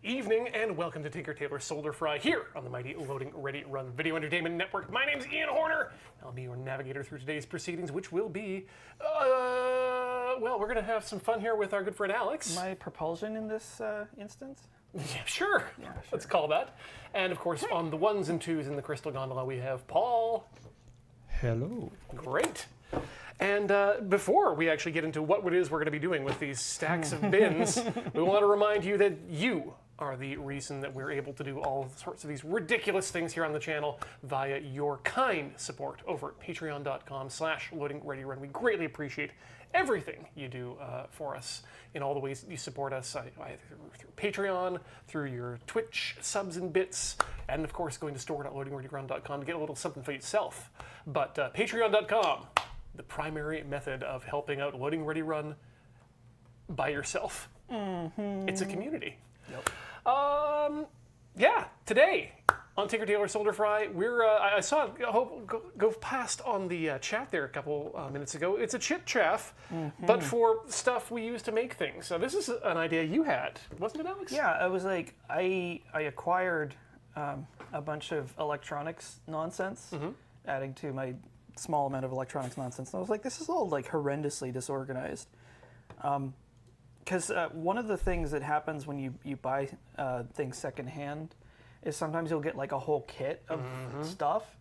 evening, and welcome to Tinker Tailor Solder Fry here on the mighty Loading Ready Run Video Entertainment Network. My name's Ian Horner. I'll be your navigator through today's proceedings, which will be, well, we're going to have some fun here with our good friend Alex. My propulsion in this instance? Yeah, sure. Let's call that. And of course, on the ones and twos in the Crystal Gondola, we have Paul. Hello. Great. And before we actually get into what it is we're going to be doing with these stacks of bins, we want to remind you that you are the reason that we're able to do all sorts of these ridiculous things here on the channel via your kind support over at patreon.com/loadingreadyrun. We greatly appreciate everything you do for us in all the ways that you support us, either through Patreon, through your Twitch subs and bits, and of course going to store.loadingreadyrun.com to get a little something for yourself. But patreon.com, the primary method of helping out Loading Ready Run by yourself. It's a community. Yep. Yeah, today on Tinker Tailor Solder Fry, we're I saw it go past on the chat there a couple minutes ago. It's a chit chaff, but for stuff we use to make things. So this is an idea you had, wasn't it, Alex? Yeah, I was like, I acquired a bunch of electronics nonsense, adding to my small amount of electronics nonsense. And I was like, this is all like horrendously disorganized. Because one of the things that happens when you buy things secondhand is sometimes you'll get like a whole kit of stuff,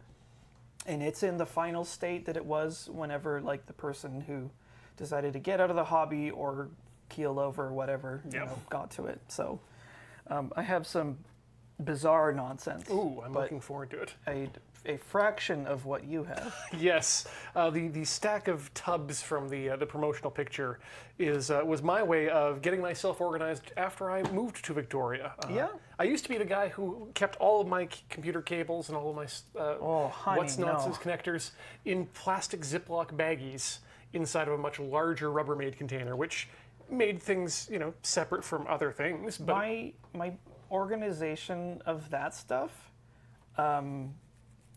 and it's in the final state that it was whenever like the person who decided to get out of the hobby or keel over or whatever got to it. So I have some bizarre nonsense. Ooh, I'm looking forward to it. A fraction of what you have. Yes, the stack of tubs from the promotional picture was my way of getting myself organized after I moved to Victoria. I used to be the guy who kept all of my computer cables and all of my what's-nonsense connectors in plastic Ziploc baggies inside of a much larger Rubbermaid container, which made things separate from other things. But my organization of that stuff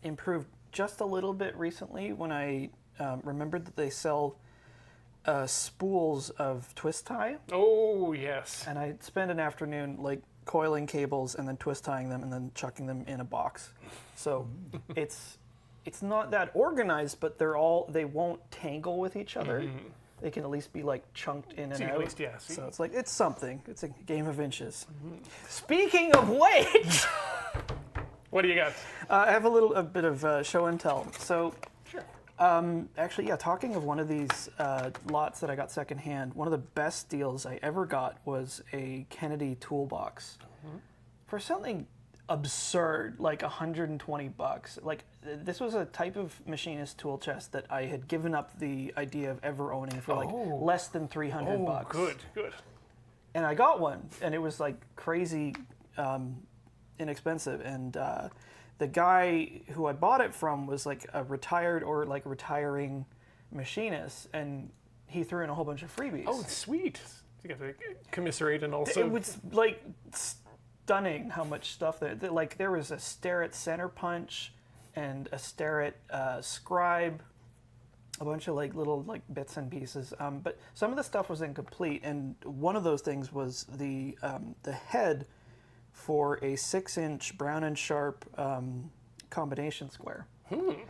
improved just a little bit recently when I remembered that they sell spools of twist tie. Oh, yes. And I spent an afternoon like coiling cables and then twist tying them and then chucking them in a box. So it's not that organized, but they won't tangle with each other. They can at least be like chunked in and out. At least, yeah. So it's like, it's something. It's a game of inches. Speaking of which... What do you got? I have a bit of show and tell. So, sure. Actually, talking of one of these lots that I got secondhand, one of the best deals I ever got was a Kennedy toolbox for something absurd, like $120. Like, this was a type of machinist tool chest that I had given up the idea of ever owning for like less than $300. Oh, good. And I got one, and it was like crazy inexpensive, and the guy who I bought it from was like a retired or like retiring machinist, and he threw in a whole bunch of freebies. Oh, sweet. You got to commiserate and also... It was like stunning how much stuff there. Like there was a Starrett center punch and a Starrett scribe, a bunch of like little like bits and pieces. But some of the stuff was incomplete, and one of those things was the head for a 6-inch Brown and Sharp combination square. And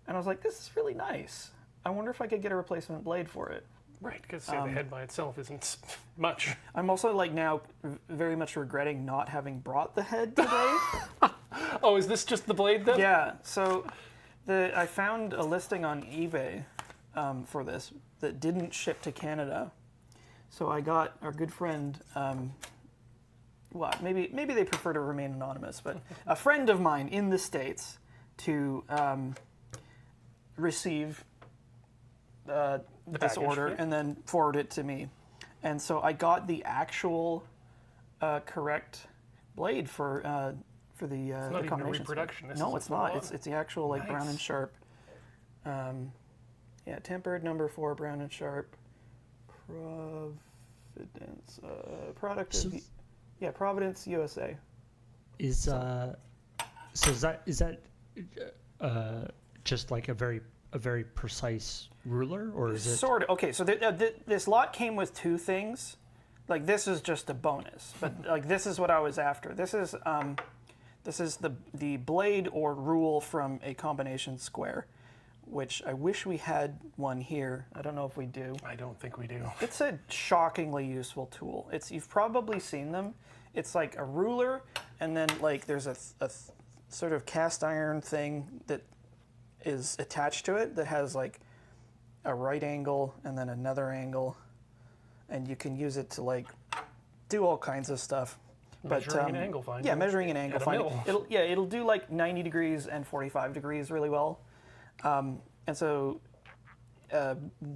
I was like, this is really nice. I wonder if I could get a replacement blade for it. Right, because the head by itself isn't much. I'm also like now very much regretting not having brought the head today. Oh, is this just the blade then? Yeah, so I found a listing on eBay for this that didn't ship to Canada. So I got our good friend... well, maybe they prefer to remain anonymous, but a friend of mine in the States to receive this order and then forward it to me. And so I got the actual correct blade for the it's not combination. Even a reproduction. No, it's not. It's the actual like Brown and Sharp. Tempered number 4 Brown and Sharp. Providence product of Providence, USA. Is that just like a very precise ruler, or is it sort of? Okay, so this lot came with two things. like this is just a bonus, but like this is what I was after. This is the blade or rule from a combination square, which I wish we had one here. I don't know if we do. I don't think we do. It's a shockingly useful tool. You've probably seen them. It's like a ruler, and then like there's a sort of cast iron thing that is attached to it that has like a right angle and then another angle, and you can use it to like do all kinds of stuff. Measuring an angle finding. Yeah, measuring an angle at a finding. mill. It'll do like 90 degrees and 45 degrees really well. And so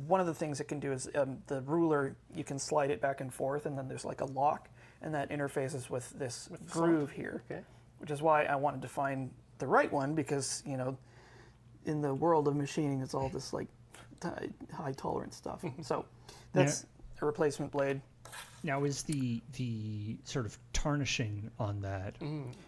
one of the things it can do is the ruler, you can slide it back and forth, and then there's like a lock, and that interfaces with this groove here, Okay. which is why I wanted to find the right one, because, you know, in the world of machining, it's all this like high tolerance stuff. So that's a replacement blade. Now, is the sort of tarnishing on that?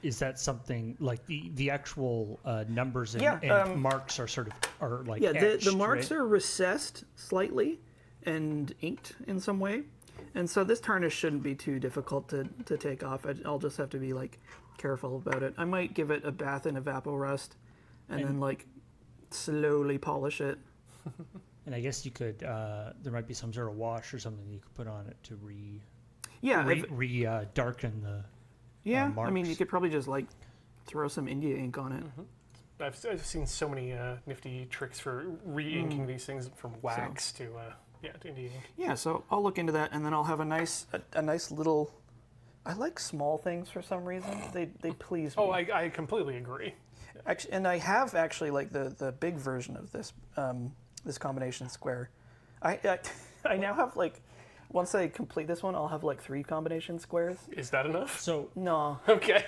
Is that something like the actual numbers and marks are sort of are like etched, the marks right? are recessed slightly and inked in some way, and so this tarnish shouldn't be too difficult to take off. I'll just have to be like careful about it. I might give it a bath in Evaporust, and then like slowly polish it. And I guess you could, there might be some sort of wash or something you could put on it to darken the I mean, marks. you could probably just like throw some India ink on it. I've seen so many nifty tricks for re-inking these things from wax to India ink. Yeah, so I'll look into that, and then I'll have a nice little. I like small things for some reason. They please me. Oh, I completely agree. Actually, and I have actually like the big version of this this combination square. I now have like, once I complete this one, I'll have like 3 combination squares. Is that enough? So No, Okay.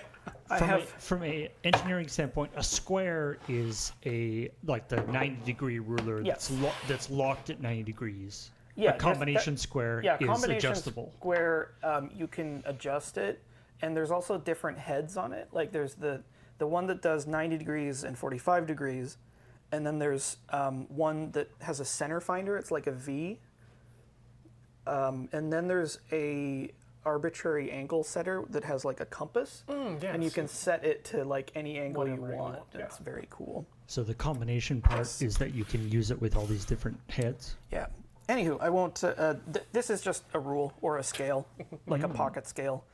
from a engineering standpoint, a square is like the 90-degree ruler Yes. that's locked at 90 degrees. Yeah, a combination square is combination adjustable. square, you can adjust it, and there's also different heads on it. Like there's the one that does 90 degrees and 45 degrees, and then there's one that has a center finder. It's like a V. And then there's a arbitrary angle setter that has like a compass, Yes. and you can set it to like any angle Whatever you you want. want, That's very cool. So the combination part is that you can use it with all these different heads. Yeah. Anywho, I won't. This is just a rule or a scale, like a pocket scale,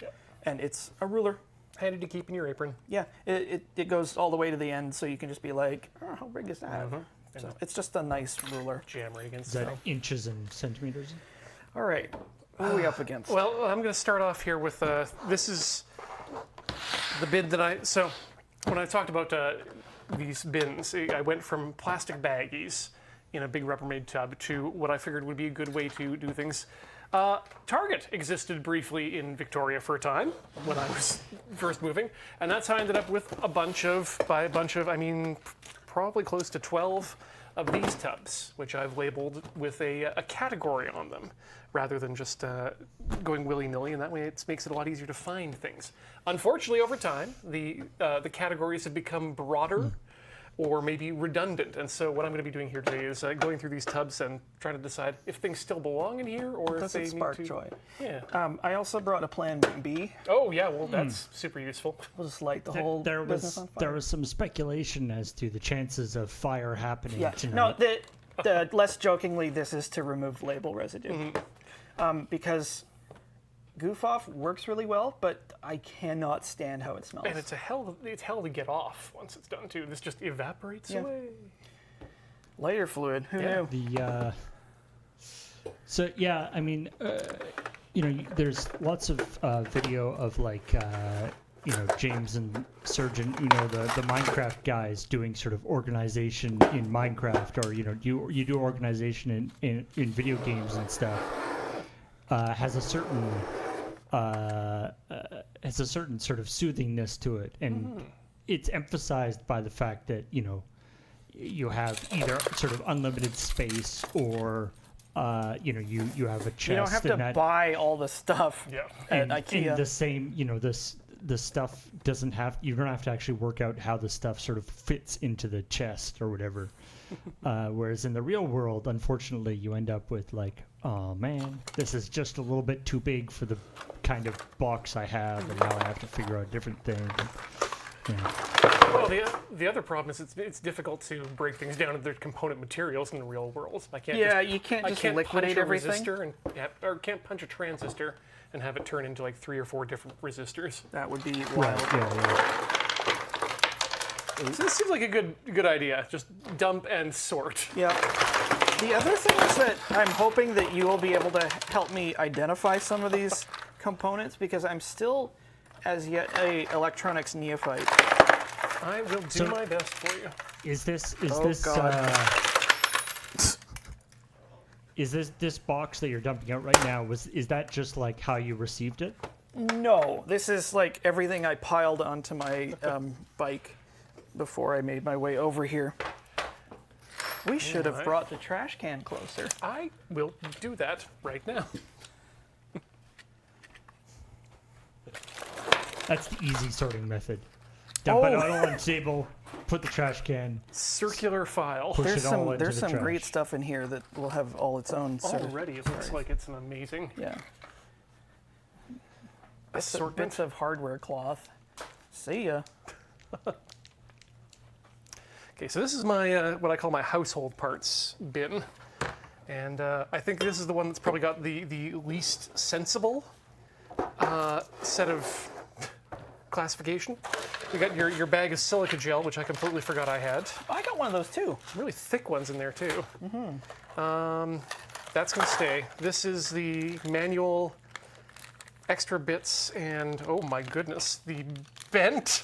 and it's a ruler. Handy to keep in your apron. Yeah, it goes all the way to the end, so you can just be like, oh, how big is that? So it's just a nice ruler. Jam right against Is that it. inches and centimeters? All right, what are we up against? Well, I'm going to start off here with this is the bin that so when I talked about these bins, I went from plastic baggies in a big Rubbermaid tub to what I figured would be a good way to do things. Target existed briefly in Victoria for a time when I was first moving, and that's how I ended up with by a bunch of, I mean, probably close to 12 of these tubs, which I've labeled with a category on them, rather than just going willy-nilly, and that way it makes it a lot easier to find things. Unfortunately, over time, the categories have become broader, or maybe redundant. And so what I'm going to be doing here today is going through these tubs and trying to decide if things still belong in here or if Does they it spark need to. joy? Yeah. I also brought a plan B. Oh yeah. Well, that's super useful. We'll just light the whole There business on fire. was some speculation as to the chances of fire happening Yeah. tonight. No, the less jokingly, this is to remove label residue, because Goof Off works really well, but I cannot stand how it smells. And it's hell to get off once it's done too. This just evaporates Yeah. away. Lighter fluid. Who Yeah. knew? So yeah, I mean, there's lots of video of like James and Surgeon Uno, the Minecraft guys, doing sort of organization in Minecraft, or you do organization in video games and stuff. Has a certain sort of soothingness to it, and it's emphasized by the fact that you have either sort of unlimited space, or you have a chest. You don't have to and that buy all the stuff Yeah. at in IKEA. the same the stuff doesn't have, you don't have to actually work out how the stuff sort of fits into the chest or whatever. Whereas in the real world, unfortunately, you end up with like, oh man, this is just a little bit too big for the kind of box I have, and now I have to figure out a different thing. Well, the other problem is it's difficult to break things down into their component materials in the real world. I can't. You can't just punch liquidate a everything. resistor and or can't punch a transistor and have it turn into like 3 or 4 different resistors. That would be Right, wild. yeah. So this seems like a good idea. Just dump and sort. Yeah. The other thing is that I'm hoping that you will be able to help me identify some of these components, because I'm still, as yet, a electronics neophyte. I will do my best for you. Is this this box that you're dumping out right now, is that just like how you received it? No, this is like everything I piled onto my bike before I made my way over here. We should have brought the trash can closer. I will do that right now. That's the easy sorting method. Dump it out on the table, put the trash can, Circular file. push There's it all into there's the some trash. great stuff in here that will have all its own sort of... Already, it looks like it's an amazing Yeah. assortment. Bits of hardware cloth. See ya. Okay, so this is my what I call my household parts bin, and I think this is the one that's probably got the least sensible set of classification. You got your bag of silica gel, which I completely forgot I had. I got one of those too. Some really thick ones in there too. That's gonna stay. This is the manual extra bits, and oh my goodness, the bent.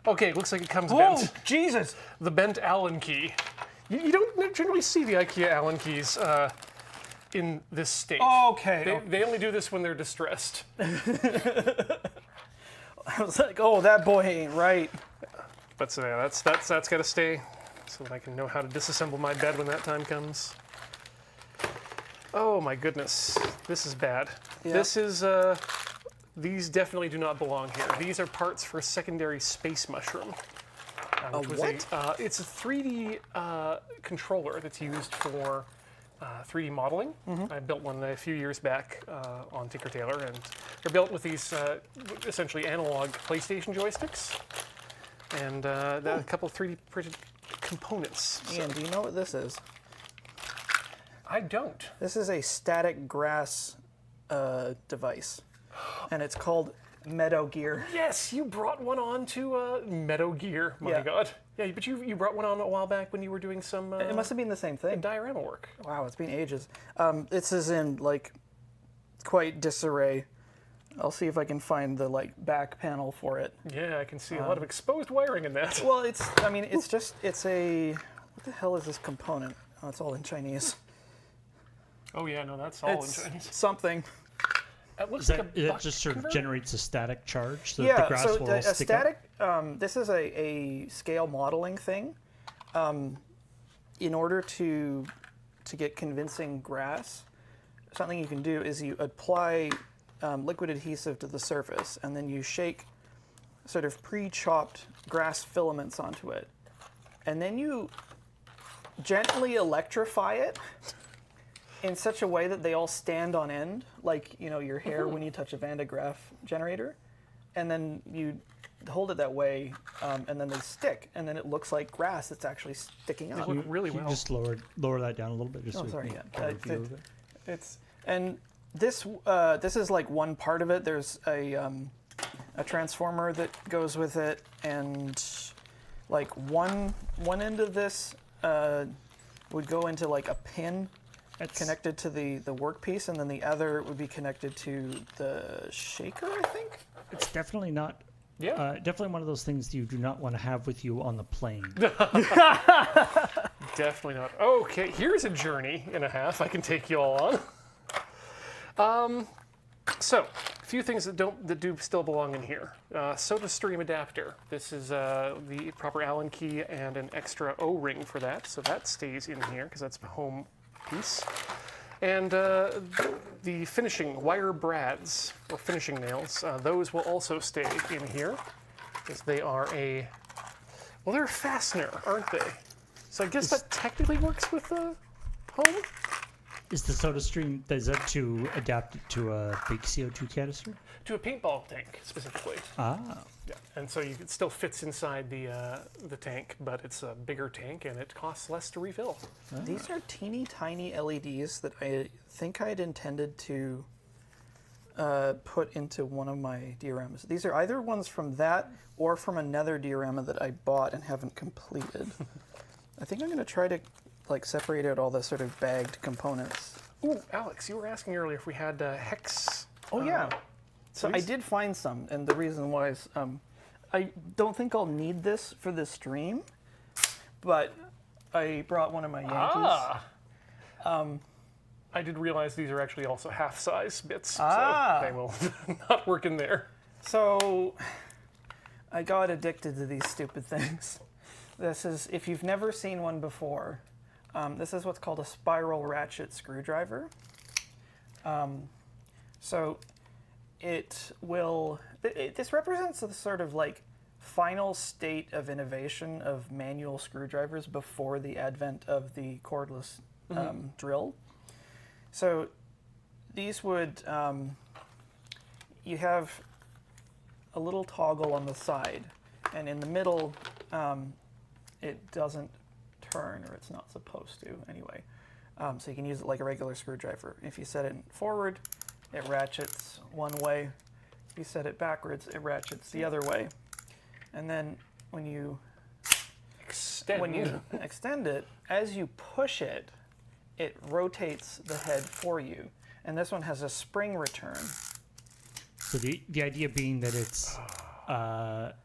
Okay, looks like it comes bent. Oh, Jesus! The bent Allen key. You don't generally see the IKEA Allen keys in this state. Okay. They only do this when they're distressed. I was like, oh, that boy ain't right. But so yeah, that's got to stay, so that I can know how to disassemble my bed when that time comes. Oh my goodness, this is bad. Yeah. This is these definitely do not belong here. These are parts for a secondary space mushroom. Which was what? It's a 3D controller that's used for 3D modeling. I built one a few years back on Tailor, and they're built with these essentially analog PlayStation joysticks, and a couple of 3D printed components. So Ian, do you know what this is? I don't. This is a static grass device, and it's called Meadow Gear. Yes, you brought one on to Meadow Gear. My Yeah. God. Yeah, but you brought one on a while back when you were doing some It must have been the same thing. diorama work. Wow, it's been ages. This is in like quite disarray. I'll see if I can find the like back panel for it. Yeah, I can see a lot of exposed wiring in that. Well, it's a, what the hell is this component? Oh, it's all in Chinese. Oh yeah, no, that's all It's in Chinese. something. It looks That, like a it buck just sort of converter? generates a static charge so that the Yeah, grass so will a all stick up. static, this is a scale modeling thing. In order to get convincing grass, something you can do is you apply liquid adhesive to the surface, and then you shake sort of pre-chopped grass filaments onto it. And then you gently electrify it in such a way that they all stand on end, like your hair when you touch a Van de Graaff generator, and then you hold it that way, and then they stick, and then it looks like grass that's actually sticking up. They look really Can you well. just lower that down a little bit, just Oh, so we sorry, can yeah. get a view of it. It's and this is like one part of it. There's a transformer that goes with it, and like one end of this would go into like a pin connected to the workpiece, and then the other would be connected to the shaker, I think. It's definitely not. Yeah. Definitely one of those things you do not want to have with you on the plane. Definitely not. Okay, here's a journey and a half I can take you all on. So, a few things that do still belong in here. Soda stream adapter. This is the proper Allen key and an extra O-ring for that, so that stays in here because that's a home piece. And the finishing wire brads, or finishing nails, those will also stay in here, because they are they're a fastener, aren't they? So I guess that technically works with the home? Is the soda stream, is that to adapt it to a big CO2 canister? To a paintball tank, specifically. Ah. Yeah, and so it still fits inside the tank, but it's a bigger tank and it costs less to refill. These are teeny tiny LEDs that I think I'd intended to put into one of my dioramas. These are either ones from that or from another diorama that I bought and haven't completed. I think I'm going to try to separate out all the sort of bagged components. Ooh, Alex, you were asking earlier if we had hex. Oh yeah. So I did find some, and the reason why is I don't think I'll need this for this stream, but I brought one of my Yankees. I did realize these are actually also half-size bits, Ah. so they will not work in there. So I got addicted to these stupid things. This is, if you've never seen one before, this is what's called a spiral ratchet screwdriver. So it will, this represents the sort of final state of innovation of manual screwdrivers before the advent of the cordless drill. So these would, you have a little toggle on the side, and in the middle, it doesn't turn, or it's not supposed to anyway. So you can use it like a regular screwdriver. If you set it forward, it ratchets one way. If you set it backwards, it ratchets the other way. And then when you extend it, as you push it, it rotates the head for you. And this one has a spring return. So the idea being that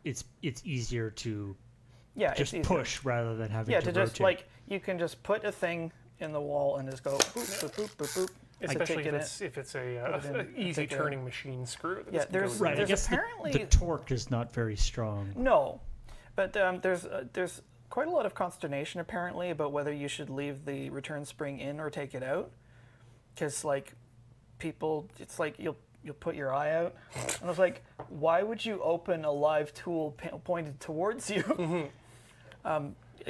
it's easier to just push rather than having to rotate. Just you can just put a thing in the wall and just go boop, boop, boop, boop, boop. Especially if it's a easy turning machine screw. There's right. I guess apparently the torque is not very strong. No, but there's quite a lot of consternation apparently about whether you should leave the return spring in or take it out, because people, it's you'll put your eye out, and I was like, why would you open a live tool pointed towards you?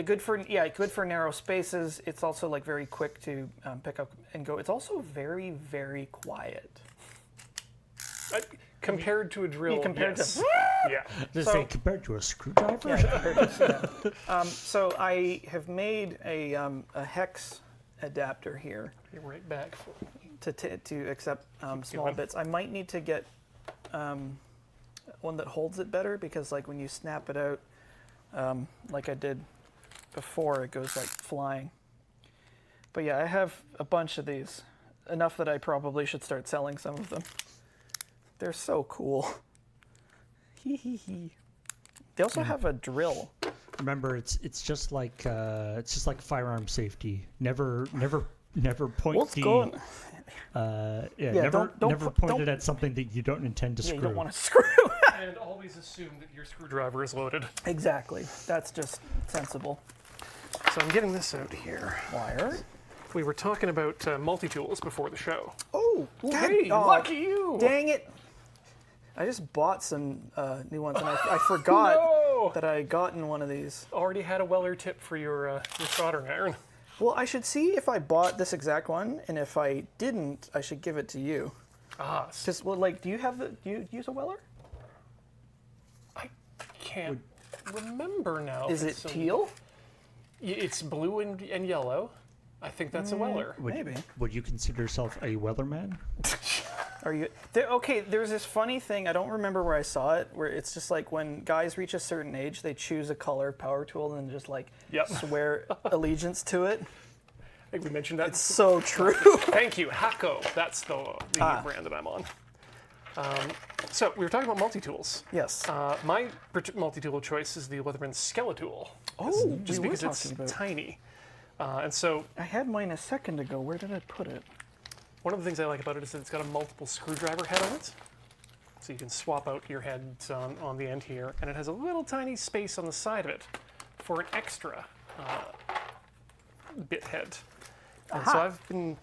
Good for narrow spaces. It's also very quick to pick up and go. It's also very, very quiet. Compared to a drill, compared yes. to compared to a screwdriver. Yeah, so I have made a hex adapter here. Be right back. To accept small bits. I might need to get one that holds it better, because when you snap it out, like I did before, it goes flying. But yeah, I have a bunch of these, enough that I probably should start selling some of them. They're so cool. Hee hee hee. They also have a drill. Remember, it's just like firearm safety. Never point never point it at something that you don't intend to screw. You don't want to screw. And always assume that your screwdriver is loaded. Exactly. That's just sensible. So I'm getting this out here. Wire. We were talking about multi-tools before the show. Oh, hey, lucky you! Dang it! I just bought some new ones, and I forgot that I had gotten one of these. Already had a Weller tip for your soldering iron. Well, I should see if I bought this exact one, and if I didn't, I should give it to you. Just do you use a Weller? I can't remember now. Is it teal? It's blue and yellow. I think that's a Weller. Maybe. Would you consider yourself a Weatherman? Are you okay? There's this funny thing. I don't remember where I saw it. Where it's just when guys reach a certain age, they choose a color power tool and just swear allegiance to it. I think we mentioned that. It's so true. Thank you, Hako. That's the brand that I'm on. So we were talking about multi-tools. Yes. My multi-tool of choice is the Leatherman Skeletool. Oh, just because it's tiny. And so I had mine a second ago. Where did I put it? One of the things I like about it is that it's got a multiple screwdriver head on it. So you can swap out your heads on the end here. And it has a little tiny space on the side of it for an extra bit head. And so I've been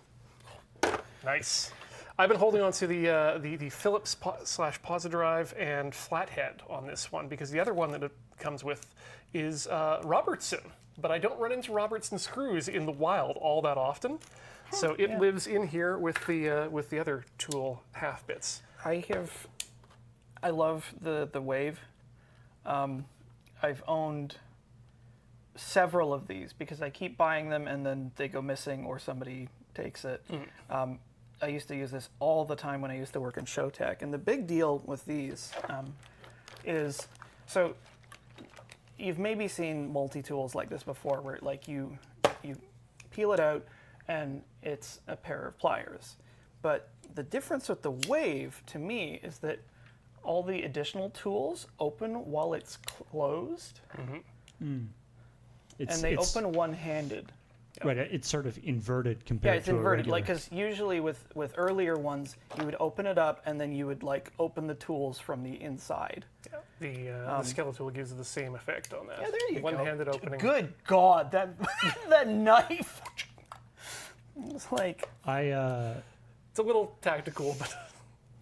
Nice. I've been holding on to the Phillips slash Posidrive and flathead on this one because the other one that it comes with is Robertson, but I don't run into Robertson screws in the wild all that often, so it lives in here with the other tool half bits. I love the Wave. I've owned several of these because I keep buying them and then they go missing or somebody takes it. I used to use this all the time when I used to work in show tech. And the big deal with these is, so you've maybe seen multi-tools like this before where like you peel it out and it's a pair of pliers. But the difference with the Wave to me is that all the additional tools open while it's closed. And they open one-handed. Right, it's sort of inverted compared to it's inverted, a regular. like, because usually with earlier ones, you would open it up and then you would like open the tools from the inside. The skeletal gives the same effect on that. Yeah, there you go. One-handed opening. Good God, that that knife! It's like It's a little tactical, but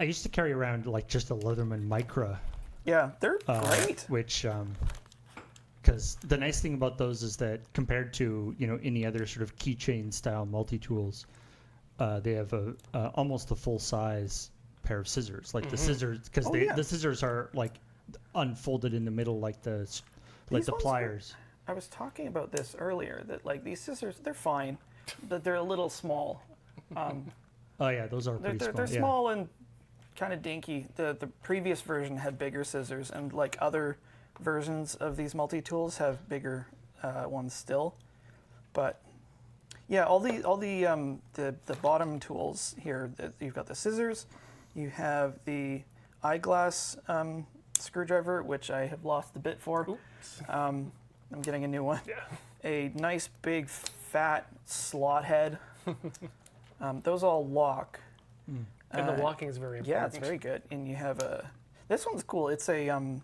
I used to carry around like just a Leatherman Micra, yeah, they're great. which because the nice thing about those is that compared to any other sort of keychain style multi-tools, they have almost a full size pair of scissors, like the scissors, because the scissors are like unfolded in the middle like the pliers. I was talking about this earlier, that like these scissors, they're fine, but they're a little small. Oh yeah, those are pretty small. They're small and kind of dinky. The previous version had bigger scissors, and like other versions of these multi-tools have bigger ones still. But yeah, all the bottom tools here, you've got the scissors, you have the eyeglass screwdriver, which I have lost the bit for. Oops. I'm getting a new one. Yeah. A nice big fat slot head. Those all lock. And the locking is very important. Yeah, it's very good. And you have this one's cool. It's a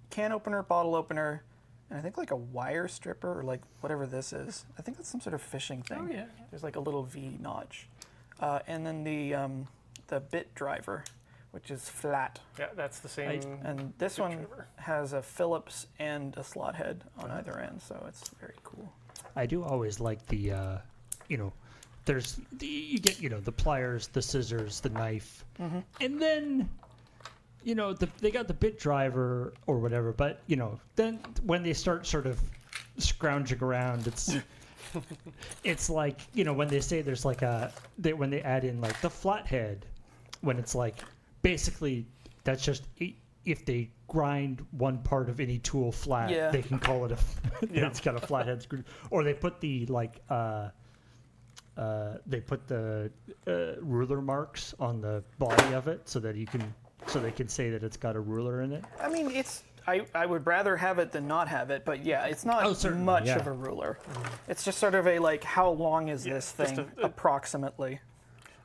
can opener, bottle opener, and I think like a wire stripper or like whatever this is. I think that's some sort of fishing thing. Oh, yeah. There's like a little V notch. And then the bit driver, which is flat. Yeah, that's the same. And this bit one driver. has a Phillips and a slot head on either end, so it's very cool. I do always like the there's you get the pliers, the scissors, the knife, and then they got the bit driver or whatever. But then when they start sort of scrounging around, it's like when they say there's like when they add in like the flathead, when it's like basically that's just if they grind one part of any tool flat, they can call it it's got a flathead screw, or they put the ruler marks on the body of it so that they can say that it's got a ruler in it. I mean, I would rather have it than not have it, but yeah, it's not much of a ruler. It's just sort of a like, how long is this thing approximately?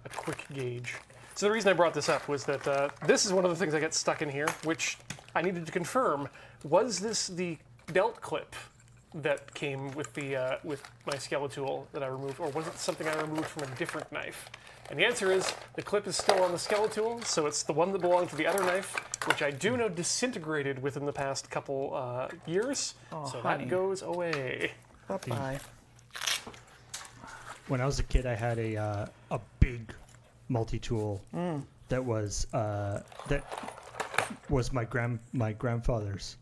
A quick gauge. So the reason I brought this up was that this is one of the things I got stuck in here, which I needed to confirm. Was this the belt clip that came with the with my Skeletool that I removed, or was it something I removed from a different knife? And the answer is the clip is still on the Skeletool, so it's the one that belonged to the other knife, which I do know disintegrated within the past couple years. So honey. that goes away. Bye-bye. When I was a kid, I had a big multi-tool that was my grandfather's.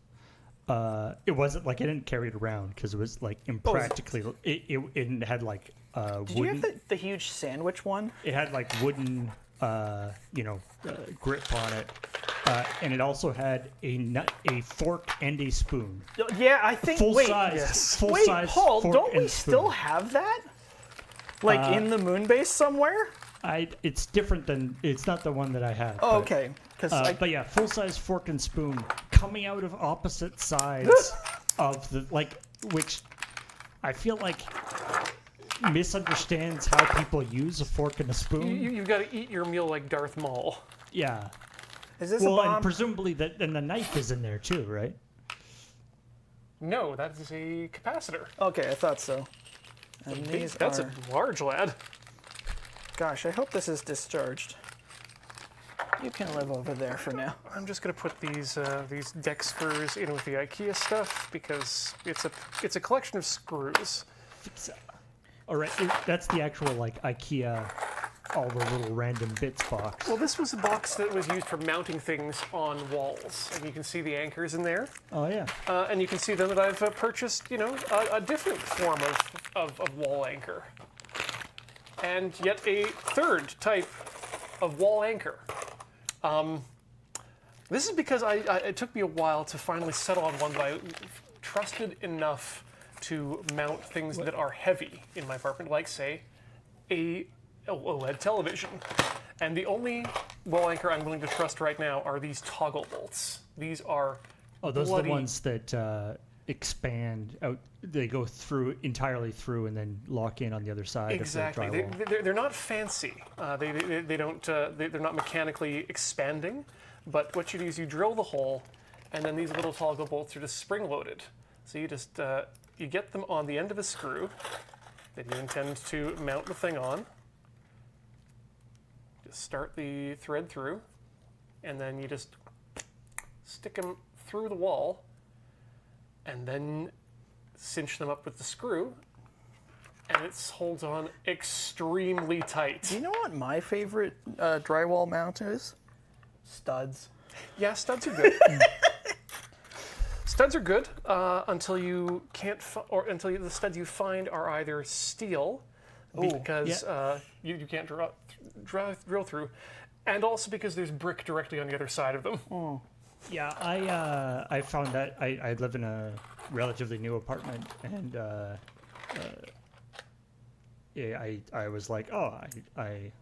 It wasn't like I didn't carry it around because it was like impractically. It had like Did wooden. you have the huge sandwich one? It had like wooden, grip on it, and it also had a fork and a spoon. Yeah, I think. Full wait, size. Full wait, size Paul, fork don't we and still spoon. have that? Like in the moon base somewhere? It's different than it's not the one that I had. Oh, but, okay. but yeah, full size fork and spoon coming out of opposite sides of the which I feel like misunderstands how people use a fork and a spoon. You've got to eat your meal like Darth Maul. Yeah. Is this Well, a bomb? and presumably and the knife is in there too, right? No, that is a capacitor. Okay, I thought so. And these That's are... a large lad. Gosh, I hope this is discharged. You can live over there for now. I'm just gonna put these deck spurs in with the IKEA stuff because it's a collection of screws. All right, that's the actual like IKEA, all the little random bits box. Well, this was a box that was used for mounting things on walls, and you can see the anchors in there. Oh yeah. And you can see then that I've purchased, a different form of wall anchor. And yet a third type of wall anchor. This is because it took me a while to finally settle on one that I trusted enough to mount things that are heavy in my apartment, like, say, a OLED television. And the only wall anchor I'm willing to trust right now are these toggle bolts. These are those are the ones that expand out. They go entirely through and then lock in on the other side. Exactly. Of the drywall. They're not fancy. They don't. They're not mechanically expanding. But what you do is you drill the hole, and then these little toggle bolts are just spring-loaded. So you just you get them on the end of a screw that you intend to mount the thing on. Just start the thread through, and then you just stick them through the wall, and then cinch them up with the screw, and it holds on extremely tight. Do you know what my favorite drywall mount is? Studs. Yeah, studs are good. Studs are good until you can't, until the studs you find are either steel, because you can't drill through, and also because there's brick directly on the other side of them. Oh. Yeah, I found that I live in a relatively new apartment, and I was like, I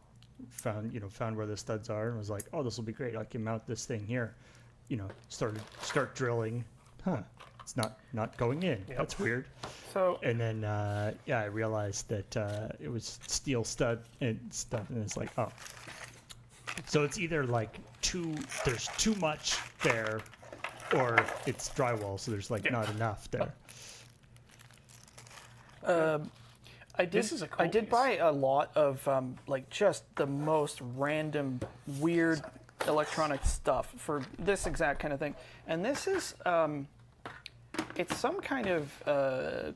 found where the studs are, and was like, oh, this will be great. I can mount this thing here. Start drilling. It's not going in. Yep. That's weird. So And then I realized that it was steel stud and stuff, and it's like, oh. So it's either like there's too much there, or it's drywall, so there's like not enough there. I did buy a lot of like just the most random, weird electronic stuff for this exact kind of thing. And this is it's some kind of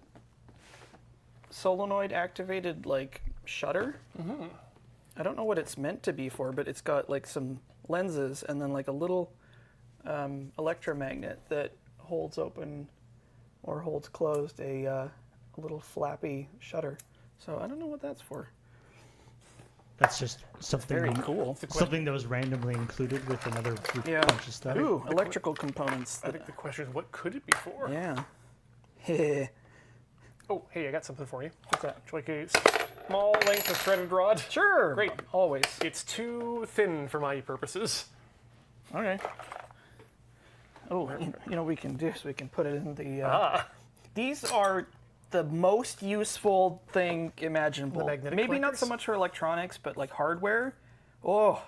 solenoid activated like shutter. Mm-hmm. I don't know what it's meant to be for, but it's got like some lenses and then like a little electromagnet that holds open or holds closed a little flappy shutter. So I don't know what that's for. That's just something Very cool. Something that was randomly included with another bunch of stuff. Ooh, electrical components. I think the question is, what could it be for? Yeah. Oh, hey, I got something for you. What's that? Would you like a small length of threaded rod? Sure. Great. Always. It's too thin for my purposes. Okay. Oh, we can do is we can put it in the. These are the most useful thing imaginable. The magnetic Maybe not collectors? so much for electronics, but like hardware. Oh.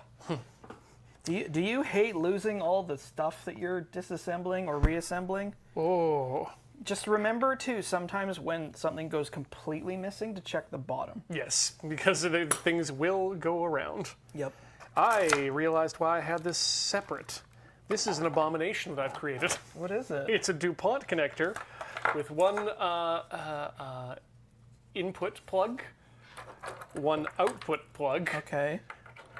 Do you hate losing all the stuff that you're disassembling or reassembling? Oh. Just remember too, sometimes when something goes completely missing, to check the bottom. Yes, because things will go around. Yep. I realized why I had this separate. This is an abomination that I've created. What is it? It's a DuPont connector with one input plug, one output plug, Okay.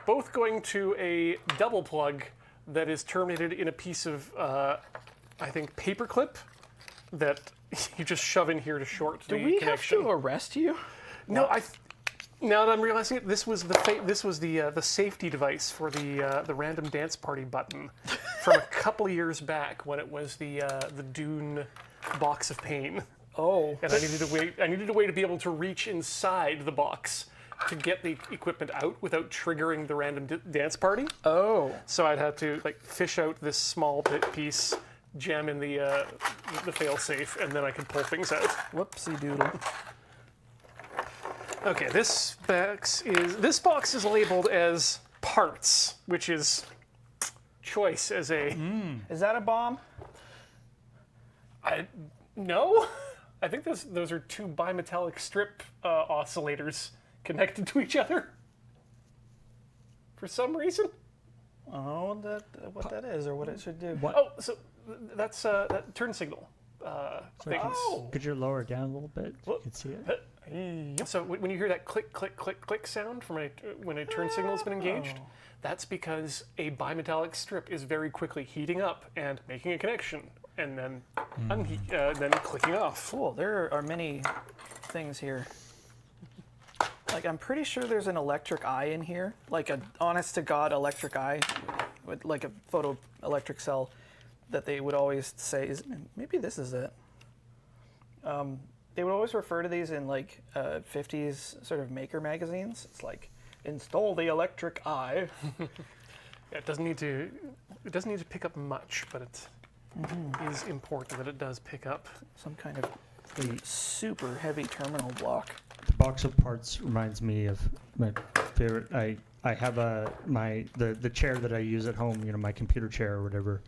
both going to a double plug that is terminated in a piece of, I think, paper clip that you just shove in here to short the Do we connection. have to arrest you? No, now that I'm realizing it, this was the safety device for the random dance party button from a couple of years back when it was the Dune box of pain. Oh. And I needed a way to be able to reach inside the box to get the equipment out without triggering the random dance party. Oh. So I'd have to fish out this small piece, jam in the fail-safe, and then I could pull things out. Whoopsie doodle. Okay, this box is labeled as parts, which is choice as a. Is that a bomb? No, I think those are two bimetallic strip oscillators connected to each other. for some reason. I don't know what that is or what it should do. What? Oh, so that's that turn signal thing. Could you lower it down a little bit so you can see it? So when you hear that click, click, click, click sound from when a turn signal has been engaged, that's because a bimetallic strip is very quickly heating up and making a connection, and then then clicking off. Cool. There are many things here. Like, I'm pretty sure there's an electric eye in here, like an honest-to-God electric eye, with like a photoelectric cell that they would always say is, maybe this is it. They would always refer to these in like 50s sort of maker magazines. It's like, install the electric eye. Yeah, it doesn't need to pick up much, but it is important that it does pick up. Some kind of super heavy terminal block. The box of parts reminds me of my favorite. I have the chair that I use at home. My computer chair or whatever.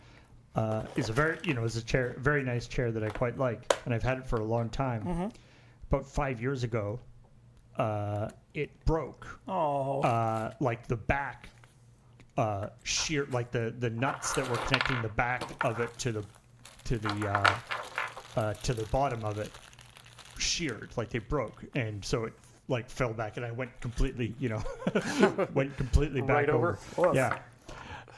Is a very nice chair that I quite like, and I've had it for a long time. About 5 years ago, it broke. Oh. Like the back shear, like the nuts that were connecting the back of it to the bottom of it sheared, like they broke, and so it like fell back, and I went completely, went completely back Right over. Yeah.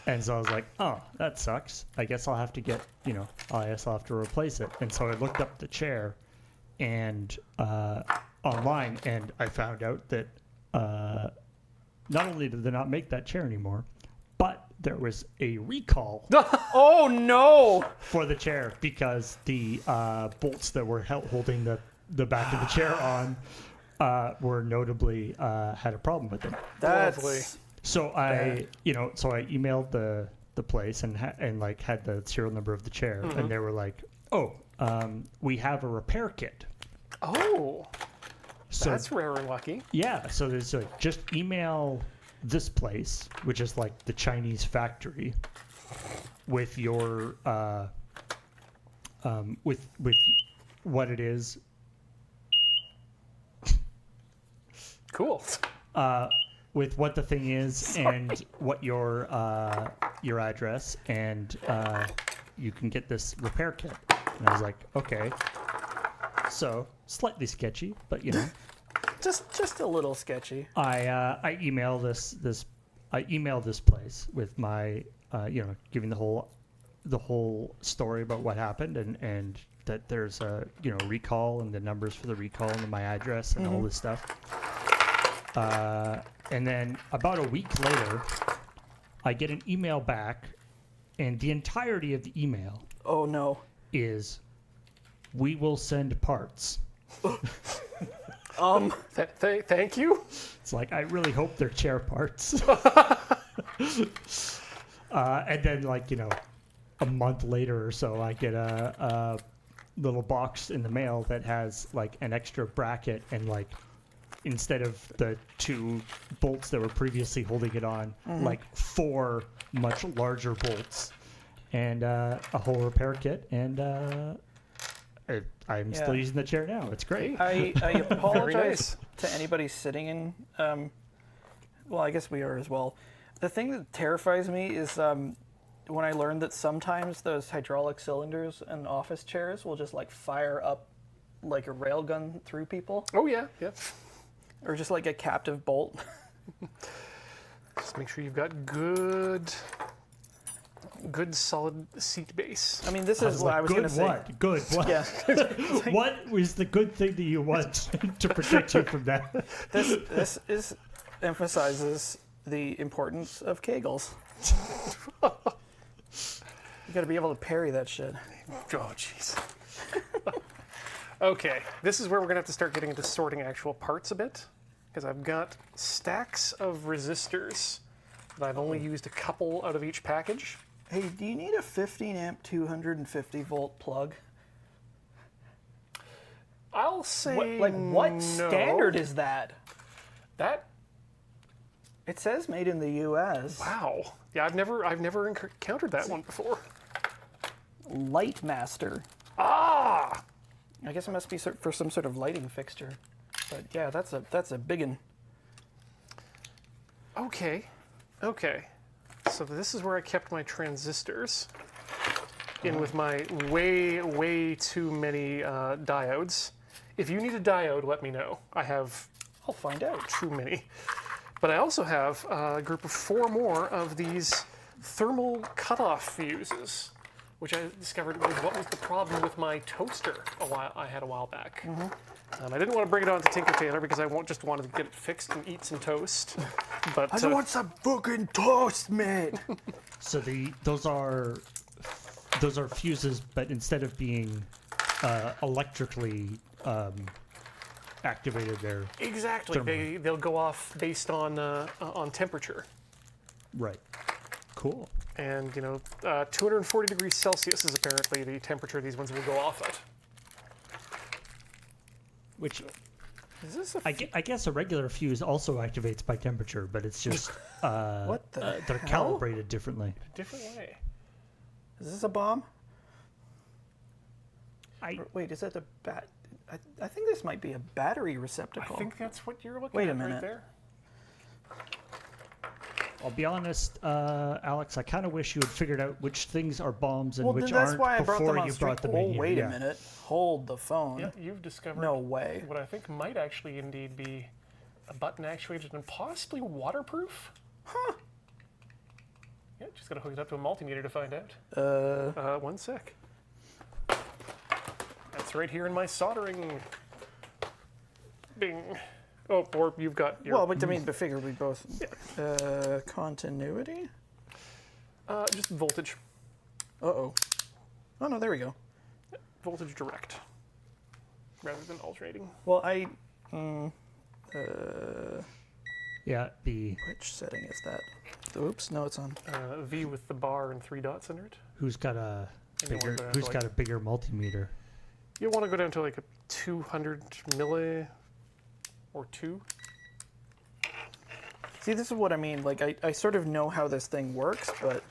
And so I was like, oh, that sucks. I guess I'll have to get, I guess I'll have to replace it. And so I looked up the chair and online, and I found out that not only did they not make that chair anymore, but there was a recall Oh no! for the chair because the bolts that were holding the back of the chair on were notably had a problem with them. That's Lovely. So I emailed the place and had the serial number of the chair, and they were like, "Oh, we have a repair kit." Oh, So that's rare and lucky. yeah, so there's like just email this place, which is like the Chinese factory, with your with what it is. Cool. With what the thing is and what your address, and you can get this repair kit. And I was like, okay. So slightly sketchy, but just a little sketchy. I emailed this place with my giving the whole story about what happened and that there's a recall and the numbers for the recall and my address and all this stuff. And then about a week later, I get an email back, and the entirety of the email Oh no. is, "We will send parts." Thank you. It's like, I really hope they're chair parts. And then, a month later or so, I get a little box in the mail that has like an extra bracket and instead of the 2 bolts that were previously holding it on, 4 much larger bolts, and a whole repair kit, and I'm still using the chair now. It's great. I apologize nice. to anybody sitting in. Well, I guess we are as well. The thing that terrifies me is when I learned that sometimes those hydraulic cylinders in office chairs will just fire up like a railgun through people, Oh yeah. or just like a captive bolt. Just make sure you've got good solid seat base. I mean, this is what I was going to say. What? Good what? Yeah. What was the good thing that you want to protect you from that? This emphasizes the importance of Kegels. You got to be able to parry that shit. Oh jeez. Okay, this is where we're gonna have to start getting into sorting actual parts a bit, because I've got stacks of resistors that I've only used a couple out of each package. Hey, do you need a 15 amp 250 volt plug? I'll say What no. standard is that? That? It says made in the U.S. Wow. Yeah, I've never encountered that one before. Lightmaster. Ah! I guess it must be for some sort of lighting fixture. But yeah, that's a big one. Okay. Okay, so this is where I kept my transistors. In with my way too many diodes. If you need a diode, let me know. I have I'll find out. too many. But I also have a group of 4 more of these thermal cutoff fuses, which I discovered was what was the problem with my toaster I had a while back. I didn't want to bring it on to Tinker Tailor because I just wanted to get it fixed and eat some toast. But I want some fucking toast, man. So those are fuses, but instead of being electrically activated, they're exactly they'll go off based on temperature. right. Cool. And 240 degrees Celsius is apparently the temperature these ones will go off at. Which Is this a I guess a regular fuse also activates by temperature, but it's just What the they're hell? calibrated differently. different way? Is this a bomb? I Wait, is that a bat? I think this might be a battery receptacle. I think that's what you're looking Wait a at right minute. there. I'll be honest, Alex. I kind of wish you had figured out which things are bombs and well, which that's aren't why I brought before them on you stream. brought them Oh, in here. wait Yeah. a minute. Hold the phone. Yeah, you've discovered No way. what I think might actually indeed be a button actuated and possibly waterproof. Huh. Yeah, just gotta hook it up to a multimeter to find out. One sec. That's right here in my soldering. Bing. Oh, or you've got your Well, but I mean, but figure we both. Continuity? just voltage. Uh-oh. Oh, no, there we go. Voltage direct. Rather than alternating. Well, Yeah, the which setting is that? Oops, no, it's on. V with the bar and 3 dots under it. who's got a And you wanna bigger go down who's to, got a bigger multimeter. You want to go down to like a 200 milli or 2. See, this is what I mean. Like, I sort of know how this thing works, but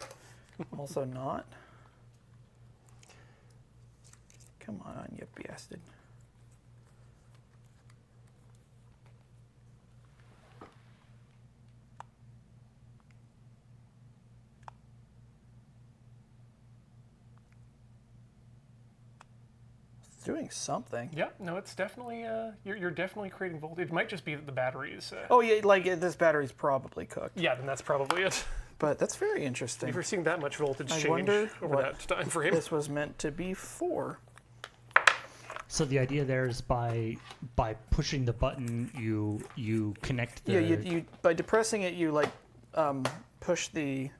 also not. Come on, you bastard. It's doing something. Yeah, no, it's definitely you're definitely creating voltage. It might just be that the battery is. Oh, yeah, like, this battery's probably cooked. Yeah, then that's probably it. But that's very interesting. If you're seeing that much voltage I change wonder over what that time frame. This was meant to be for. So the idea there is by pushing the button, you connect the Yeah, you by depressing it, you like push the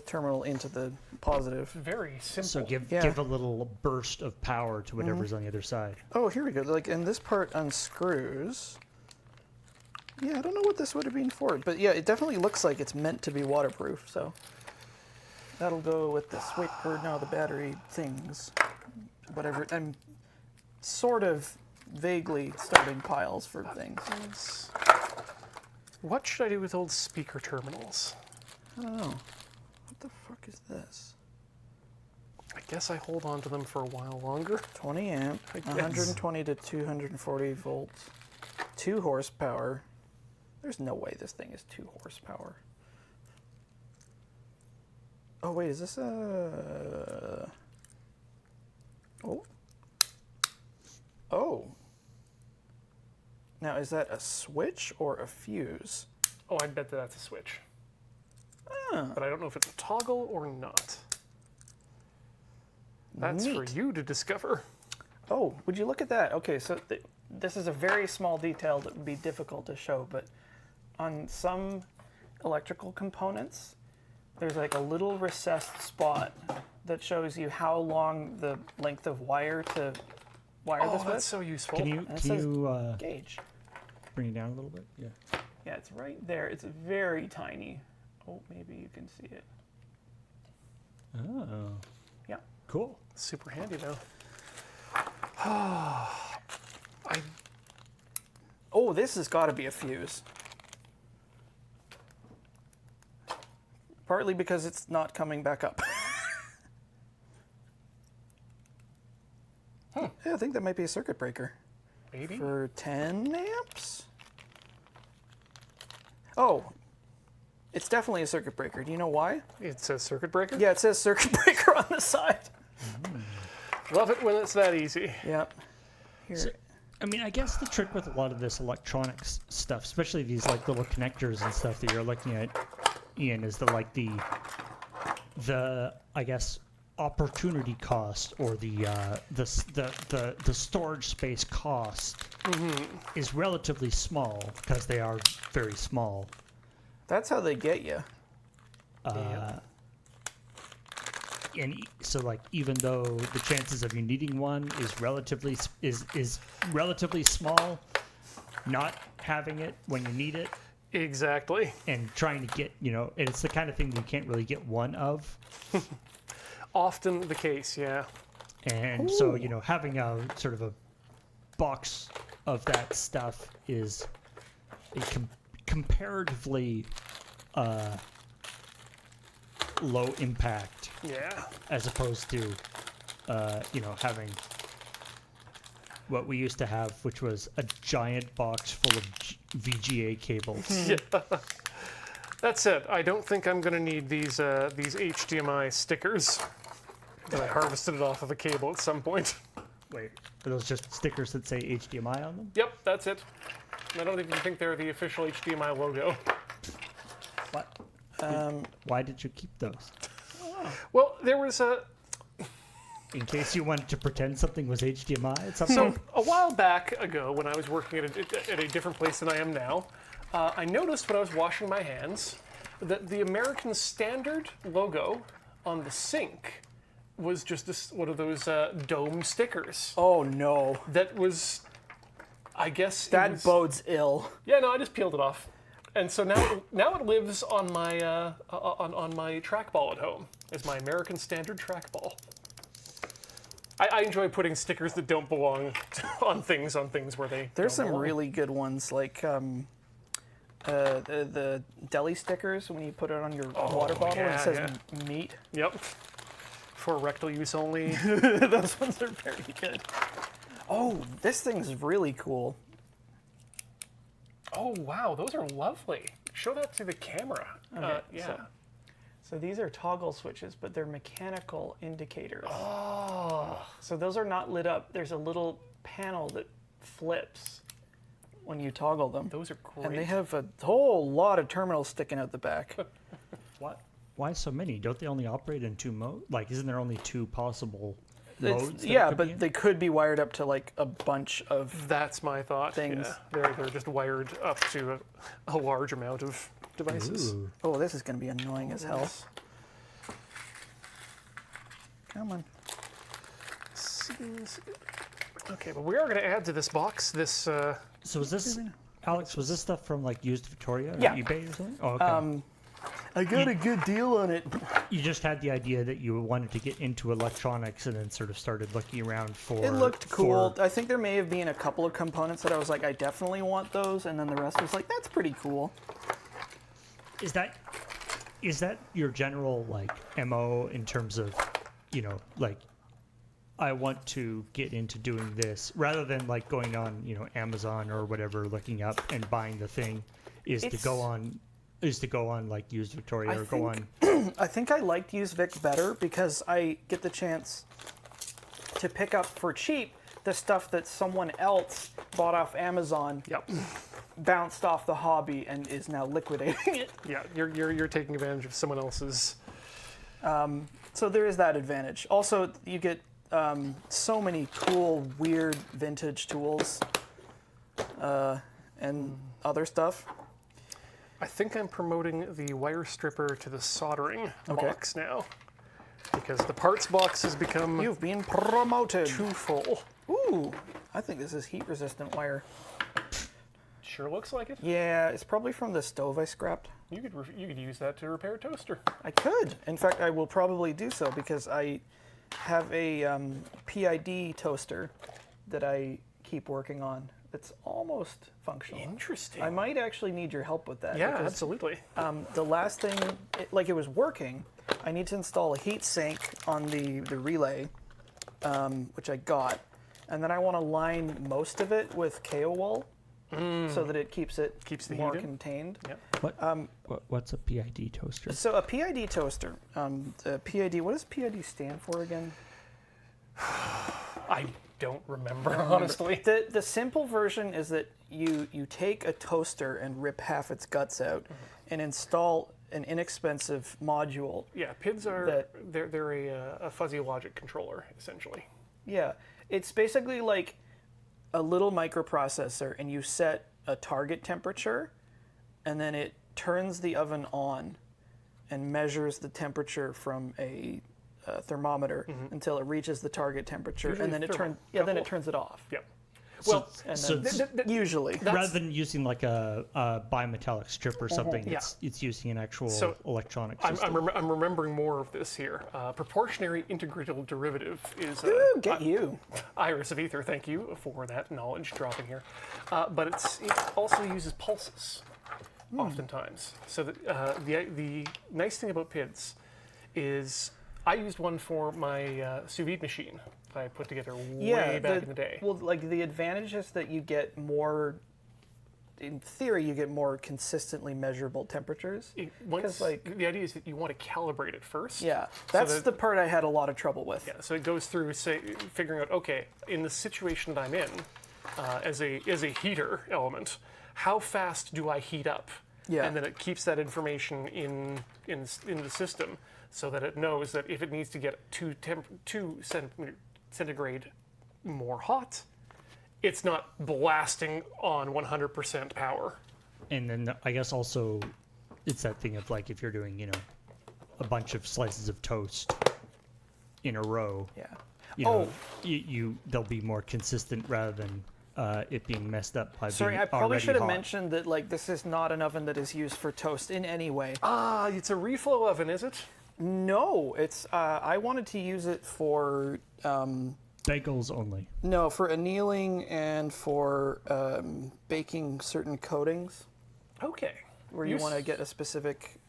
terminal into the positive. Very simple. so give Yeah. give a little burst of power to whatever's on the other side. Oh, here we go. Like, and this part unscrews. Yeah, I don't know what this would have been for, but yeah, it definitely looks like it's meant to be waterproof. So that'll go with the switch or no, the battery things. Whatever. I'm sort of vaguely starting piles for things. What should I do with old speaker terminals? I don't know. What the fuck is this? I guess I hold on to them for a while longer. 20 amp, I guess. 120 to 240 volts, 2 horsepower. There's no way this thing is 2 horsepower. Oh wait, is this a... Oh. Oh. Now, is that a switch or a fuse? Oh, I bet that's a switch. Ah, But I don't know if it's a toggle or not. That's for neat. you to discover. Oh, would you look at that? Okay, so this is a very small detail that would be difficult to show, but on some electrical components, there's like a little recessed spot that shows you how long the length of wire to wire Oh, this that's with. so useful. Can you And it can says you gauge. bring it down a little bit? Yeah. Yeah, it's right there. It's very tiny. Oh, maybe you can see it. Oh, Yeah. cool. Super handy though. Oh, this has got to be a fuse. Partly because it's not coming back up. Yeah, I think that might be a circuit breaker. Maybe. For 10 amps? Oh, It's definitely a circuit breaker. Do you know why? It says circuit breaker? Yeah, it says circuit breaker on the side. Love it when it's that easy. Yep. Here. So, I mean, I guess the trick with a lot of this electronics stuff, especially these like little connectors and stuff that you're looking at, Ian, is the I guess opportunity cost or the storage space cost is relatively small because they are very small. That's how they get you. And so, like, even though the chances of you needing one is relatively small, not having it when you need it Exactly. and trying to get, it's the kind of thing that you can't really get one of. Often the case, yeah. And so, having a sort of a box of that stuff is a comparatively low impact, Yeah. as opposed to, having what we used to have, which was a giant box full of VGA cables. Yeah. That said, I don't think I'm going to need these HDMI stickers. But I harvested it off of a cable at some point. Wait, are those just stickers that say HDMI on them? Yep, that's it. I don't even think they're the official HDMI logo. What? Why did you keep those? Well, there was a... In case you wanted to pretend something was HDMI at some So, point? a while back ago, when I was working at a different place than I am now, I noticed when I was washing my hands that the American Standard logo on the sink was just one of those dome stickers. Oh no. That was, I guess... That bodes ill. Yeah, no, I just peeled it off. And so now it lives on my on my trackball at home. It's my American Standard trackball. I enjoy putting stickers that don't belong on things where they There's don't some belong. really good ones, like the deli stickers when you put it on your water bottle and it says meat. Yep. For rectal use only. Those ones are very good. Oh, this thing's really cool. Oh wow, those are lovely. Show that to the camera. Okay, yeah. So these are toggle switches, but they're mechanical indicators. Oh. So those are not lit up. There's a little panel that flips when you toggle them. Those are great. And they have a whole lot of terminals sticking out the back. What? Why so many? Don't they only operate in two modes? Like, isn't there only two possible modes? that it Yeah, could be but in? they could be wired up to like a bunch of... That's my thought. Things. Yeah. They're just wired up to a large amount of devices. Ooh. Oh, this is going to be annoying as hell. Come on. Seems good. Okay, but we are going to add to this box this. So was this, Alex, was this stuff from like used Victoria or Yeah. eBay or something? Oh, okay. I got a good deal on it. You just had the idea that you wanted to get into electronics and then sort of started looking around for... It looked cool. for- I think there may have been a couple of components that I was like, I definitely want those, and then the rest was like, that's pretty cool. Is that your general like MO in terms of, like, I want to get into doing this rather than like going on, Amazon or whatever, looking up and buying the thing, is to go on like used Victoria or go on. I think I liked Used Vic better because I get the chance to pick up for cheap the stuff that someone else bought off Amazon, Yep. bounced off the hobby, and is now liquidating it. Yeah, you're taking advantage of someone else's. So there is that advantage. Also, you get so many cool, weird vintage tools and other stuff. I think I'm promoting the wire stripper to the soldering box now, because the parts box has become You've been promoted. too full. Ooh, I think this is heat-resistant wire. Sure looks like it. Yeah, it's probably from the stove I scrapped. You could use that to repair a toaster. I could. In fact, I will probably do so because I have a PID toaster that I keep working on that's almost functional. Interesting. I might actually need your help with that. Yeah, because, absolutely. the last thing, it was working. I need to install a heat sink on the relay, which I got. And then I want to line most of it with KO wool so that it keeps the more heat in. contained. Yep. What's a PID toaster? So a PID toaster, the PID, what does PID stand for again? I don't remember, honestly. The simple version is that you take a toaster and rip half its guts out and install an inexpensive module. Yeah, PIDs are they're a fuzzy logic controller essentially. Yeah, it's basically like a little microprocessor, and you set a target temperature, and then it turns the oven on and measures the temperature from a thermometer until it reaches the target temperature, Usually and then thermal. it turns it off. Yep. Well, And so then, usually. rather than using like a bimetallic strip or something, Yeah. it's using an actual So, electronic I'm system. remembering more of this here. Proportionary integral derivative is Ooh, get you. Iris of Ether. Thank you for that knowledge dropping here. But it also uses pulses, oftentimes. So the nice thing about PIDs is I used one for my sous vide machine I put together way back in the day. Well, like the advantage is that you get more. In theory, you get more consistently measurable temperatures. The idea is that you want to calibrate it first. Yeah, that's the part I had a lot of trouble with. Yeah, so it goes through figuring out, okay, in the situation that I'm in, as a heater element, how fast do I heat up? Yeah. And then it keeps that information in the system so that it knows that if it needs to get 2 centigrade more hot, it's not blasting on 100% power. And then I guess also it's that thing of like if you're doing, a bunch of slices of toast in a row, Yeah. they'll be more consistent rather than it being messed up by Sorry, being I probably already should have hot. mentioned that like this is not an oven that is used for toast in any way. It's a reflow oven, is it? No, it's I wanted to use it for Bagels only. no, for annealing and for baking certain coatings Okay. where you want to get a specific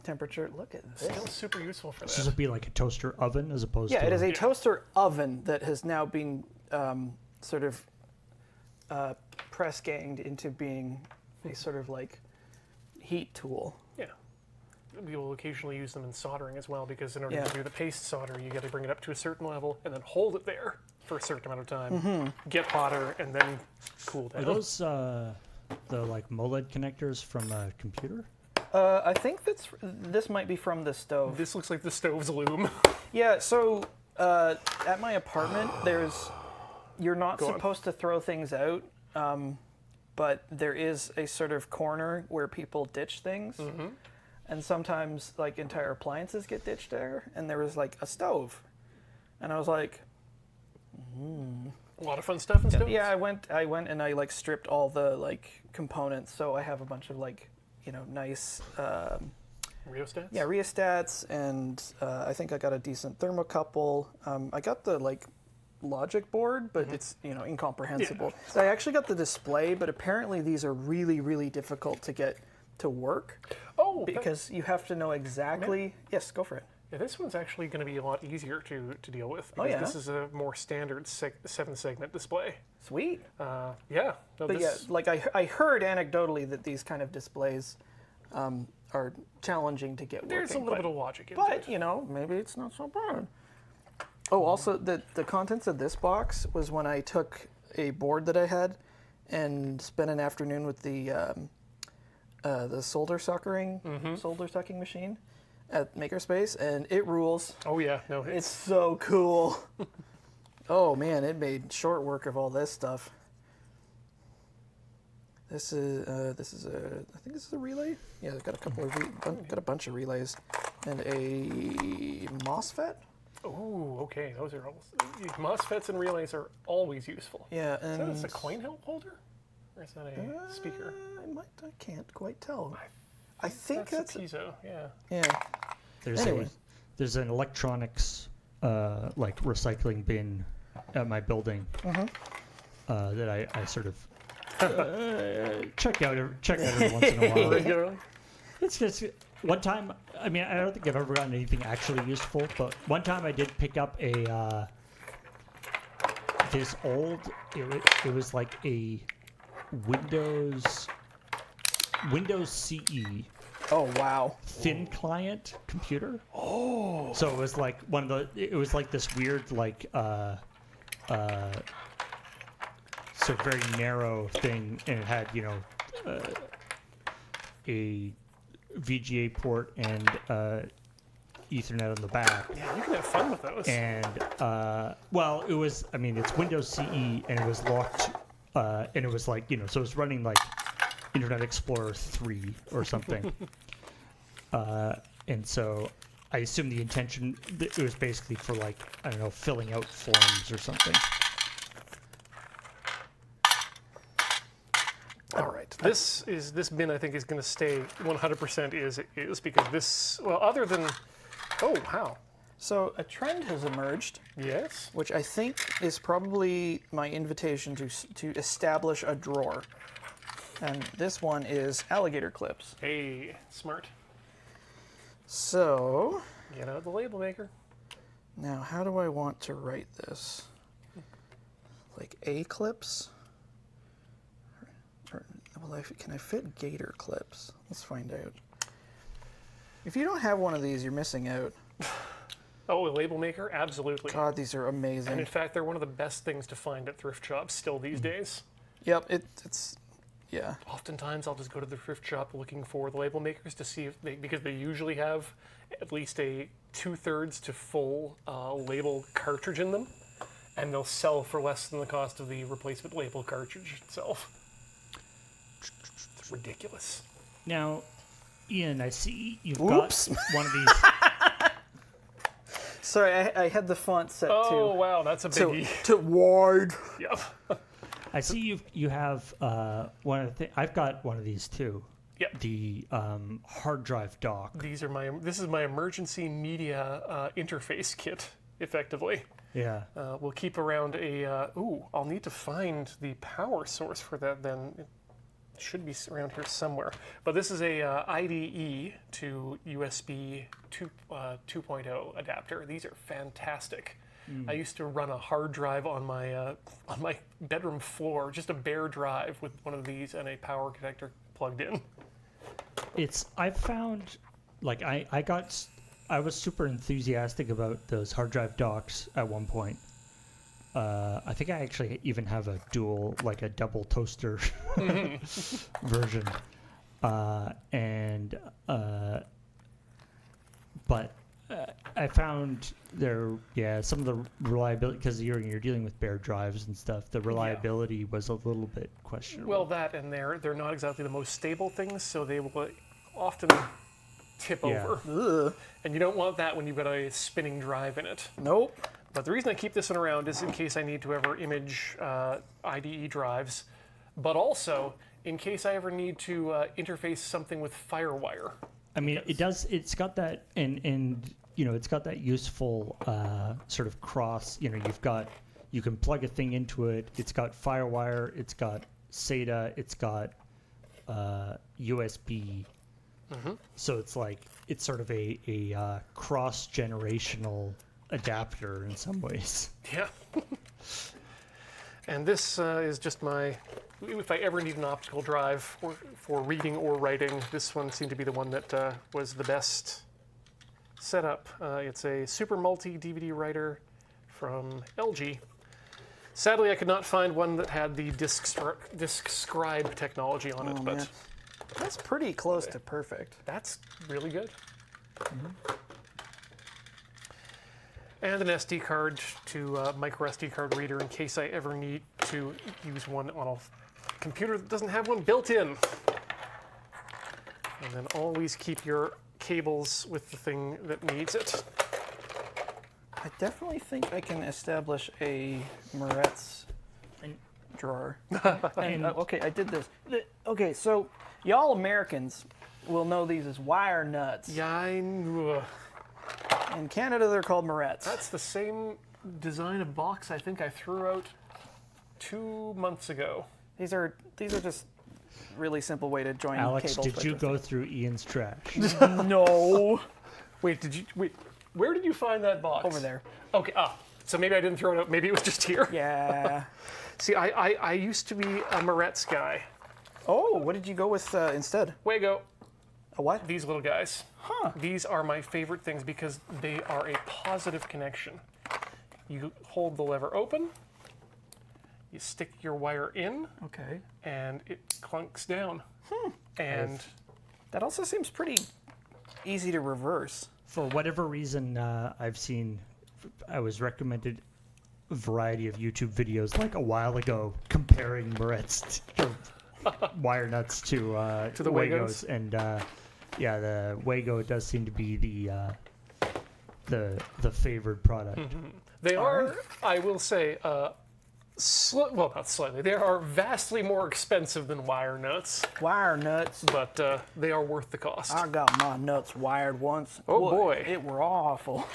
temperature. Look at this. Still super useful for So that. this would be like a toaster oven as opposed Yeah, to it is a toaster oven that has now been sort of press ganged into being a sort of like heat tool. Yeah. We will occasionally use them in soldering as well because in order Yeah. to do the paste solder, you got to bring it up to a certain level and then hold it there for a certain amount of time, get hotter, and then cool down. Are those the like MOLED connectors from a computer? I think this might be from the stove. This looks like the stove's loom. Yeah, so at my apartment, you're not Go on. supposed to throw things out, but there is a sort of corner where people ditch things, and sometimes like entire appliances get ditched there. And there was like a stove, and I was like, A lot of fun stuff in stoves. yeah, I went and I like stripped all the like components, so I have a bunch of like nice. Rheostats? Yeah, rheostats, and I think I got a decent thermocouple. I got the like logic board, but it's incomprehensible. So I actually got the display, but apparently these are really, really difficult to get to work Oh, because you have to know exactly. Yes, go for it. yeah, this one's actually going to be a lot easier to deal with Oh, because yeah? this is a more standard 7-segment display. Sweet. Yeah. No, But this, yeah, like I heard anecdotally that these kind of displays are challenging to get there's a working. little bit of logic into it. But maybe it's not so bad. Oh, also the contents of this box was when I took a board that I had and spent an afternoon with the solder sucking machine at Makerspace, and it rules. Oh yeah, no, It's so cool. Oh man, it made short work of all this stuff. This is I think this is a relay. Yeah, I've got a couple of got a bunch of relays and a MOSFET. Oh, okay. Those are MOSFETs and relays are always useful. Yeah, Is and that a coin holder, or is that a speaker? I can't quite tell. I think that's a piezo. Yeah. yeah. Anyway. There's an electronics like recycling bin at my building that I sort of check out every once in a while. Regularly. It's just one time. I mean, I don't think I've ever gotten anything actually useful, but one time I did pick up a this old. It was like a Windows CE Oh wow. thin client computer. Oh. So it was like it was like this weird like sort of very narrow thing, and it had a VGA port and Ethernet on the back. Yeah, you can have fun with those. And well, it was. I mean, it's Windows CE, and it was locked, and it was like so it was running like Internet Explorer 3 or something. And so I assume the intention it was basically for like I don't know, filling out forms or something. All right, this bin I think is going to stay 100% is because this other than how So a trend has emerged, yes which I think is probably my invitation to establish a drawer. And this one is alligator clips. hey smart So get out the label maker. now how do I want to write this? Like A clips? Can I fit gator clips? Let's find out. If you don't have one of these, you're missing out. Oh, a label maker, absolutely. God, these are And amazing. in fact, they're one of the best things to find at thrift shops still these days. Yep, it's yeah. Oftentimes, I'll just go to the thrift shop looking for the label makers to see if because they usually have at least a 2/3 to full label cartridge in them, and they'll sell for less than the cost of the replacement label cartridge itself. It's ridiculous. Now, Ian, I see you've Oops. got one of these. Sorry, I had the font set Oh wow, that's a biggie. to wide. Yep. I see you have one of the. I've got one of these too. Yep. The hard drive dock. This is my emergency media interface kit, effectively. Yeah. We'll keep around I'll need to find the power source for that then. It should be around here somewhere. But this is a IDE to USB 2.0 adapter. These are fantastic. I used to run a hard drive on my bedroom floor, just a bare drive with one of these and a power connector plugged in. I found, like, I was super enthusiastic about those hard drive docks at one point. I think I actually even have a double toaster version. But I found some of the reliability, because you're dealing with bare drives and stuff, the reliability was a little bit questionable. Well, that and they're not exactly the most stable things, so they will often tip over. Ugh. And you don't want that when you've got a spinning drive in it. Nope. But the reason I keep this one around is in case I need to ever image IDE drives, but also in case I ever need to interface something with FireWire. I mean, it's got that, and it's got that useful sort of cross. You can plug a thing into it. It's got FireWire. It's got SATA. It's got USB. Mm-hmm. So it's sort of a cross-generational adapter in some ways. Yeah. And this is just if I ever need an optical drive for reading or writing, this one seemed to be the one that was the best setup. It's a Super Multi DVD writer from LG. Sadly, I could not find one that had the disk scribe technology on it, but Man. That's pretty close to perfect. that's really good. Mm-hmm. And an SD card to micro SD card reader in case I ever need to use one on a computer that doesn't have one built in. And then always keep your cables with the thing that needs it. I definitely think I can establish a Moretz drawer. Okay, I did this. Okay, so y'all Americans will know these as wire nuts. Yeah, I knew. In Canada, they're called Moretz. That's the same design of box I think I threw out 2 months ago. These are just really simple way to join Alex, cables. did you go through Ian's trash? No. Wait, where did you find that box? Over there. Okay, so maybe I didn't throw it out. Maybe it was just here. Yeah. See, I used to be a Moretz guy. Oh, what did you go with instead? Wago. A what? These little guys. Huh. These are my favorite things because they are a positive connection. You hold the lever open, you stick your wire in, Okay. and it clunks down. And That also seems pretty easy to reverse. For whatever reason, I was recommended a variety of YouTube videos like a while ago comparing Moretz wire nuts to the Wagos? and yeah, the Wago does seem to be the favored product. they are, I will say, well, not slightly, they are vastly more expensive than wire nuts, Wire nuts. but they are worth the cost. I got my nuts wired once. Oh, boy. It were awful.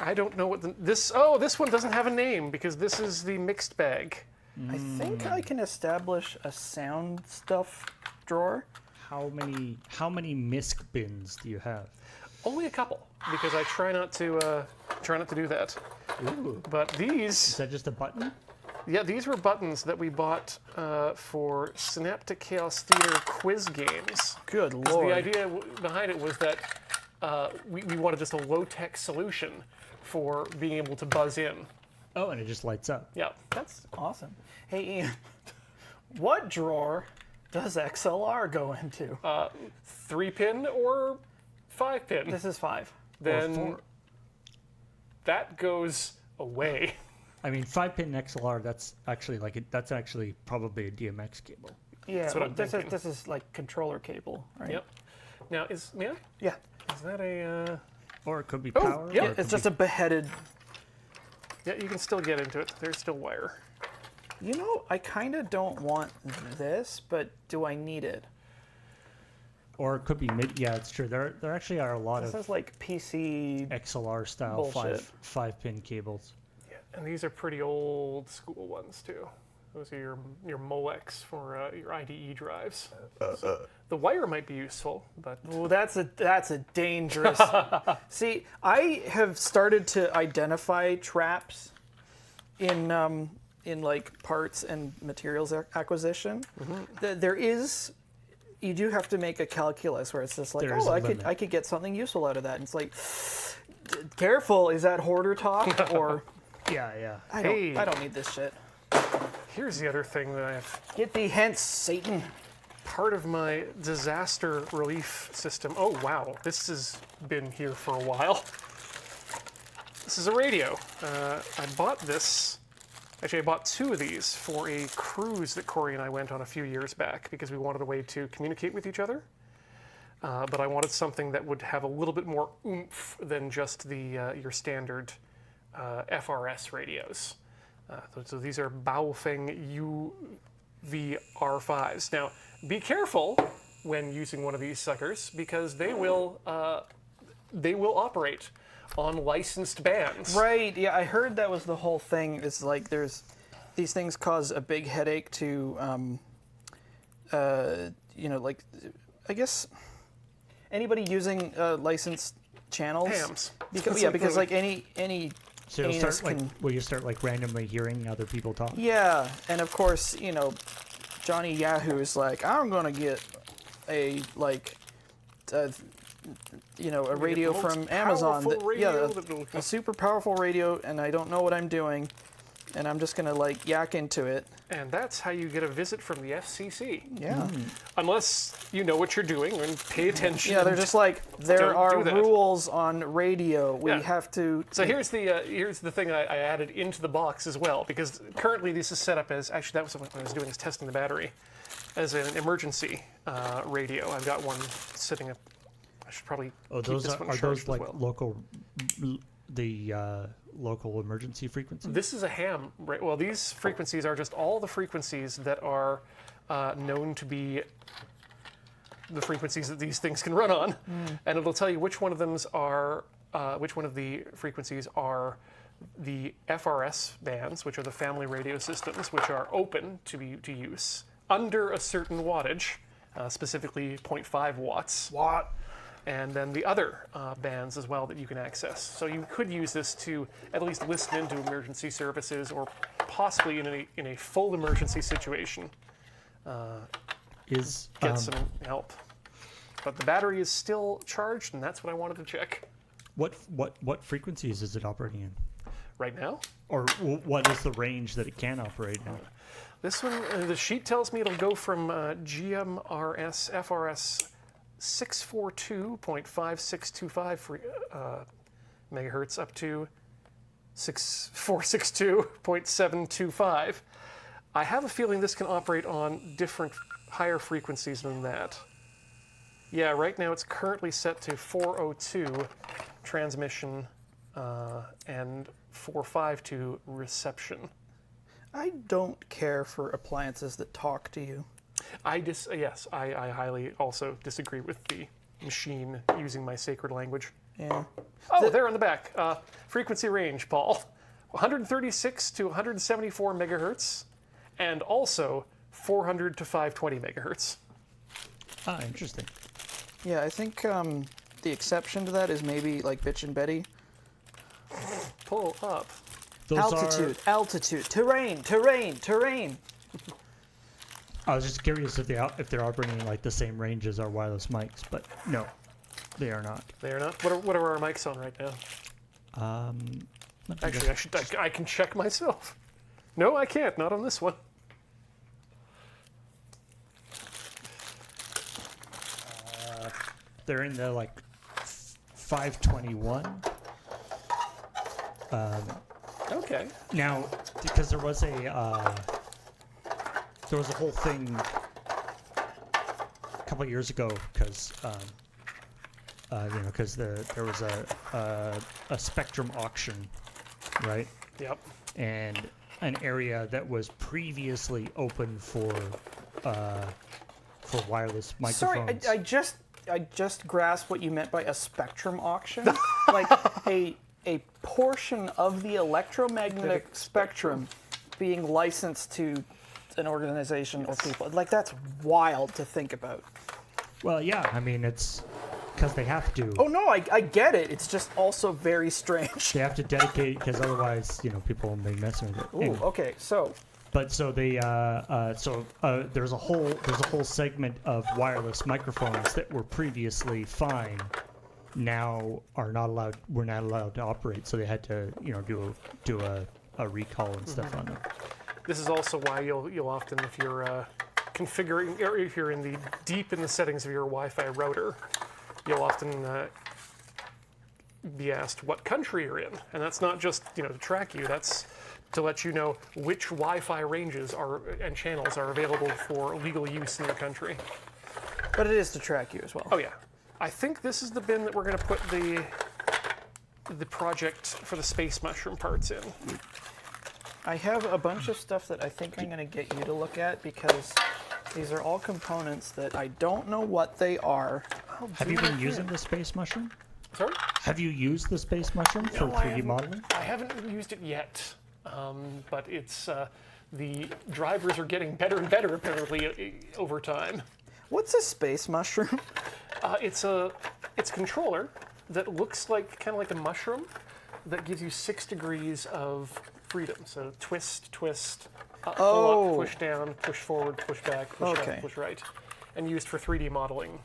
I don't know what this one doesn't have a name because this is the mixed bag. I think I can establish a sound stuff drawer. How many misc bins do you have? Only a couple because I try not to do that. Ooh. But Is these, that just a button? yeah, these were buttons that we bought for Synaptic Chaos Theater quiz games. Good 'Cause lord. the idea behind it was that we wanted just a low-tech solution for being able to buzz in. Oh, and it just lights up. Yeah. That's awesome. Hey, Ian, what drawer does XLR go into? 3-pin or 5-pin. This is 5. Then four. that goes away. I mean, 5-pin XLR. That's actually probably a DMX cable. Yeah, That's what I'm thinking. this is like controller cable, right? Yep. Now may I? Yeah. Is that a? Or it could be Oh, power. yeah, or it It's could just be- a beheaded. Yeah, you can still get into it. There's still wire. You know, I kind of don't want this, but do I need it? Or it could be mid. Yeah, it's true. There actually are a lot This of is like PC. XLR style Bullshit. 5-pin cables. Yeah, and these are pretty old school ones too. Those are your Molex for your IDE drives. The wire might be useful, but Oh, that's a dangerous. See, I have started to identify traps in like parts and materials acquisition. There is. You do have to make a calculus where it's just like, There is oh, a I limit. could get something useful out of that. And it's like, careful, is that hoarder talk or Yeah. I Hey. don't need this shit. here's the other thing that I've Get thee hence, Satan. part of my disaster relief system. Oh wow, this has been here for a while. This is a radio. I bought this. Actually, I bought 2 of these for a cruise that Corey and I went on a few years back because we wanted a way to communicate with each other. But I wanted something that would have a little bit more oomph than just the your standard FRS radios. So these are Baofeng UVR5s. Now, be careful when using one of these suckers because they will operate on licensed bands. Right, yeah, I heard that was the whole thing. It's like these things cause a big headache to, like, I guess anybody using licensed channels. Hams. Because like any So you'll anus start can. will you start like randomly hearing other people talk? Yeah, and of course, Johnny Yahoo is like, I'm gonna get a a radio most from Amazon. powerful radio that will- A super powerful radio, and I don't know what I'm doing, and I'm just gonna like yak into it. And that's how you get a visit from the FCC. Yeah. Unless you know what you're doing and pay attention. Yeah, they're just like, there Don't are do that. rules on radio. We Yeah. have to. So here's the thing I added into the box as well, because currently this is set up as, actually that was what I was doing, is testing the battery, as an emergency radio. I've got one sitting up. I should probably Oh, keep those this one are charged those as like well. local emergency frequencies? This is a ham. Well, these frequencies are just all the frequencies that are known to be the frequencies that these things can run on, and it'll tell you which one of them are, which one of the frequencies are the FRS bands, which are the family radio systems, which are open to use under a certain wattage, specifically 0.5 watts. What? And then the other bands as well that you can access. So you could use this to at least listen into emergency services or possibly in a full emergency situation, get some help. But the battery is still charged, and that's what I wanted to check. What frequencies is it operating in? Right now? Or what is the range that it can operate in? This one, the sheet tells me it'll go from GMRS FRS 642.5625 megahertz up to 6462.725. I have a feeling this can operate on different higher frequencies than that. Yeah, right now it's currently set to 402 transmission and 452 reception. I don't care for appliances that talk to you. I highly also disagree with the machine using my sacred language. Yeah. Oh, there on the back. Frequency range, Paul. 136 to 174 megahertz, and also 400 to 520 megahertz. Ah, interesting. Yeah, I think the exception to that is maybe like Bitch and Betty. Pull up. Altitude, terrain. I was just curious if they're operating in like the same range as our wireless mics, but no, they are not. They are not. What are our mics on right now? Actually, I can check myself. No, I can't. Not on this one. They're in the like 521. Okay. Now, because there was a whole thing a couple of years ago, because there was a Spectrum auction, right? Yep. And an area that was previously open for wireless microphones. Sorry, I just grasped what you meant by a spectrum auction. Like a portion of the electromagnetic spectrum being licensed to an organization or people. Like, that's wild to think about. Well, yeah, I mean, it's because they have to. Oh, no, I get it. It's just also very strange. They have to dedicate, because otherwise, people may mess with it. Ooh, Anyway. okay, so... But so they there's a whole segment of wireless microphones that were previously fine, now are not allowed. We're not allowed to operate. So they had to do a recall and stuff on them. This is also why you'll often, if you're configuring, or if you're deep in the settings of your Wi-Fi router, you'll often be asked what country you're in, and that's not just to track you. That's to let you know which Wi-Fi ranges and channels are available for legal use in your country. But it is to track you as well. Oh yeah. I think this is the bin that we're going to put the project for the space mushroom parts in. I have a bunch of stuff that I think I'm going to get you to look at, because these are all components that I don't know what they are. Have you been using the space mushroom? Sorry? Have you used the space mushroom for 3D modeling? I haven't used it yet, but it's the drivers are getting better and better apparently over time. What's a space mushroom? It's a controller that looks kind of like a mushroom that gives you 6 degrees of freedom. So twist, pull up, push down, push forward, push back, push left, push right, and used for 3D modeling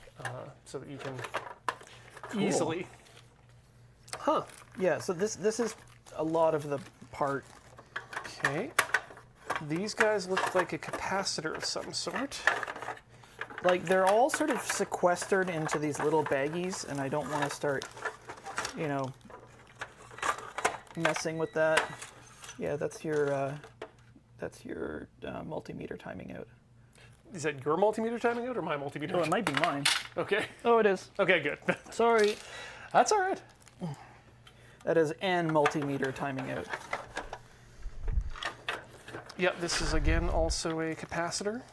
so that you can easily. Huh. Yeah. So this is a lot of the part. Okay. These guys look like a capacitor of some sort. Like, they're all sort of sequestered into these little baggies, and I don't want to start, messing with that. Yeah, that's your multimeter timing out. Is that your multimeter timing out or my multimeter? Oh, it might be mine. Okay. Oh, it is. Okay, good. Sorry. That's all right. That is an multimeter timing out. Yep, this is again also a capacitor.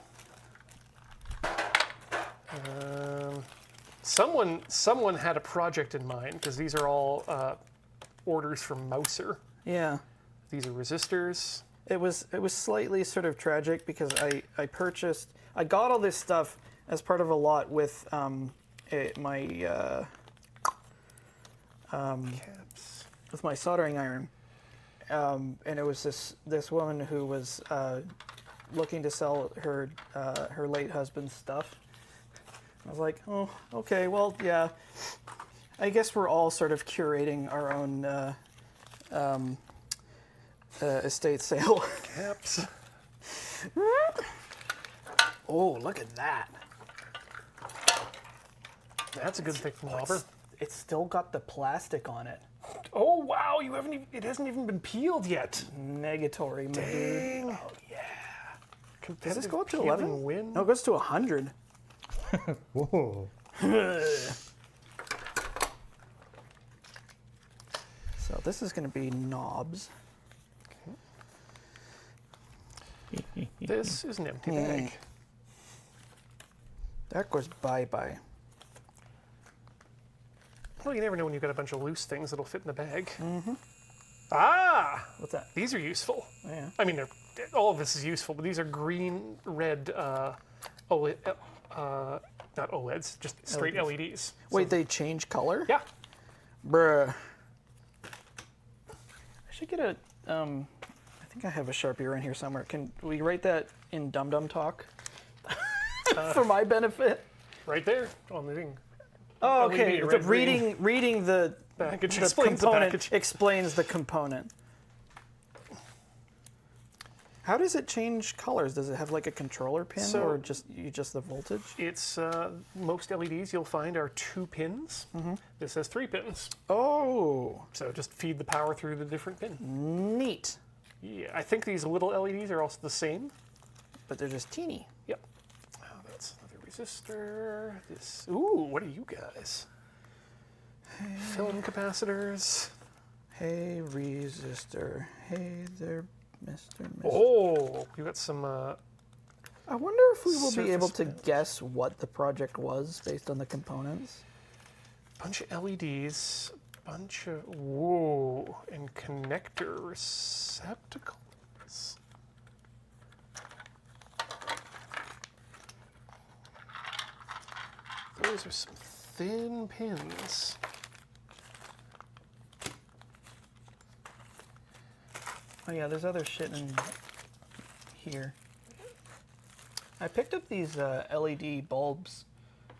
Someone had a project in mind, because these are all orders from Mouser. Yeah. These are resistors. It was slightly sort of tragic, because I got all this stuff as part of a lot with my Caps. with my soldering iron, and it was this woman who was looking to sell her late husband's stuff. I was like, oh, okay, well, yeah. I guess we're all sort of curating our own estate sale. Caps. Oh, look at that. That's a good thick flopper. It's still got the plastic on it. Oh wow, it hasn't even been peeled yet. Negatory, my dude. Dang. Oh, yeah. Does this go up to peeling 11? win? No, it goes to 100. Whoa. So this is going to be knobs. This is an empty bag. That goes bye-bye. Well, you never know when you've got a bunch of loose things that'll fit in the bag. Mm-hmm. Ah! What's that? These are useful. Yeah. I mean, all of this is useful, but these are green, red, OLED, not OLEDs, just straight LEDs. Wait, they change color? Yeah. Bruh. I should get a, I think I have a Sharpie around here somewhere. Can we write that in Dum Dum Talk? For my benefit? Right there on the thing. Oh, LED, okay. red, Reading the Package the explains the component package. explains the component. How does it change colors? Does it have like a controller pin So- or just the voltage? It's, most LEDs you'll find are 2 pins. This has 3 pins. Oh, So just feed the power through the different pin. neat. Yeah, I think these little LEDs are also the same. But they're just teeny. Yep. Oh, that's another resistor. This. Ooh, what are you guys? Film capacitors. Hey, resistor. Hey there, Mr. Oh, we got some. I wonder if we will be able to Surface guess what the project was based on the components. Bunch of LEDs. Bunch of. Whoa, and connector receptacles. Those are some thin pins. Oh yeah, there's other shit in here. I picked up these LED bulbs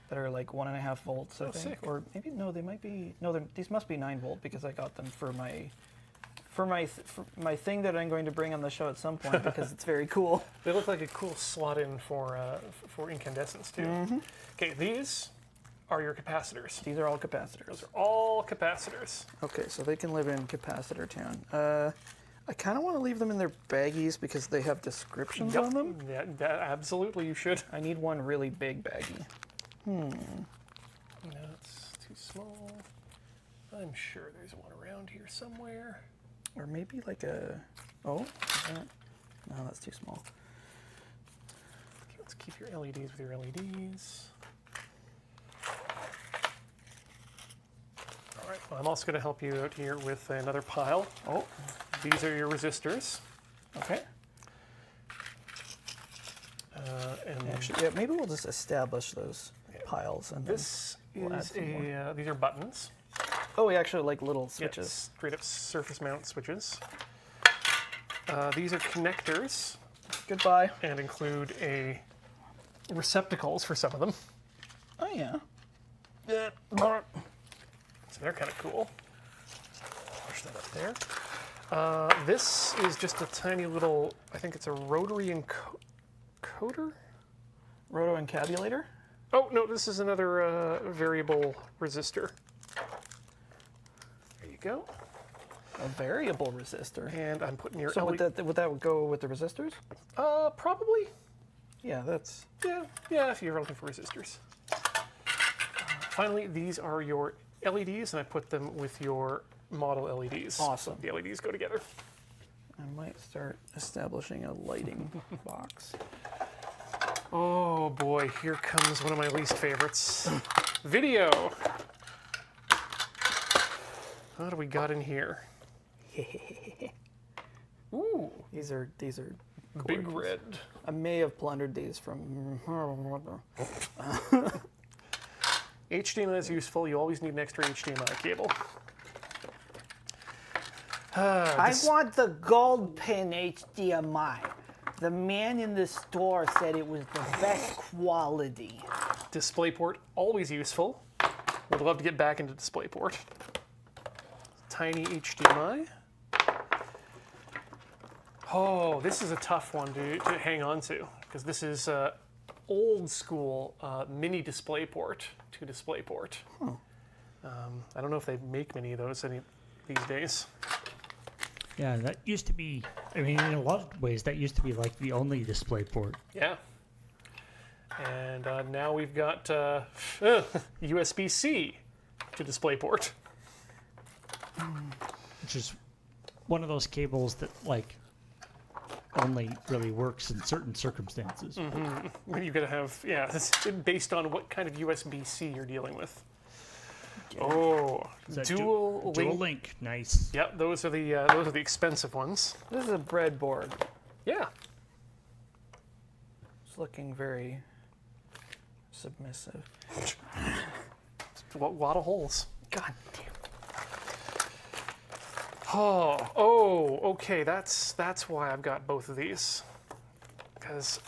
that are like 1.5 volts, I think. sick. Or maybe no, they might be these must be 9 volt because I got them for my thing that I'm going to bring on the show at some point because it's very cool. They look like a cool slot in for incandescents too. Okay, these are your capacitors. These are all capacitors. Those are all capacitors. Okay, so they can live in capacitor town. I kind of want to leave them in their baggies because they have descriptions on them. Yeah, absolutely, you should. I need one really big baggie. No, it's too small. I'm sure there's one around here somewhere. Or maybe like a... Oh, is that? No, that's too small. Okay, let's keep your LEDs with your LEDs. All right, well, I'm also going to help you out here with another pile. Oh, These are your resistors. okay. And Actually, yeah, maybe we'll just establish those piles. And this we'll add is some more. these are buttons. Oh, we actually like little Yeah, switches. straight up surface mount switches. These are connectors Goodbye. and include receptacles for some of them. Oh, yeah. So they're kind of cool. Push that up there. This is just a tiny little, I think it's a rotary encoder? Roto-encabulator? Oh, no, this is another variable resistor. There you go. A variable resistor. And I'm putting your So would LED... that go with the resistors? Probably. Yeah, that's... Yeah, if you're looking for resistors. Finally, these are your LEDs, and I put them with your model LEDs. Awesome. The LEDs go together. I might start establishing a lighting box. Oh boy, here comes one of my least favorites. Video. What do we got in here? Ooh, These are big gorgeous. red. I may have plundered these from... HDMI is useful. You always need an extra HDMI cable. I want the gold pin HDMI. The man in the store said it was the best quality. DisplayPort, always useful. Would love to get back into DisplayPort. Tiny HDMI. Oh, this is a tough one to hang on to, because this is old school mini DisplayPort to DisplayPort. I don't know if they make many of those these days. Yeah, that used to be, I mean, in a lot of ways, that used to be like the only DisplayPort. Yeah. And now we've got USB-C to DisplayPort. Which is one of those cables that, like, only really works in certain circumstances. You're going to have, it's based on what kind of USB-C you're dealing with. Oh, dual link, nice. Yep, those are the expensive ones. This is a breadboard. Yeah. It's looking very submissive. A lot of holes. God damn. Oh, okay. That's why I've got both of these, because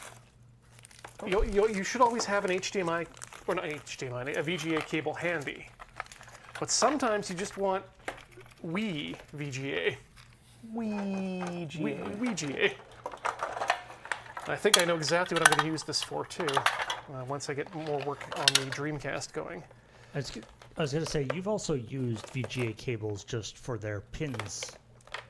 you should always have an HDMI, or not HDMI, a VGA cable handy. But sometimes you just want Wii VGA. VGA. I think I know exactly what I'm going to use this for too. Once I get more work on the Dreamcast going. I was going to say, you've also used VGA cables just for their pins,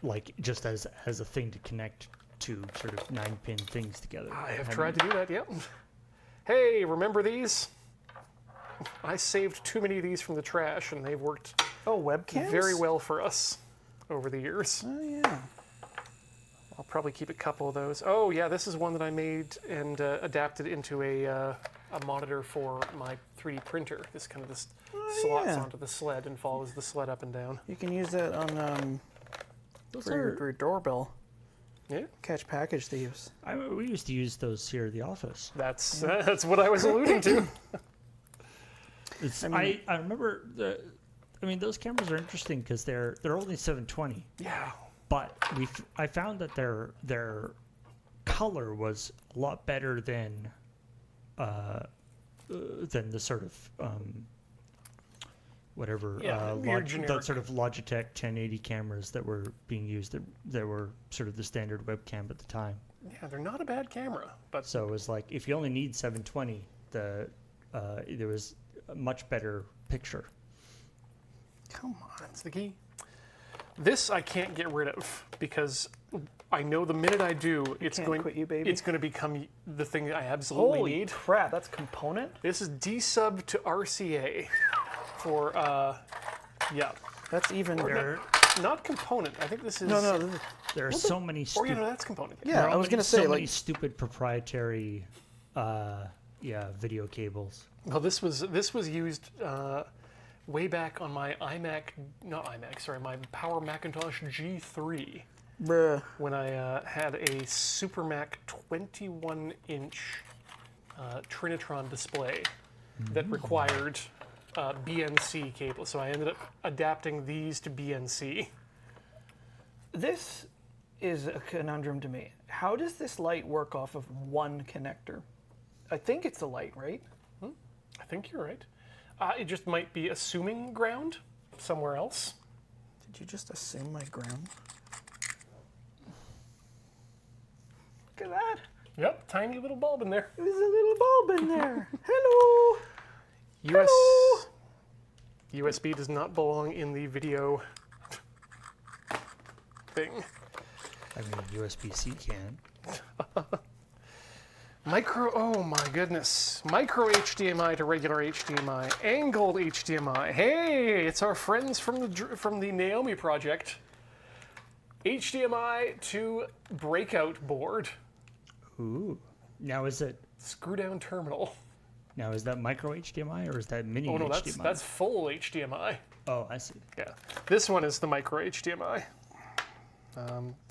like just as a thing to connect to sort of 9-pin things together. I have tried to do that, yep. Hey, remember these? I saved too many of these from the trash, and they've worked webcams? very well for us over the years. Oh, yeah. I'll probably keep a couple of those. Oh, yeah, this is one that I made and adapted into a monitor for my 3D printer. This kind of just slots onto the sled and follows the sled up and down. You can use that on for your doorbell. Yeah. Catch package thieves. We used to use those here at the office. That's what I was alluding to. I remember those cameras are interesting because they're only 720. Yeah. But I found that their color was a lot better than the sort of the sort of Logitech 1080 cameras that were being used that were sort of the standard webcam at the time. Yeah, they're not a bad camera, but so it was like if you only need 720, there was a much better picture. Come on, that's the key. This I can't get rid of because I know the minute I do, it's going to become the thing that I absolutely need. Holy crap, that's component? This is D-sub to RCA for That's even not component. I think this is No. There are so many stupid that's component. Yeah, I was going to say many stupid proprietary video cables. Well, this was used way back on my my Power Macintosh G3. Bruh. When I had a Super Mac 21-inch Trinitron display that required BNC cable, so I ended up adapting these to BNC. This is a conundrum to me. How does this light work off of one connector? I think it's the light, right? I think you're right. It just might be assuming ground somewhere else. Did you just assume my ground? Look at that. Yep, tiny little bulb in there. There's a little bulb in there. Hello. Hello. USB does not belong in the video thing. I mean, USB-C can. Oh my goodness. Micro HDMI to regular HDMI. Angled HDMI. Hey, it's our friends from the Naomi project. HDMI to breakout board. Ooh. Now is it Screw down terminal. Now is that micro HDMI or is that mini HDMI? Oh no, that's full HDMI. Oh, I see. Yeah. This one is the micro HDMI.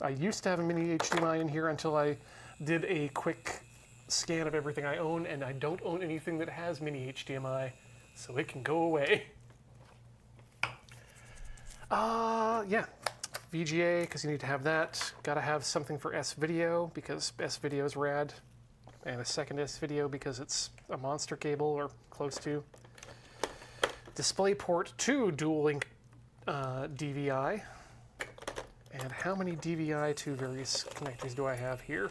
I used to have a mini HDMI in here until I did a quick scan of everything I own, and I don't own anything that has mini HDMI, so it can go away. Yeah. VGA, because you need to have that. Gotta have something for S-Video, because S-Video is rad. And a second S-Video, because it's a monster cable, or close to. DisplayPort 2 dual-link DVI. And how many DVI to various connectors do I have here?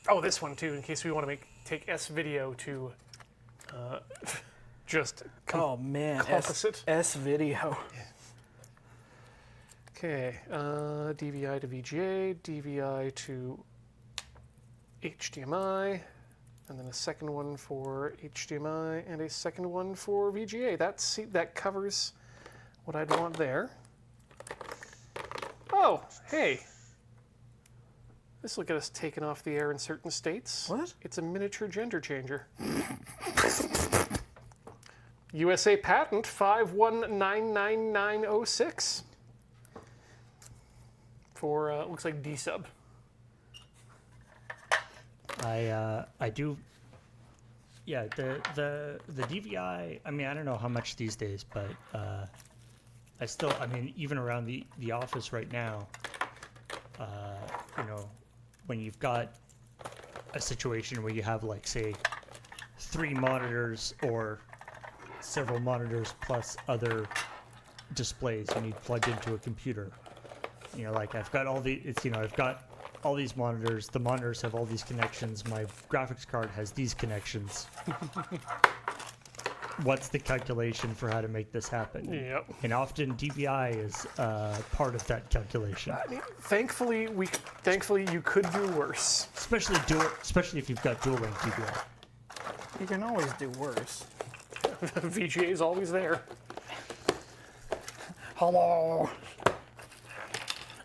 Oh, this one too, in case we want to take S-Video to just Oh man, opposite. S video. Okay, DVI to VGA, DVI to HDMI, and then a second one for HDMI, and a second one for VGA. That covers what I'd want there. Oh, hey. This will get us taken off the air in certain states. What? It's a miniature gender changer. USA patent 5199906 for looks like D-sub. I do. Yeah, the DVI. I mean, I don't know how much these days, but I mean, even around the office right now, you know, when you've got a situation where you have, like, say, 3 monitors or several monitors plus other displays you need plugged into a computer. You know, like I've got all these monitors. The monitors have all these connections. My graphics card has these connections. What's the calculation for how to make this happen? Yep. And often DVI is part of that calculation. Thankfully, you could do worse. Especially if you've got dual link DVI. You can always do worse. VGA is always there. Hello.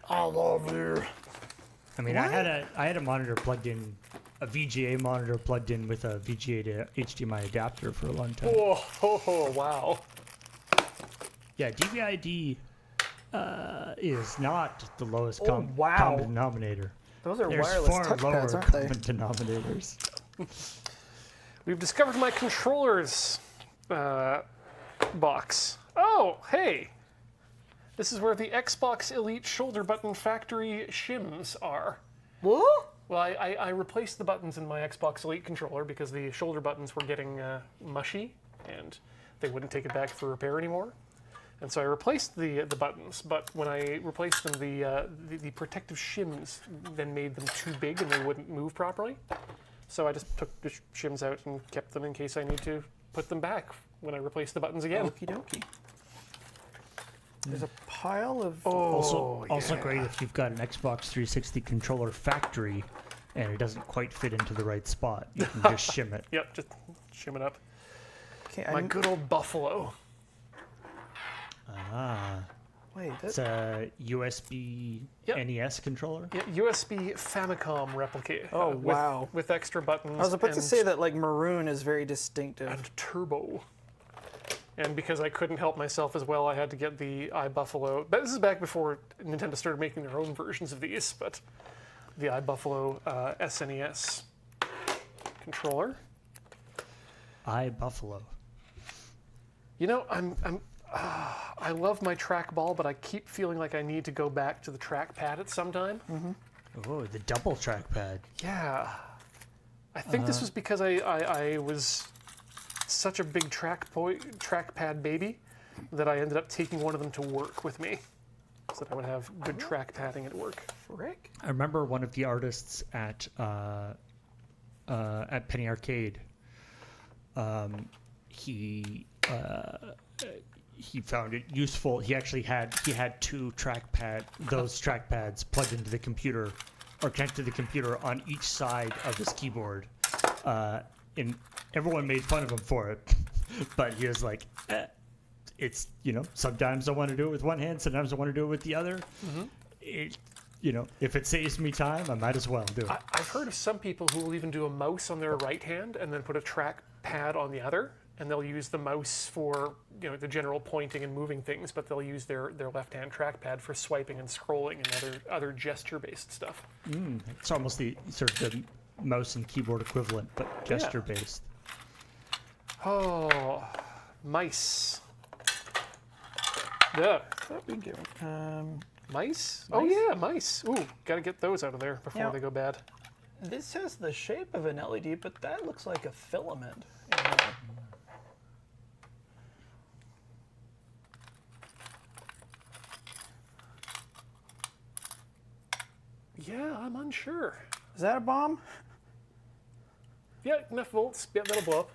I love you. I mean, I had a monitor plugged in, a VGA monitor plugged in with a VGA to HDMI adapter for a long time. Whoa, wow. Yeah, DVI-D is not the lowest wow. common denominator. Those are There's wireless far touchpads, lower aren't they? common denominators. We've discovered my controllers box. Oh, hey. This is where the Xbox Elite shoulder button factory shims are. What? Well, I replaced the buttons in my Xbox Elite controller because the shoulder buttons were getting mushy and they wouldn't take it back for repair anymore. And so I replaced the buttons, but when I replaced them, the protective shims then made them too big and they wouldn't move properly. So I just took the shims out and kept them in case I need to put them back when I replace the buttons again. Okie dokie. There's a pile of... Also yeah. great if you've got an Xbox 360 controller factory and it doesn't quite fit into the right spot. You can just shim it. Yep, just shim it up. Okay, My good old Buffalo. Ah, Wait, it's a USB Yep. NES controller. Yeah, USB Famicom replica. Oh, wow. With extra buttons. I was about to and- say that, like, maroon is very distinctive. and turbo. And because I couldn't help myself as well, I had to get the iBuffalo. But this is back before Nintendo started making their own versions of these. But the iBuffalo SNES controller. iBuffalo. You know, I love my trackball, but I keep feeling like I need to go back to the trackpad at some time. Oh, the double trackpad. Yeah. I think this was because I was such a big trackpad baby that I ended up taking one of them to work with me so that I would have good track padding at work. Frick. I remember one of the artists at Penny Arcade. He found it useful. He had 2 those trackpads plugged into the computer or connected to the computer on each side of his keyboard. And everyone made fun of him for it, but he was like, it's, you know, sometimes I want to do it with one hand, sometimes I want to do it with the other. It, you know, if it saves me time, I might as well do it. I've heard of some people who will even do a mouse on their right hand and then put a trackpad on the other, and they'll use the mouse for, you know, the general pointing and moving things, but they'll use their left-hand trackpad for swiping and scrolling and other gesture-based stuff. It's almost the sort of the mouse and keyboard equivalent, but gesture-based. Oh, mice. Yeah. What we do? Mice? Oh yeah, mice. Ooh, gotta get those out of there before Yeah. they go bad. This has the shape of an LED, but that looks like a filament. Yeah, I'm unsure. Is that a bomb? Yeah, enough volts. Yeah, that'll blow up.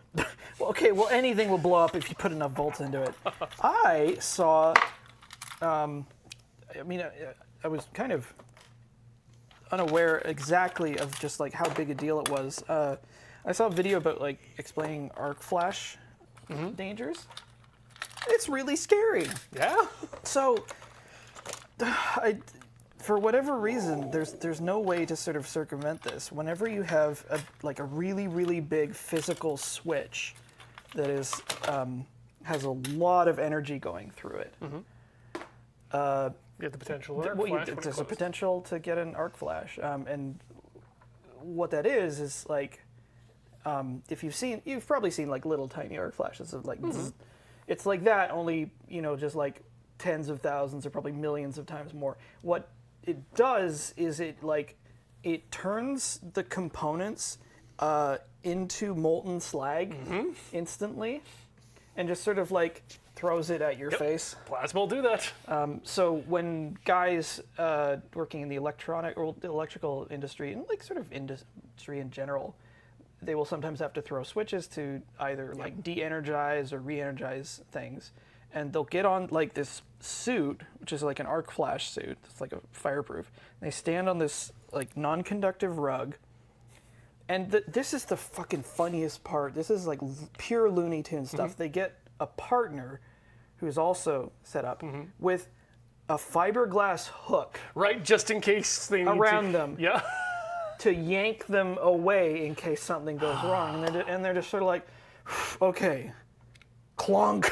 Well, okay, well, anything will blow up if you put enough volts into it. I saw, I was kind of unaware exactly of just like how big a deal it was. I saw a video about like explaining arc flash dangers. It's really scary. Yeah? So, for whatever reason, there's no way to sort of circumvent this. Whenever you have a really, really big physical switch that is has a lot of energy going through it, You have the potential arc flash when it there's a closes. potential to get an arc flash. And what that is like, if you've probably seen like little tiny arc flashes of like, it's like that, only, just like tens of thousands or probably millions of times more. What it does is it turns the components into molten slag instantly, and just sort of like throws it at your face. Plasma will do that. So when guys working in the electrical industry and like sort of industry in general, they will sometimes have to throw switches to either like de-energize or re-energize things. And they'll get on like this suit, which is like an arc flash suit. It's like a fireproof. They stand on this like non-conductive rug. And this is the fucking funniest part. This is like pure Looney Tunes stuff. They get a partner who's also set up with a fiberglass hook Right, just in case they need around to. them Yeah. to yank them away in case something goes wrong. And they're just sort of like, okay, clonk.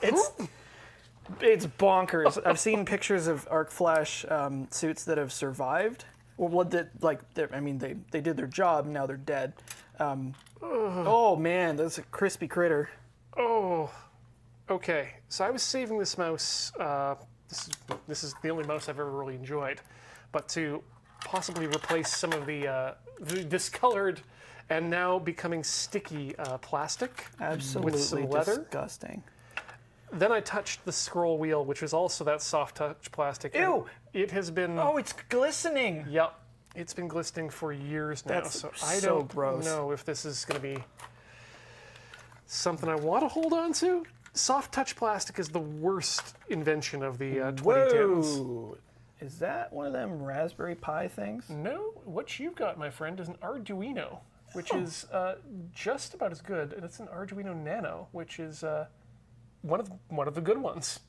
It's bonkers. I've seen pictures of arc flash suits that have survived. Well, they did their job. Now they're dead. Oh man, that's a crispy critter. Oh, okay. So I was saving this mouse. This is the only mouse I've ever really enjoyed, but to possibly replace some of the discolored and now becoming sticky plastic Absolutely with some leather. disgusting. Then I touched the scroll wheel, which was also that soft touch plastic. and Ew! It has been. Oh, it's glistening. Yep. It's been glistening for years now. That's so I so don't gross. know if this is going to be something I want to hold on to. Soft touch plastic is the worst invention of the 2010s. Whoa! Is that one of them Raspberry Pi things? No, what you've got, my friend, is an Arduino, which is just about as good, and it's an Arduino Nano, which is one of the good ones.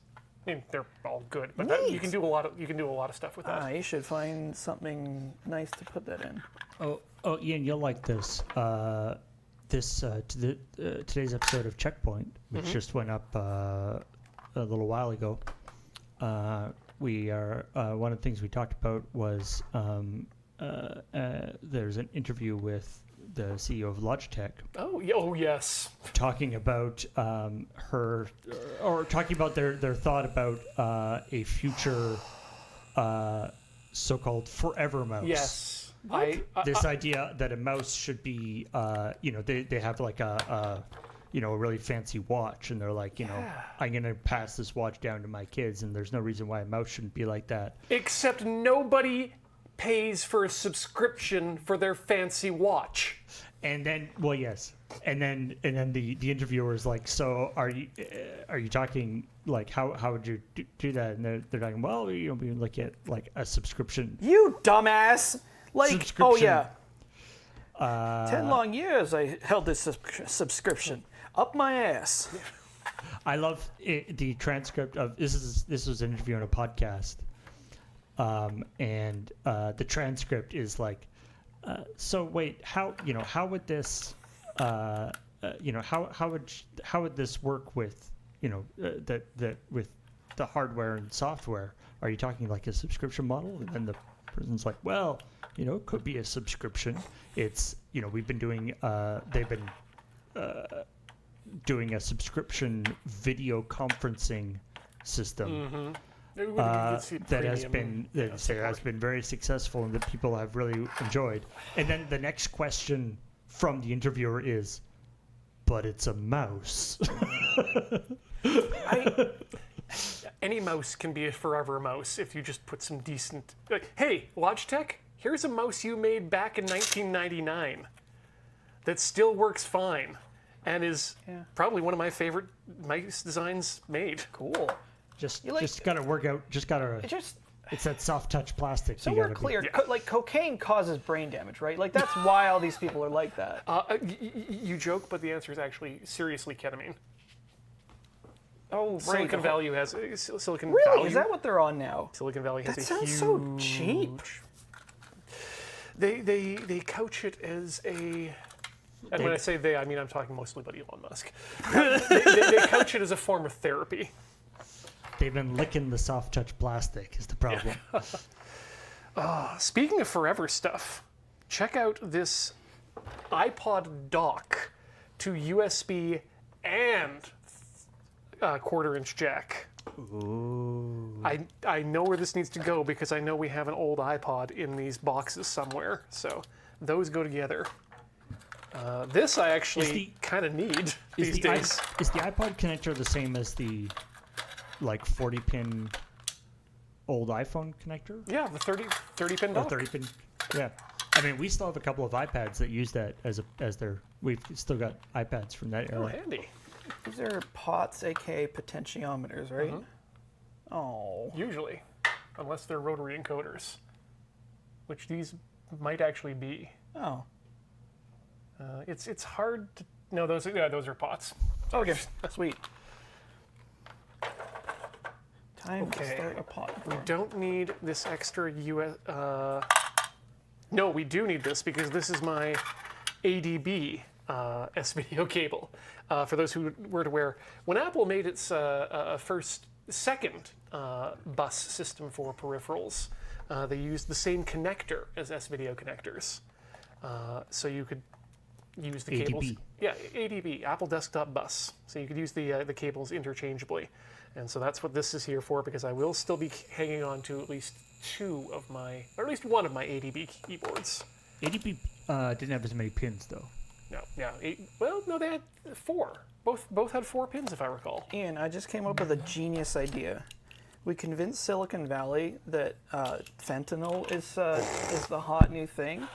I mean, they're all good, but you can do a lot of stuff with that. You should find something nice to put that in. Oh, Ian, you'll like this. Today's episode of Checkpoint, which just went up a little while ago. We are one of the things we talked about was there's an interview with the CEO of Logitech. Oh yes. Talking about talking about their thought about a future so-called forever mouse. Yes. This idea that a mouse should be, they have like a really fancy watch, and they're like, I'm gonna pass this watch down to my kids, and there's no reason why a mouse shouldn't be like that. Except nobody pays for a subscription for their fancy watch. And then, well, yes, and then the interviewer is like, so are you talking like how would you do that? And they're talking, well, we look at like a subscription. You dumbass! Like, oh Subscription. yeah. 10 long years I held this subscription up my ass. I love the transcript of this was an interview on a podcast, and the transcript is like, so wait, how would this, how would this work with, that with the hardware and software? Are you talking like a subscription model? And then the person's like, well, it could be a subscription. It's, we've been doing, they've been doing a subscription video conferencing system It would be good to see that has premium, been has been very successful and that people have really enjoyed. And then the next question from the interviewer is, but it's a mouse. Any mouse can be a forever mouse if you just put some decent. Like, hey, Logitech, here's a mouse you made back in 1999 that still works fine and is probably one of my favorite mouse designs made. Cool. Just gotta work out. It's that soft touch plastic. So you we're gotta clear. be- Like cocaine causes brain damage, right? Like that's why all these people are like that. You joke, but the answer is actually seriously ketamine. Oh, right. Silicon Valley has Silicon Really? Valley. Is that what they're on now? Silicon Valley has That a sounds huge. so cheap. They couch it as a. And when I say they, I mean I'm talking mostly about Elon Musk. They couch it as a form of therapy. They've been licking the soft touch plastic is the problem. Speaking of forever stuff, check out this iPod dock to USB and quarter-inch jack. Ooh. I know where this needs to go because I know we have an old iPod in these boxes somewhere. So those go together. This I actually kind of need these days. Is the iPod connector the same as the 40-pin old iPhone connector? Yeah, the 30 pin dock. 30 pin. Yeah. I mean, we still have a couple of iPads that use that as their. We've still got iPads from that era. Oh, handy. These are pots, aka potentiometers, right? Oh. Usually, unless they're rotary encoders, which these might actually be. Oh. It's hard to. No, those are pots. Okay. Sweet. Time to Okay. start a pot. We don't need this extra US. No, we do need this because this is my ADB S-video cable. For those who weren't aware, when Apple made its second bus system for peripherals, they used the same connector as S-video connectors, so you could use the cables. ADB. Yeah, ADB, Apple Desktop Bus. So you could use the cables interchangeably. And so that's what this is here for, because I will still be hanging on to at least or at least one of my ADB keyboards. ADB didn't have as many pins though. No, yeah, no, they had 4. Both had 4 pins, if I recall. Ian, I just came up with a genius idea. We convinced Silicon Valley that fentanyl is the hot new thing,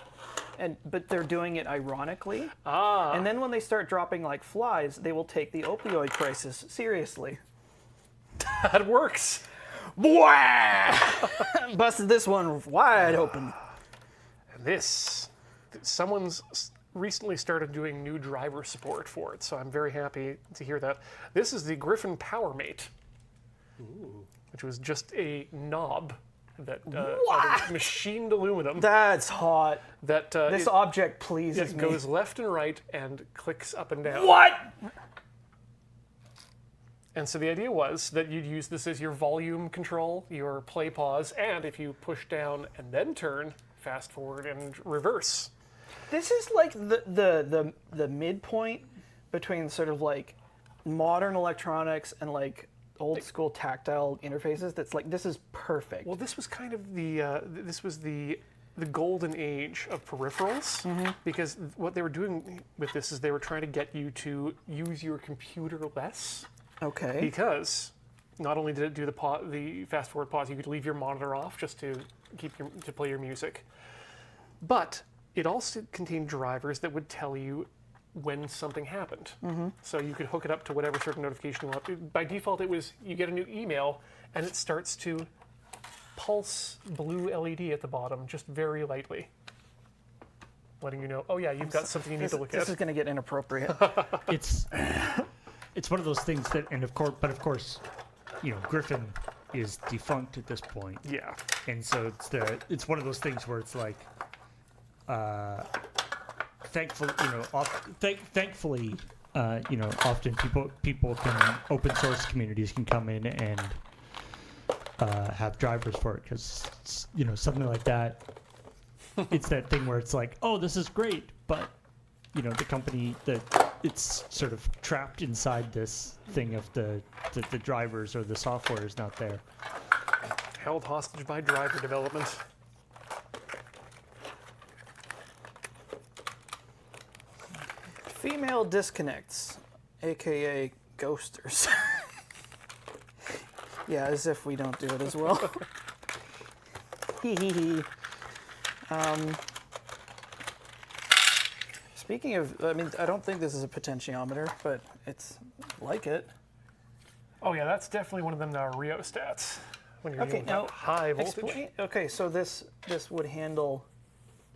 but they're doing it ironically. And then when they start dropping like flies, they will take the opioid crisis seriously. That works. Busted this one wide open. And someone's recently started doing new driver support for it, so I'm very happy to hear that. This is the Griffin PowerMate, which was just a knob that out of machined aluminum That's hot. that This object pleases it me. goes left and right and clicks up and down. What? And so the idea was that you'd use this as your volume control, your play pause, and if you push down and then turn, fast forward and reverse. This is like the midpoint between sort of like modern electronics and like old school tactile interfaces. That's like, this is perfect. Well, this was kind of the golden age of peripherals, because what they were doing with this is they were trying to get you to use your computer less. Okay. Because not only did it do the fast forward pause, you could leave your monitor off just to play your music, but it also contained drivers that would tell you when something happened. So you could hook it up to whatever certain notification you want. By default, it was you get a new email and it starts to pulse blue LED at the bottom, just very lightly, letting you know, oh yeah, you've got something you need to look This at. is going to get inappropriate. It's one of those things that, and of course, Griffin is defunct at this point, Yeah. and so it's one of those things where it's like, thankfully, often people can open source communities can come in and have drivers for it because something like that. It's that thing where it's like, oh, this is great, but the company that it's sort of trapped inside this thing of the drivers or the software is not there. Held hostage by driver development. Female disconnects, aka ghosters. Yeah, as if we don't do it as well. Hee hee hee. Speaking of, I mean, I don't think this is a potentiometer, but it's like it. Oh yeah, that's definitely one of them rheostats. When you're Okay, doing now that high voltage. Okay, so this would handle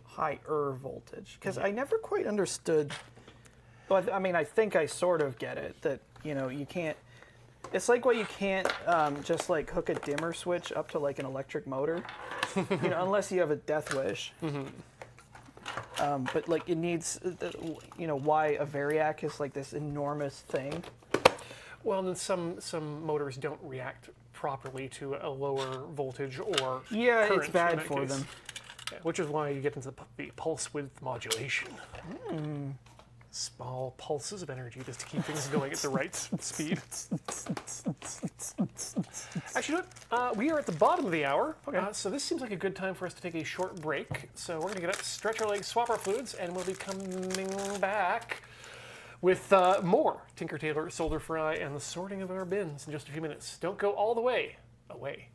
higher voltage because I never quite understood. Well, I mean, I think I sort of get it that you can't. It's like why you can't just like hook a dimmer switch up to like an electric motor, unless you have a death wish. But like it needs, why a variac is like this enormous thing. Well, and then some motors don't react properly to a lower voltage or Yeah, current it's bad in that for case. them. Yeah, which is why you get into the pulse width modulation. Small pulses of energy just to keep things going at the right speed. Actually, you know what? We are at the bottom of the hour, so this seems like a good time for us to take a short break. So we're going to get up, stretch our legs, swap our fluids, and we'll be coming back with more Tinker, Tailor, Solder Fry, and the sorting of our bins in just a few minutes. Don't go all the way away.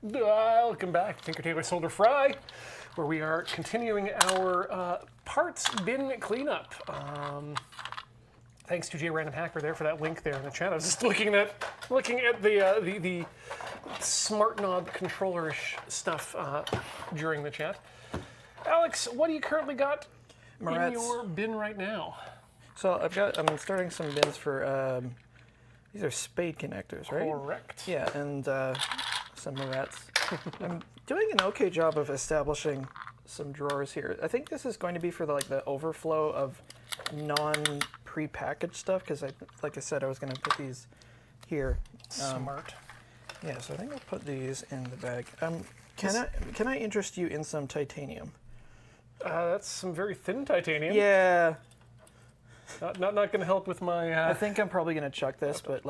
Welcome back to Tinker, Tailor, Solder Fry, where we are continuing our parts bin cleanup. Thanks to J Random Hacker there for that link there in the chat. I was just looking at the smart knob controllerish stuff during the chat. Alex, what do you currently got in your bin right now? So I'm starting some bins for these are spade connectors, right? Correct. Yeah, and some Moretz. I'm doing an okay job of establishing some drawers here. I think this is going to be for the overflow of non-prepackaged stuff because like I said, I was going to put these here. Smart. Yeah, so I think I'll put these in the bag. Can I interest you in some titanium? That's some very thin titanium. Yeah. Not going to help with my. I think I'm probably going to chuck this, but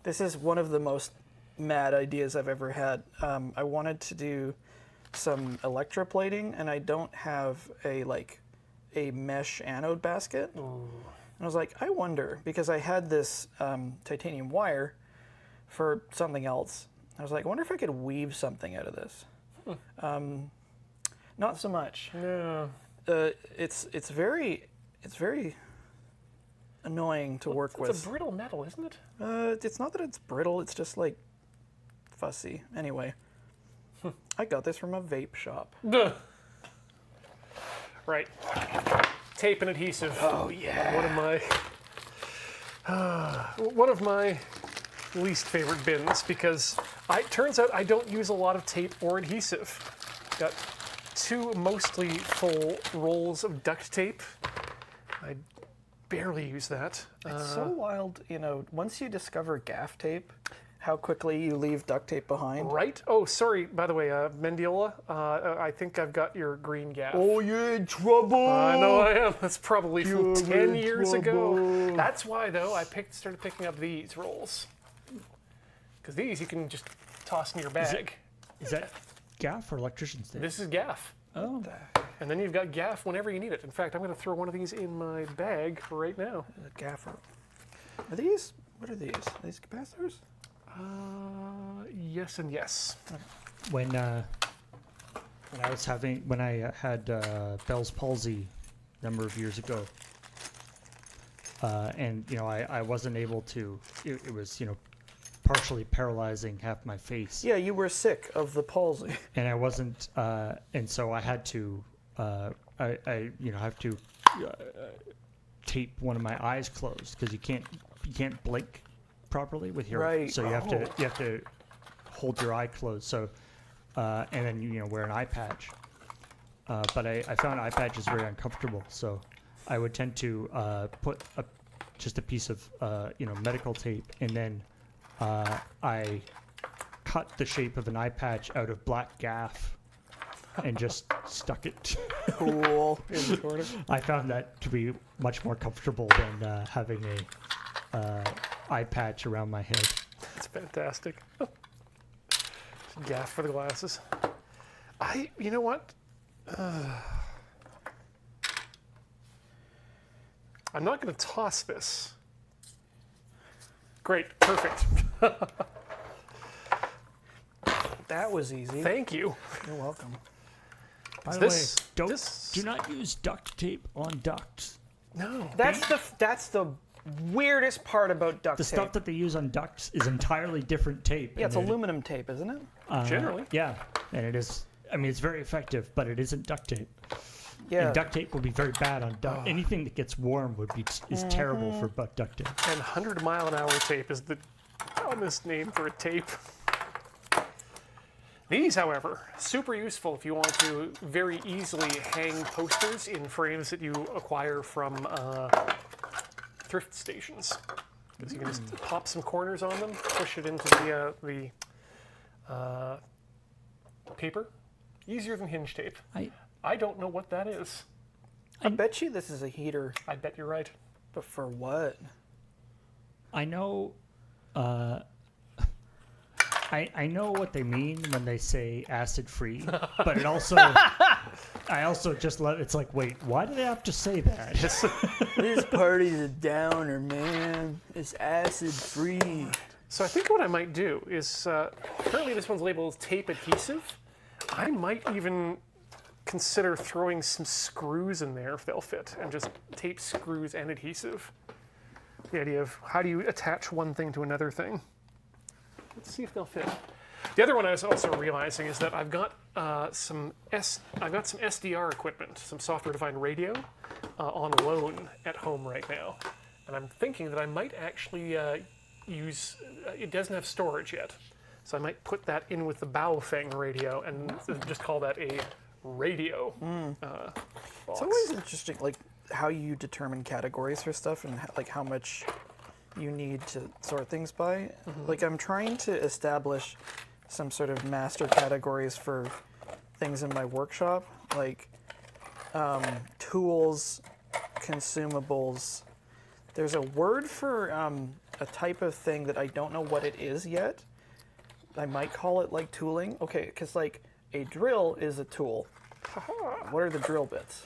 this is one of the most mad ideas I've ever had. I wanted to do some electroplating, and I don't have a mesh anode basket. Ooh. And I was like, I wonder, because I had this titanium wire for something else. I was like, I wonder if I could weave something out of this. Not so much. Yeah. It's very annoying to work with. It's a brittle metal, isn't it? It's not that it's brittle. It's just fussy. Anyway, I got this from a vape shop. Duh. Right. Tape and adhesive. Oh yeah. One of my least favorite bins because it turns out I don't use a lot of tape or adhesive. Got 2 mostly full rolls of duct tape. I barely use that. It's so wild, once you discover gaff tape, how quickly you leave duct tape behind. Right? Oh, sorry, by the way, Mendiola, I think I've got your green gaff. Oh, you're in trouble! I know I am. That's probably from 10 years ago. That's why, though, I started picking up these rolls. Because these you can just toss in your bag. Is that gaff or electrician's tape? This is gaff. Oh. And then you've got gaff whenever you need it. In fact, I'm going to throw one of these in my bag right now. A gaffer. What are these? Are these capacitors? Yes and yes. When I had Bell's palsy a number of years ago, and I wasn't able to. It was partially paralyzing half my face. Yeah, you were sick of the palsy. And I wasn't, and so I had to, have to tape one of my eyes closed because you can't blink properly with your. Right. So you have to hold your eye closed. So, and then wear an eye patch. But I found eye patches very uncomfortable. So I would tend to put just a piece of medical tape, and then I cut the shape of an eye patch out of black gaff and just stuck it. Cool. In the corner. I found that to be much more comfortable than having a eye patch around my head. That's fantastic. Gaff for the glasses. You know what? I'm not going to toss this. Great, perfect. That was easy. Thank you. You're welcome. By the This- way, this- do not use duct tape on ducts. No. That's the weirdest part about duct The tape. stuff that they use on ducts is entirely different tape. Yeah, it's and it- aluminum tape, isn't it? Generally. Yeah, and it is. I mean, it's very effective, but it isn't duct tape. Yeah. And duct tape would be very bad on duct. Anything that gets warm is terrible for duct tape. And 100-mile-an-hour tape is the dumbest name for a tape. These, however, super useful if you want to very easily hang posters in frames that you acquire from thrift stations. Because you can just pop some corners on them, push it into the paper. Easier than hinge tape. I don't know what that is. I bet you this is a heater, I bet you're right. but for what? I know. I know what they mean when they say acid free, but it also. I also just love. It's like, wait, why do they have to say that? This party's a downer, man. It's acid free. So I think what I might do is, currently this one's labeled as tape adhesive. I might even consider throwing some screws in there if they'll fit, and just tape screws and adhesive. The idea of how do you attach one thing to another thing. Let's see if they'll fit. The other one I was also realizing is that I've got some SDR equipment, some software-defined radio, on loan at home right now, and I'm thinking that I might actually use. It doesn't have storage yet, so I might put that in with the Baofeng radio and just call that a radio box. It's always interesting, like how you determine categories for stuff and like how much you need to sort things by. Like I'm trying to establish some sort of master categories for things in my workshop, like tools, consumables. There's a word for a type of thing that I don't know what it is yet. I might call it like tooling. Okay, because like a drill is a tool. What are the drill bits?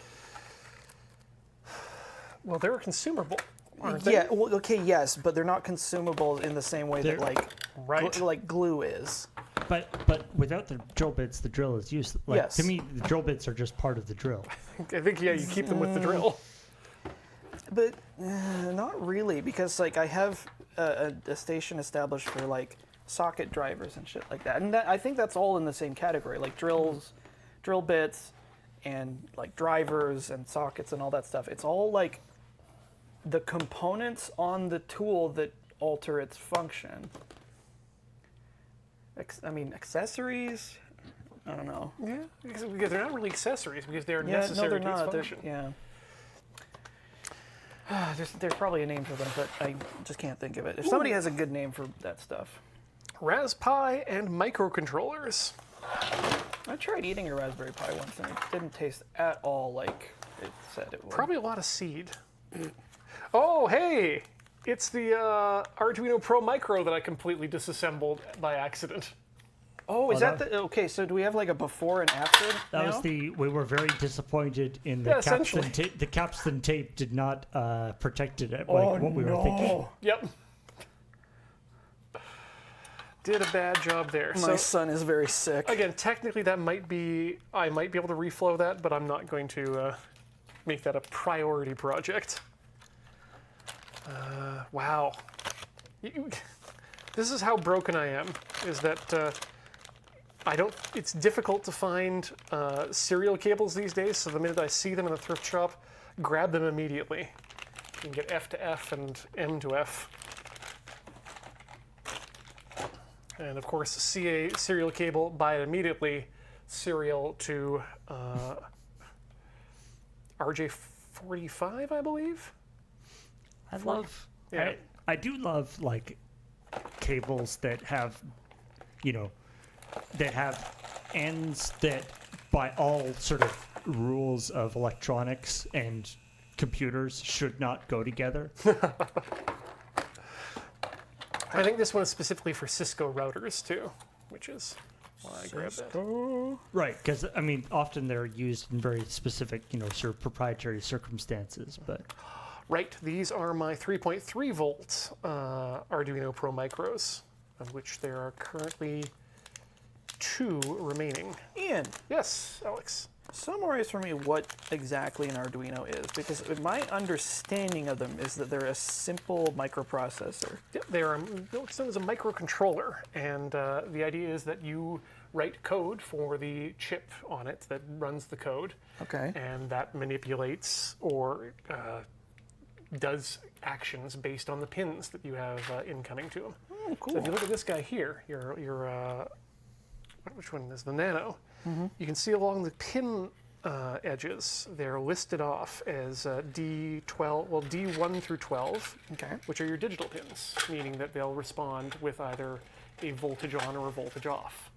Well, they're a consumable, aren't they? Yeah, well, okay, yes, but they're not consumable in the same way that They're- like Right. like glue is. But without the drill bits, the drill is useless. Like, Yes. To me, the drill bits are just part of the drill. I think, yeah, you keep them with the drill. But not really, because like I have a station established for like socket drivers and shit like that, and I think that's all in the same category, like drills, drill bits, and like drivers and sockets and all that stuff. It's all like the components on the tool that alter its function. I mean, accessories. I don't know. Yeah, because they're not really accessories, because they're Yeah, necessary no, they're to its not. function. Yeah. There's probably a name for them, but I just can't think of it. If somebody has a good name for that stuff. Raspberry and microcontrollers. I tried eating a Raspberry Pi once, and it didn't taste at all like it said it would. Probably a lot of seed. Oh, hey! It's the Arduino Pro Micro that I completely disassembled by accident. Oh, is Oh, that the... Okay, so do we have like a before and after That now? was we were very disappointed in the Yeah, capstan essentially. tape. The capstan tape did not protect it like what we were thinking. Yep. Did a bad job there. My So, son is very sick. again, technically that might be... I might be able to reflow that, but I'm not going to make that a priority project. Wow. This is how broken I am, is that it's difficult to find serial cables these days, so the minute I see them in a thrift shop, grab them immediately. You can get F to F and M to F. And of course, CA serial cable, buy it immediately. Serial to RJ45, I believe. I love. Yeah. I do love like cables that have, that have ends that by all sort of rules of electronics and computers, should not go together. I think this one is specifically for Cisco routers too, which is why I grabbed that. Right, because I mean, often they're used in very specific, sort of proprietary circumstances. But Right, these are my 3.3 volt Arduino Pro Micros, of which there are currently 2 remaining. Ian, Yes, Alex. summarize for me what exactly an Arduino is, because my understanding of them is that they're a simple microprocessor. Yep, they are what's known as a microcontroller, and the idea is that you write code for the chip on it that runs the code, Okay. and that manipulates or does actions based on the pins that you have incoming to them. Oh, cool. So if you look at this guy here, which one is the Nano? You can see along the pin edges, they're listed off as D1 through 12, Okay. which are your digital pins, meaning that they'll respond with either a voltage on or a voltage off.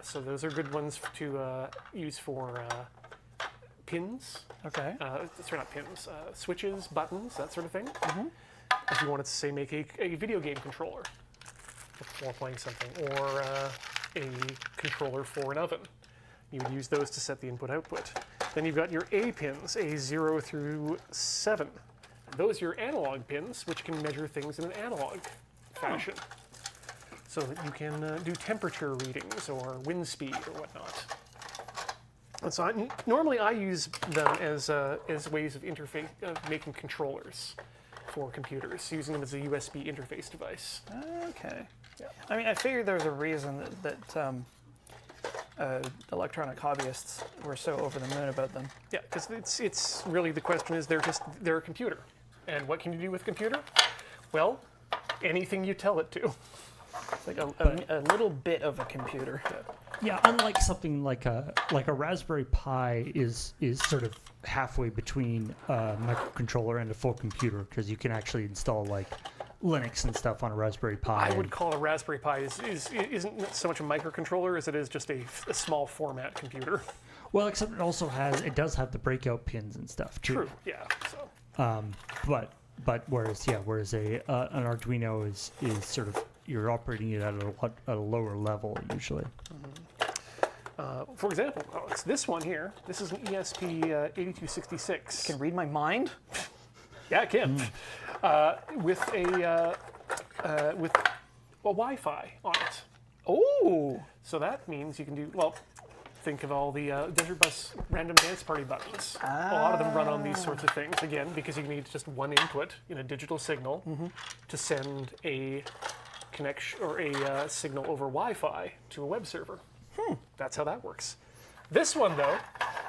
So those are good ones to use for pins. Okay. Sorry, not pins, switches, buttons, that sort of thing. If you wanted to, say, make a video game controller before playing something, or a controller for an oven, you would use those to set the input-output. Then you've got your A pins, A0 through 7. Those are your analog pins, which can measure things in an analog fashion. So that you can do temperature readings or wind speed or whatnot. And so normally I use them as ways of interface of making controllers for computers, using them as a USB interface device. Okay. I mean, I figured there was a reason that electronic hobbyists were so over the moon about them. Yeah, because it's really, the question is they're a computer. And what can you do with a computer? Well, anything you tell it to. It's like a little bit of a computer. yeah, unlike something like a Raspberry Pi is sort of halfway between a microcontroller and a full computer, because you can actually install like Linux and stuff on a Raspberry Pi. I would call a Raspberry Pi isn't so much a microcontroller as it is just a small format computer. Well, except it does have the breakout pins and stuff too. True, yeah. So. But whereas an Arduino is sort of, you're operating it at a lower level usually. For example, Alex, this one here, this is an ESP8266. Can read my mind? Yeah, it can. With a Wi-Fi on it. Oh. So that means you can do, well, think of all the Desert Bus random dance party buttons. A lot of them run on these sorts of things, again, because you need just one input in a digital signal to send a connection or a signal over Wi-Fi to a web server. That's how that works. This one, though,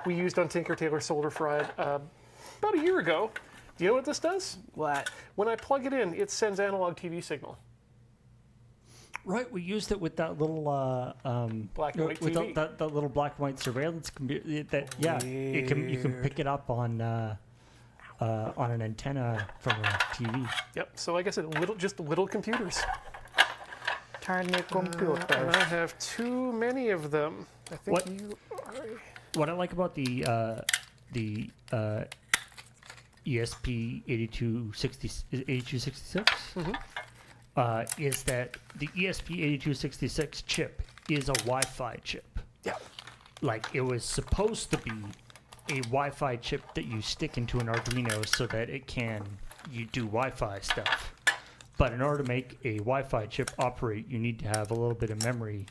we used on Tinker Tailor Solder Fried about a year ago. Do you know what this does? What? When I plug it in, it sends analog TV signal. Right, we used it with that little Black and white with TV. that little black and white surveillance computer. You can pick it up on an antenna from a TV. Yep. So I guess just little computers. Tiny computer. And I have too many of them. I think What? you are. What I like about the ESP 8266 is that the ESP 8266 chip is a Wi-Fi chip. Yeah. Like, it was supposed to be a Wi-Fi chip that you stick into an Arduino so that you do Wi-Fi stuff. But in order to make a Wi-Fi chip operate, you need to have a little bit of memory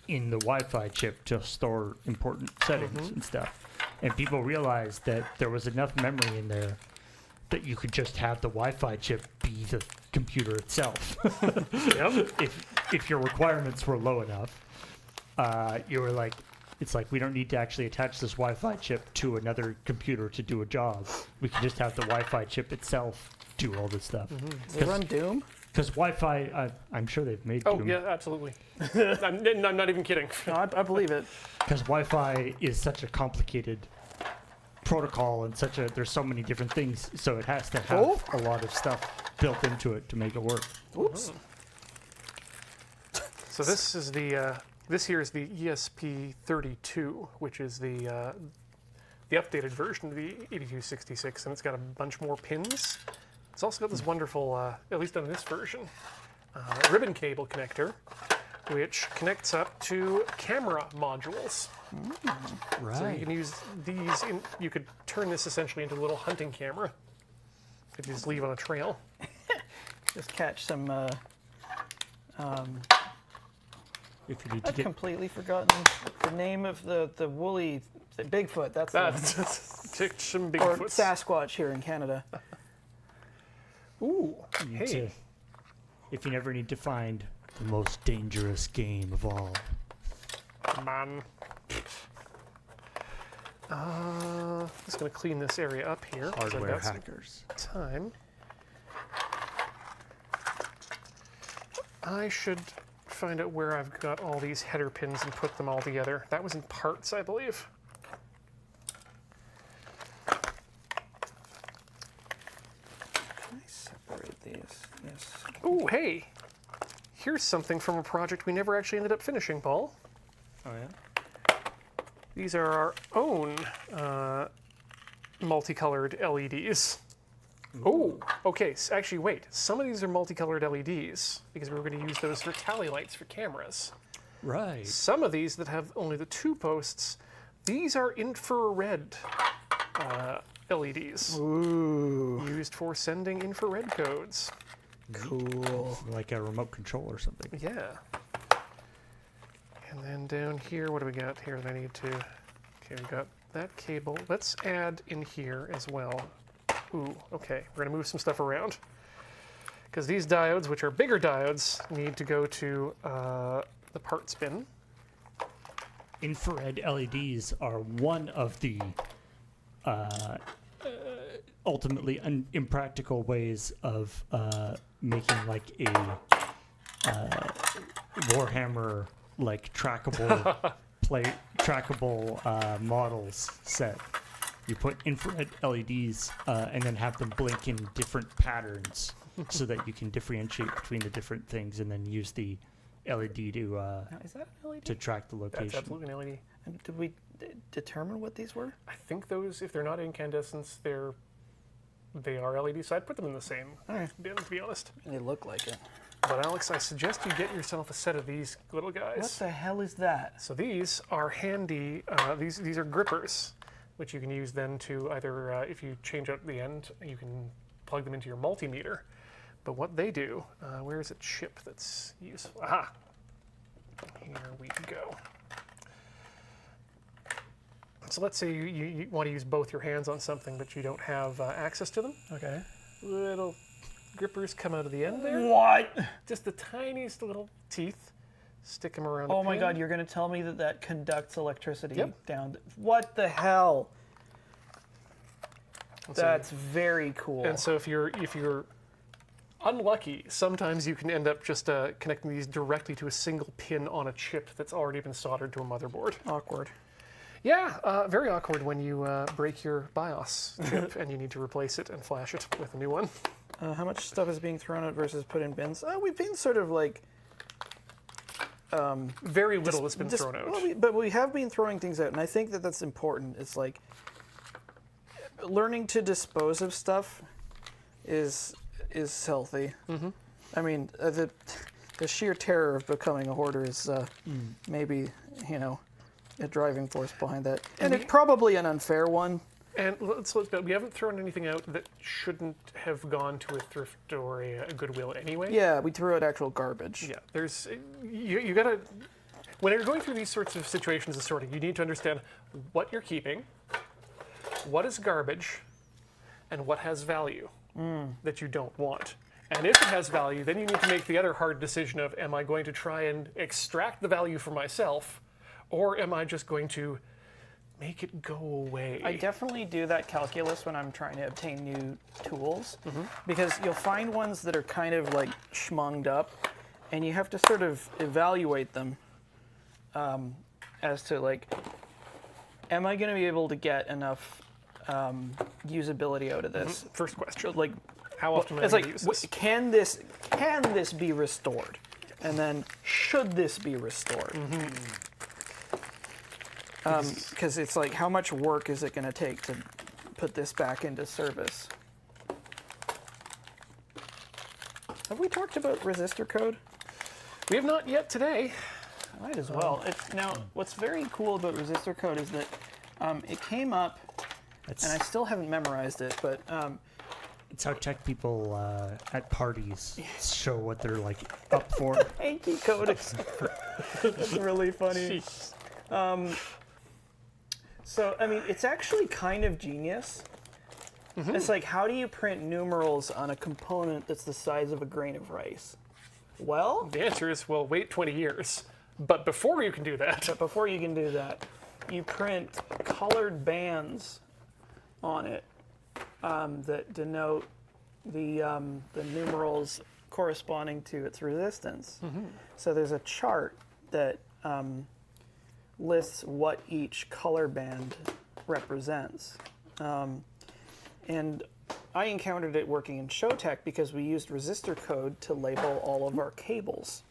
in the Wi-Fi chip to store important settings and stuff. And people realized that there was enough memory in there that you could just have the Wi-Fi chip be the computer itself. Yep. If your requirements were low enough, you were like, it's like, we don't need to actually attach this Wi-Fi chip to another computer to do a job. We can just have the Wi-Fi chip itself do all this stuff. They run Doom? Because Wi-Fi, I'm sure they've made Oh, Doom. yeah, absolutely. I'm not even kidding. No, I believe it. Because Wi-Fi is such a complicated protocol and there's so many different things, so it has to have a lot of stuff built into it to make it work. Oops. So this is the This here is the ESP32, which is the updated version of the 8266, and it's got a bunch more pins. It's also got this wonderful, at least on this version, ribbon cable connector, which connects up to camera modules. Right. So you can use these, you could turn this essentially into a little hunting camera if you just leave on a trail. Just catch some. If you need to I've get completely forgotten the name of the woolly Bigfoot. That's the one. Take some Or Bigfoots. Sasquatch here in Canada. Ooh, you hey. to- if you never need to find the most dangerous game of all. Man. Just gonna clean this area up here. 'cause I've Hardware got some hackers. time. I should find out where I've got all these header pins and put them all together. That was in parts, I believe. Can I separate these? Yes. Ooh, hey! Here's something from a project we never actually ended up finishing, Paul. Oh yeah. These are our own multicolored LEDs. Oh, okay. Actually, wait. Some of these are multicolored LEDs because we were going to use those for tally lights for cameras. Right. Some of these that have only the 2 posts, these are infrared LEDs Ooh, used for sending infrared codes. cool. Like a remote control or something. Yeah. And then down here, what do we got here that I need to... Okay, we got that cable. Let's add in here as well. Ooh, okay. We're going to move some stuff around. Because these diodes, which are bigger diodes, need to go to the parts bin. Infrared LEDs are one of the ultimately impractical ways of making like a Warhammer like trackable models set. You put infrared LEDs and then have them blink in different patterns so that you can differentiate between the different things and then use the LED to Now, is that an LED? to track the That's location. absolutely an LED. And did we determine what these were? I think those, if they're not incandescents, they are LED, so I'd put them in the same Alright. bin, to be honest. They look like it. But Alex, I suggest you get yourself a set of these little guys. What the hell is that? So these are handy, these are grippers, which you can use then to either, if you change out the end, you can plug them into your multimeter. But what they do, where is a chip that's useful? Aha! Here we go. So let's say you want to use both your hands on something, but you don't have access to them. Okay. Little grippers come out of the end there. What? Just the tiniest little teeth. Stick them around Oh the my pin. god, you're going to tell me that conducts electricity Yep. down. What the hell? And so- That's very cool. And so if you're unlucky, sometimes you can end up just connecting these directly to a single pin on a chip that's already been soldered to a motherboard. Awkward. Yeah, very awkward when you break your BIOS chip and you need to replace it and flash it with a new one. How much stuff is being thrown out versus put in bins? We've been sort of like... Very little has been thrown out. Well, but we have been throwing things out, and I think that that's important. It's like learning to dispose of stuff is healthy. Mm-hmm. I mean, the sheer terror of becoming a hoarder is maybe, a driving force behind that. And it's probably an unfair one. And let's look, we haven't thrown anything out that shouldn't have gone to a thrift or a Goodwill anyway. Yeah, we threw out actual garbage. Yeah, there's, you gotta, when you're going through these sorts of situations of sorting, you need to understand what you're keeping, what is garbage, and what has value that you don't want. And if it has value, then you need to make the other hard decision of, am I going to try and extract the value for myself, or am I just going to make it go away? I definitely do that calculus when I'm trying to obtain new tools, because you'll find ones that are kind of like schmunged up, and you have to sort of evaluate them as to like, am I going to be able to get enough usability out of this? First question. Like, How often am I it's going like, to use this? can this be restored? And then, should this be restored? Because it's like, how much work is it going to take to put this back into service? Have we talked about resistor code? We have not yet today. Might as well. Now, what's very cool about resistor code is that it came up, and I still haven't memorized it, but It's how tech people at parties show what they're like up for. hanky code is that's really funny. So, I mean, it's actually kind of genius. It's like, how do you print numerals on a component that's the size of a grain of rice? Well, The answer is, well, wait 20 years. But before you can do that, but before you can do that, you print colored bands on it that denote the numerals corresponding to its resistance. So there's a chart that lists what each color band represents. And I encountered it working in Showtech because we used resistor code to label all of our cables.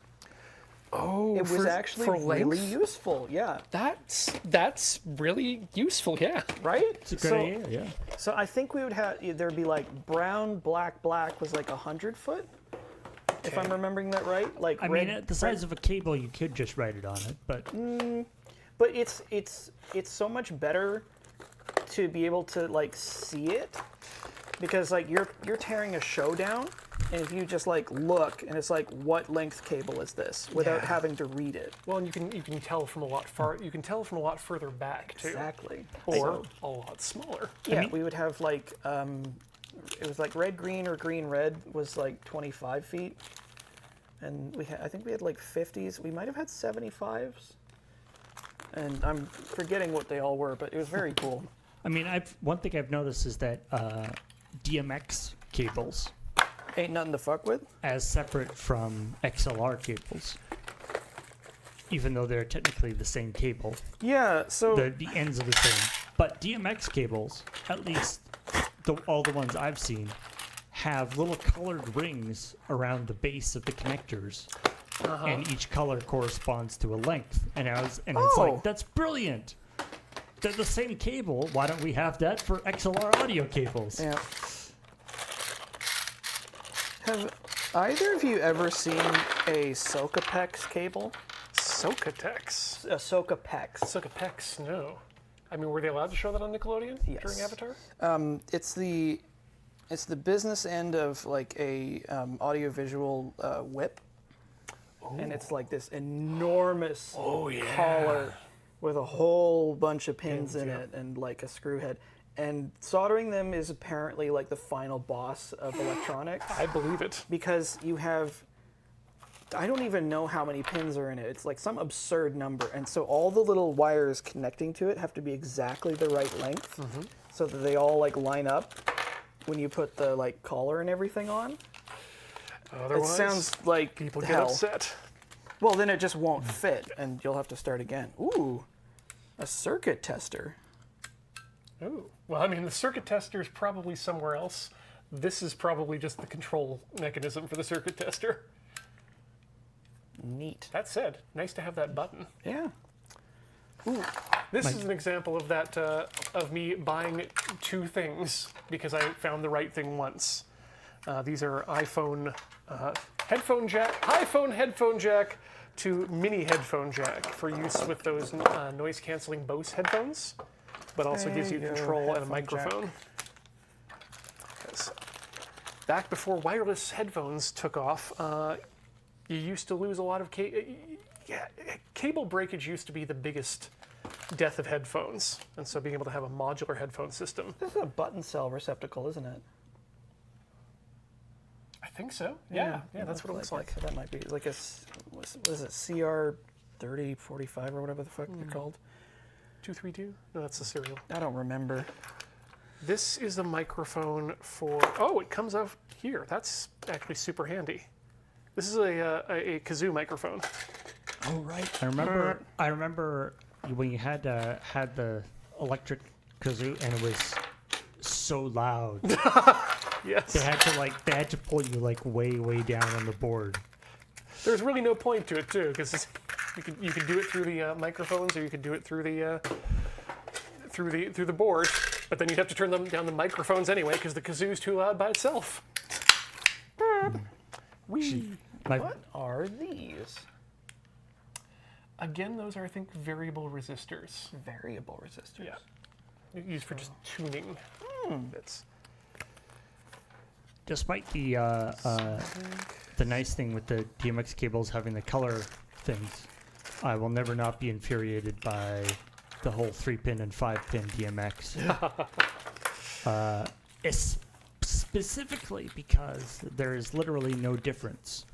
It was actually for really length? useful, yeah. That's really useful, yeah. Right? It's a great idea, yeah. So I think we would have, there'd be like brown, black, black was like 100 foot, if I'm remembering that right. Like I red, mean, at the size of a cable, you could just write it on it, but but it's so much better to be able to like see it, because like you're tearing a show down, and if you just like look and it's like, what length cable is this, without Yeah. having to read it. Well, and you can tell from a lot further back too. Exactly. Or a lot smaller. Yeah, we would have like, it was like red, green, or green, red was like 25 feet. And I think we had like 50s. We might have had 75s. And I'm forgetting what they all were, but it was very cool. I mean, one thing I've noticed is that DMX cables, Ain't nothing to fuck with. as separate from XLR cables, even though they're technically the same cable, Yeah, so the ends are the same. But DMX cables, at least all the ones I've seen, have little colored rings around the base of the connectors, and each color corresponds to a length. And it's Oh. like, that's brilliant. They're the same cable. Why don't we have that for XLR audio cables? yeah. Have either of you ever seen a Socapex cable? Socatex. A Socapex. Socapex, no. I mean, were they allowed to show that on Nickelodeon during Yes. Avatar? It's the business end of like a audiovisual whip, and it's like this enormous collar with a whole bunch of pins in it and like a screw head. And soldering them is apparently like the final boss of electronics, I believe it. because you have, I don't even know how many pins are in it. It's like some absurd number. And so all the little wires connecting to it have to be exactly the right length, so that they all like line up when you put the like collar and everything on. Otherwise, It sounds like people get hell. upset. Well, then it just won't fit, and you'll have to start again. Ooh, a circuit tester. Ooh. Well, I mean, the circuit tester is probably somewhere else. This is probably just the control mechanism for the circuit tester. Neat. That said, nice to have that button. Yeah. This is an example of that, of me buying two things because I found the right thing once. These are iPhone headphone jack to mini headphone jack for use with those noise-canceling Bose headphones, but also gives you There you go, control and a headphone microphone. 'Cause back before wireless headphones took off, you used to lose a lot of cable breakage used to be the biggest death of headphones, and so being able to have a modular headphone system. This is a button cell receptacle, isn't it? I think so. Yeah, that's what it looks like. So that might be like a, what is it, CR3045 or whatever the fuck they're called? 232? No, that's the serial. I don't remember. This is the microphone for. Oh, it comes out here. That's actually super handy. This is a kazoo microphone. Oh, right. I remember when you had the electric kazoo and it was so loud. Yes. They had to pull you like way down on the board. There's really no point to it too, because you could do it through the microphones, or you could do it through the through the board. But then you'd have to turn down the microphones anyway, because the kazoo's too loud by itself. Wee. What are these? Again, those are, I think, variable resistors. Variable resistors. Yeah. Used for just tuning bits. Despite the nice thing with the DMX cables having the color things, I will never not be infuriated by the whole 3-pin and 5-pin DMX. Specifically because there is literally no difference.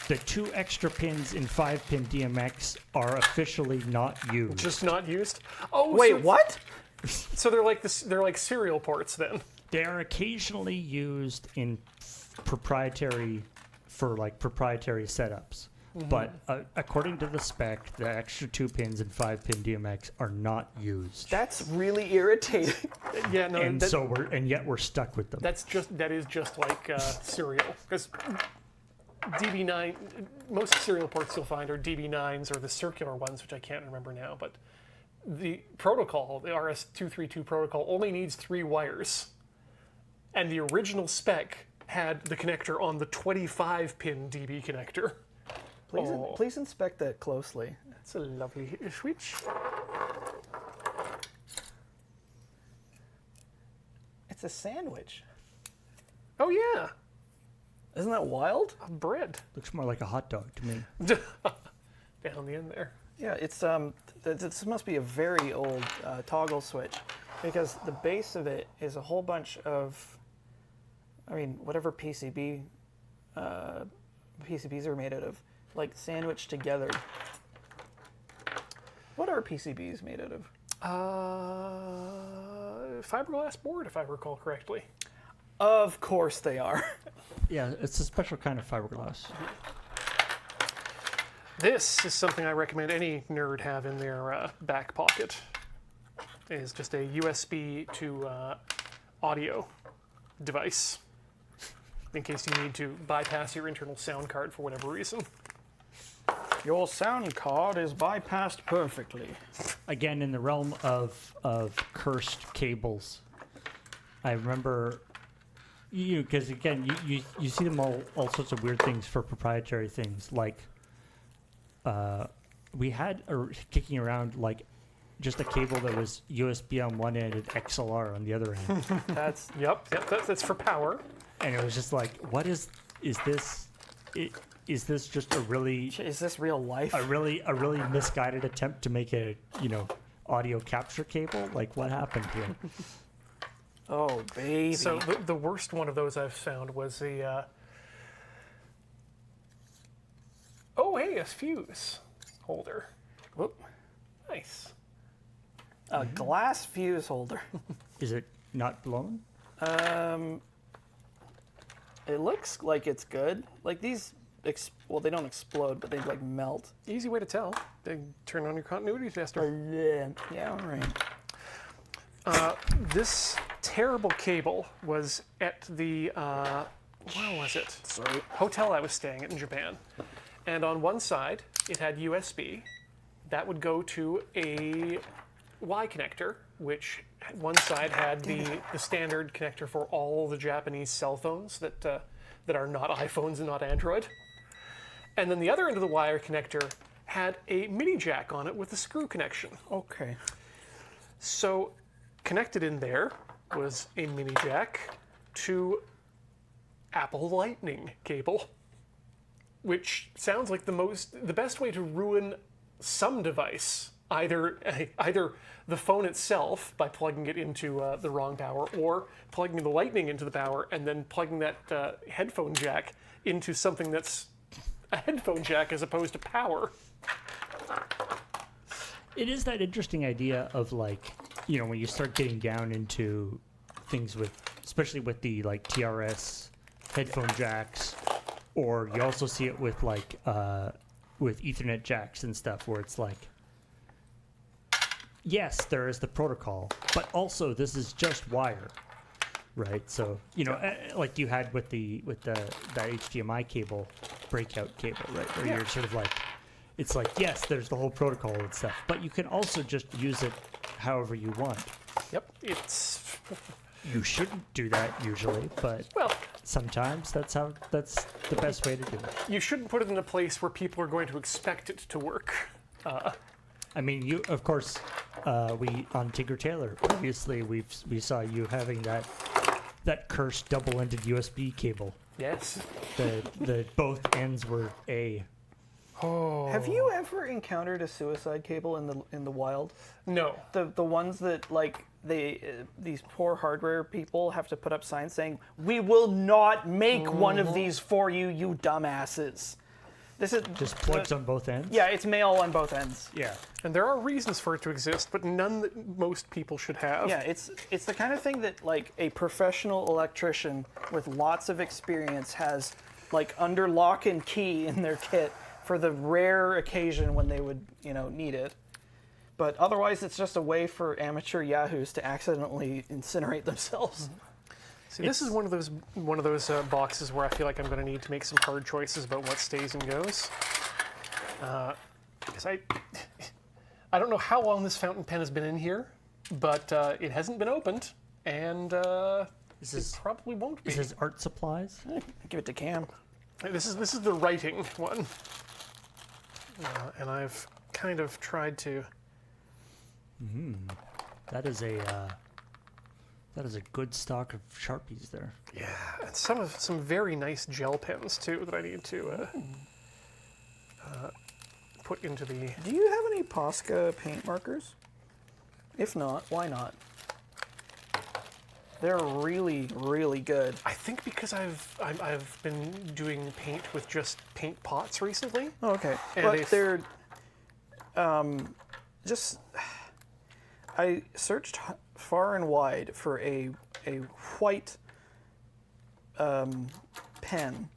The 2 extra pins in 5-pin DMX are officially not used. Just not used? Oh, wait, what? So they're like they're like serial ports then. They are occasionally used in proprietary setups. But according to the spec, the extra 2 pins in 5-pin DMX are not used. That's really irritating. Yeah, no, And yet we're stuck with them. that is just like serial, because DB9, most serial ports you'll find are DB9s or the circular ones, which I can't remember now. But the protocol, the RS-232 protocol, only needs 3 wires, and the original spec had the connector on the 25-pin DB connector. Please inspect that closely. That's a lovely switch. It's a sandwich. Oh yeah, Isn't that wild? bread Looks more like a hot dog to me. down the end there. Yeah, it's this must be a very old toggle switch, because the base of it is a whole bunch of, I mean, whatever PCBs are made out of, like sandwiched together. What are PCBs made out of? Fiberglass board, if I recall correctly. Of course they are. Yeah, it's a special kind of fiberglass. This is something I recommend any nerd have in their back pocket. It is just a USB to audio device, in case you need to bypass your internal sound card for whatever reason. Your sound card is bypassed perfectly. Again, in the realm of cursed cables, I remember, because again, you see them all sorts of weird things for proprietary things. Like, we had kicking around like just a cable that was USB on one end and XLR on the other end, That's Yep, that's for power. and it was just like, what is this? Is this just a really is this real life? a really misguided attempt to make a audio capture cable? Like, what happened here? Oh baby. So the worst one of those I've found was a a fuse holder. Whoop. Nice. A glass fuse holder. Is it not blown? It looks like it's good. Like these, well, they don't explode, but they like melt. Easy way to tell. They turn on your continuity tester. Yeah, all right. This terrible cable was at the where was it? Sorry. Hotel I was staying at in Japan. And on one side, it had USB. That would go to a Y connector, which one side had the standard connector for all the Japanese cell phones that are not iPhones and not Android. And then the other end of the wire connector had a mini jack on it with a screw connection. Okay. So connected in there was a mini jack to Apple Lightning cable, which sounds like the best way to ruin some device. Either the phone itself by plugging it into the wrong power, or plugging the Lightning into the power and then plugging that headphone jack into something that's a headphone jack as opposed to power. It is that interesting idea of like, when you start getting down into things with, especially with the like TRS headphone jacks, or you also see it with like with Ethernet jacks and stuff, where it's like, yes, there is the protocol, but also this is just wire, right? So like you had with that HDMI cable, breakout cable, right? Where Yeah. you're sort of like, it's like, yes, there's the whole protocol and stuff, but you can also just use it however you want. Yep, it's You shouldn't do that usually, but well. sometimes that's the best way to do it. You shouldn't put it in a place where people are going to expect it to work. I mean, you of course, we on Tinker Tailor previously we saw you having that cursed double-ended USB cable. Yes. The both ends were A. Oh. Have you ever encountered a suicide cable in the wild? No. The ones that like these poor hardware people have to put up signs saying, "We will not make one of these for you, you dumbasses." This is Just plugs on both ends? Yeah, it's male on both ends. Yeah. And there are reasons for it to exist, but none that most people should have. Yeah, it's the kind of thing that like a professional electrician with lots of experience has like under lock and key in their kit for the rare occasion when they would, need it. But otherwise, it's just a way for amateur yahoos to accidentally incinerate themselves. See, this is one of those boxes where I feel like I'm going to need to make some hard choices about what stays and goes. Because I don't know how long this fountain pen has been in here, but it hasn't been opened, and it probably won't be. Is this art supplies? Give it to Cam. This is the writing one, and I've kind of tried to. That is a good stock of Sharpies there. Yeah, and some very nice gel pens too that I need to put into the. Do you have any Posca paint markers? If not, why not? They're really, really good. I think because I've been doing paint with just paint pots recently. Oh, okay, And but they're just. I searched far and wide for a white pen,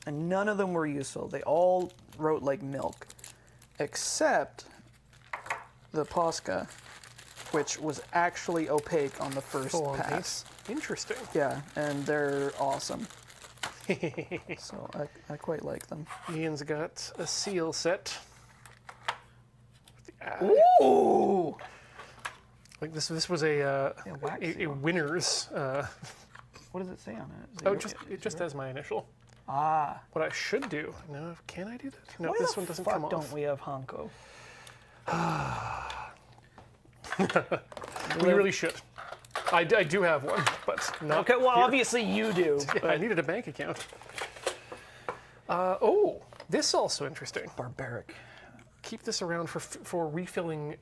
and none of them were useful. They all wrote like milk, except the Posca, which was actually opaque on the first Full on pass. paint. Interesting. Yeah, and they're awesome. So I quite like them. Ian's got a seal set. Ooh! Like this was a wax a seal. winner's. What does it say on it? Is Oh, it it just has my initial. Ah. What I should do? No, can I do that? No, Why this the one doesn't fuck come off. don't we have Hanko? We really should. I do have one, but not. Okay, well, here. obviously you do. Yeah, I needed a bank account. Oh, this also interesting. Barbaric. Keep this around for refilling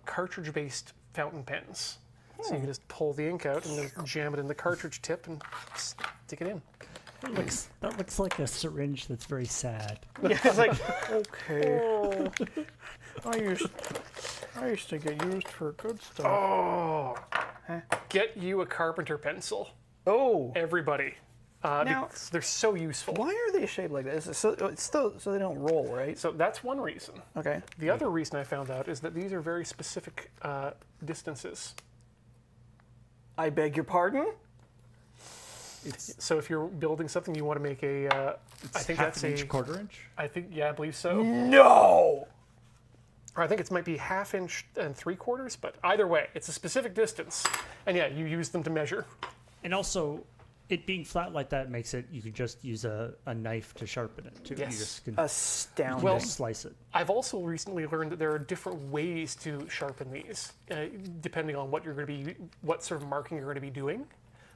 cartridge-based fountain pens. So you can just pull the ink out and then jam it in the cartridge tip and stick it in. That looks like a syringe that's very sad. Yeah, it's like, okay. I used to get used for good stuff. Oh, get you a carpenter pencil, Oh. everybody. Now- Because they're so useful. Why are they shaped like this? So it's still so they don't roll, right? So that's one reason. Okay. The other reason I found out is that these are very specific distances. I beg your pardon? So if you're building something, you want to make a. I think half that's an a inch, quarter inch. I think I believe so. No. Or I think it might be 1/2 inch and 3/4, but either way, it's a specific distance, and yeah, you use them to measure. And also, it being flat like that makes it, you can just use a knife to sharpen it too. Yes. You just can Astounding. Well- just slice it. I've also recently learned that there are different ways to sharpen these, depending on what what sort of marking you're going to be doing,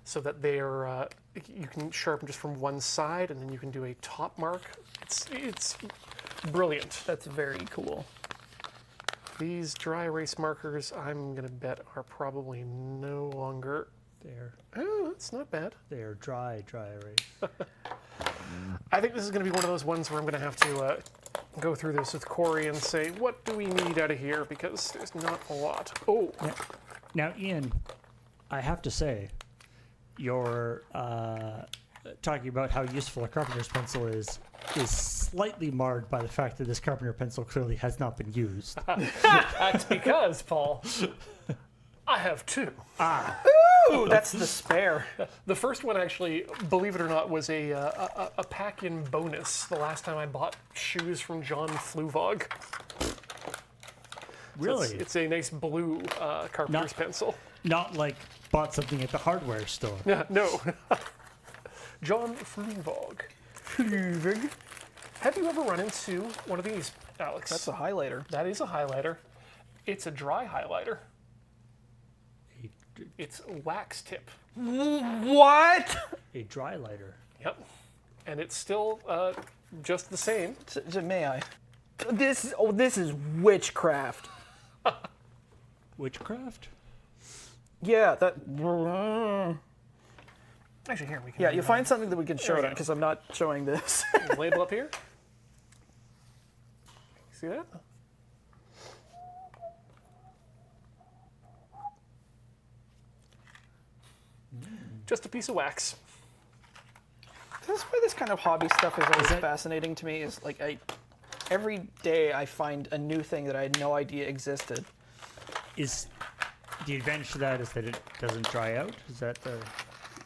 so that they're you can sharpen just from one side, and then you can do a top mark. It's brilliant. That's very cool. These dry erase markers, I'm gonna bet, are probably no longer. Oh, that's not bad. They're dry erase. I think this is going to be one of those ones where I'm going to have to go through this with Corey and say, what do we need out of here? Because there's not a lot. Oh, Now, Ian, I have to say, you're talking about how useful a carpenter's pencil is slightly marred by the fact that this carpenter pencil clearly has not been used. that's because, Paul, I have two. Ooh, that's the spare. The first one, actually, believe it or not, was a pack-in bonus the last time I bought shoes from John Fluvog. Really? It's a nice blue carpenter's pencil. Not like bought something at the hardware store. No. John Fluvog. Have you ever run into one of these, Alex? That's a highlighter. That is a highlighter. It's a dry highlighter. It's wax tip. What? A dry lighter. Yep. And it's still just the same. May I? This is witchcraft. Witchcraft? Yeah, that. Actually, here we can. Yeah, you find something that we can show we them go. because I'm not showing this. Label up here. See that? Just a piece of wax. That's why this kind of hobby stuff is always fascinating to me. Is like every day I find a new thing that I had no idea existed. Is the advantage to that is that it doesn't dry out? Is that the...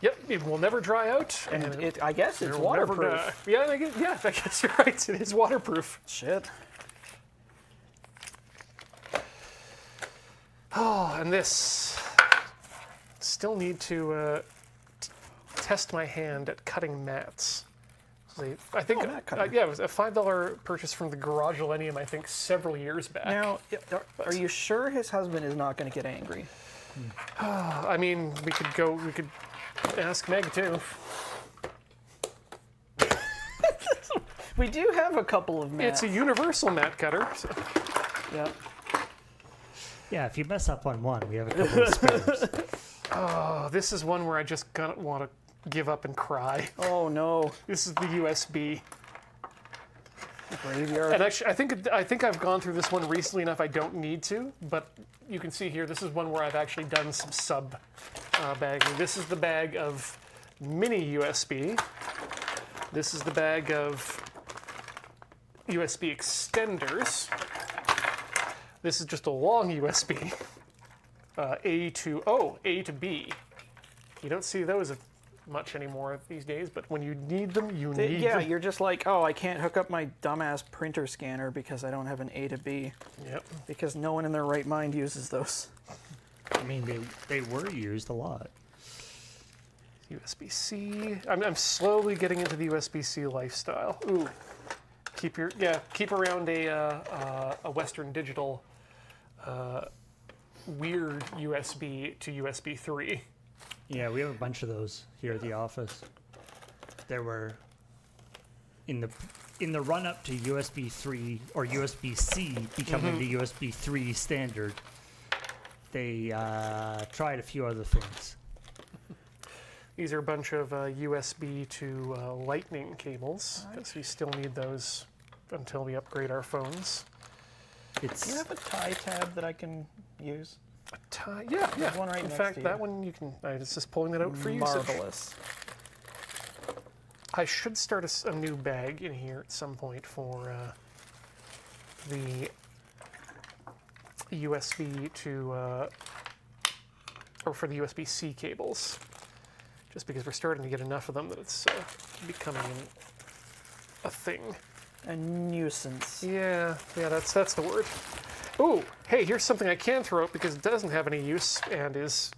Yep, it will never dry out, And I guess it's it will never waterproof. die. Yeah, I guess you're right. It is waterproof. Shit. Oh, and this. Still need to test my hand at cutting mats. I think, mat cutting. yeah, it was a $5 purchase from the Garage Millennium, I think, several years back. Now, are you sure his husband is not going to get angry? I mean, we could ask Meg too. We do have a couple of mats. It's a universal mat cutter. So. Yeah. Yeah, if you mess up on one, we have a couple of spares. Oh, this is one where I just want to give up and cry. Oh no. This is the USB. Graveyard. And actually, I think I've gone through this one recently enough I don't need to, but you can see here, this is one where I've actually done some sub bagging. This is the bag of mini USB. This is the bag of USB extenders. This is just a long USB. A to B. You don't see those much anymore these days, but when you need them, you need Yeah, them. you're just like, oh, I can't hook up my dumbass printer scanner because I don't have an A to B. Yep. Because no one in their right mind uses those. I mean, they were used a lot. USB-C. I'm slowly getting into the USB-C lifestyle. Ooh. Keep around a Western Digital weird USB to USB 3. Yeah, we have a bunch of those here at the office. There were in the run up to USB 3 or USB-C becoming the USB 3 standard. They tried a few other things. These are a bunch of USB to Lightning cables, because we still need those until we upgrade our phones. Do you have a tie tab that I can use? A tie? Yeah. There's one right In next fact, to you. that one you can. I was just pulling that out for you. Marvelous. I should start a new bag in here at some point for the USB to, or for the USB-C cables. Just because we're starting to get enough of them that it's becoming a thing. A nuisance. Yeah, that's the word. Ooh, hey, here's something I can throw out because it doesn't have any use and is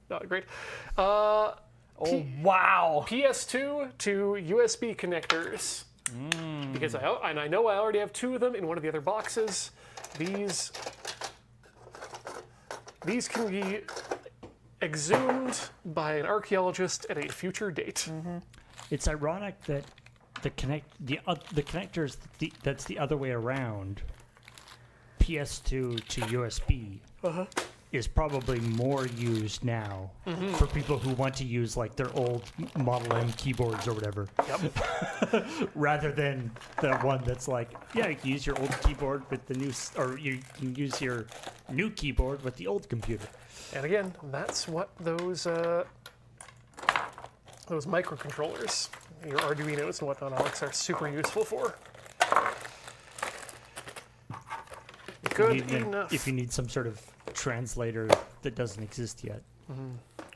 not great. Oh, wow. PS2 to USB connectors. Because I know I already have 2 of them in one of the other boxes. These can be exhumed by an archaeologist at a future date. It's ironic that the connectors that's the other way around. PS2 to USB is probably more used now for people who want to use like their old Model M keyboards or whatever. Yep. Rather than the one that's like, yeah, you can use your old keyboard with the new, or you can use your new keyboard with the old computer. And again, that's what those microcontrollers, your Arduinos and whatnot, Alex, are super useful for. Good enough. If you need some sort of translator that doesn't exist yet.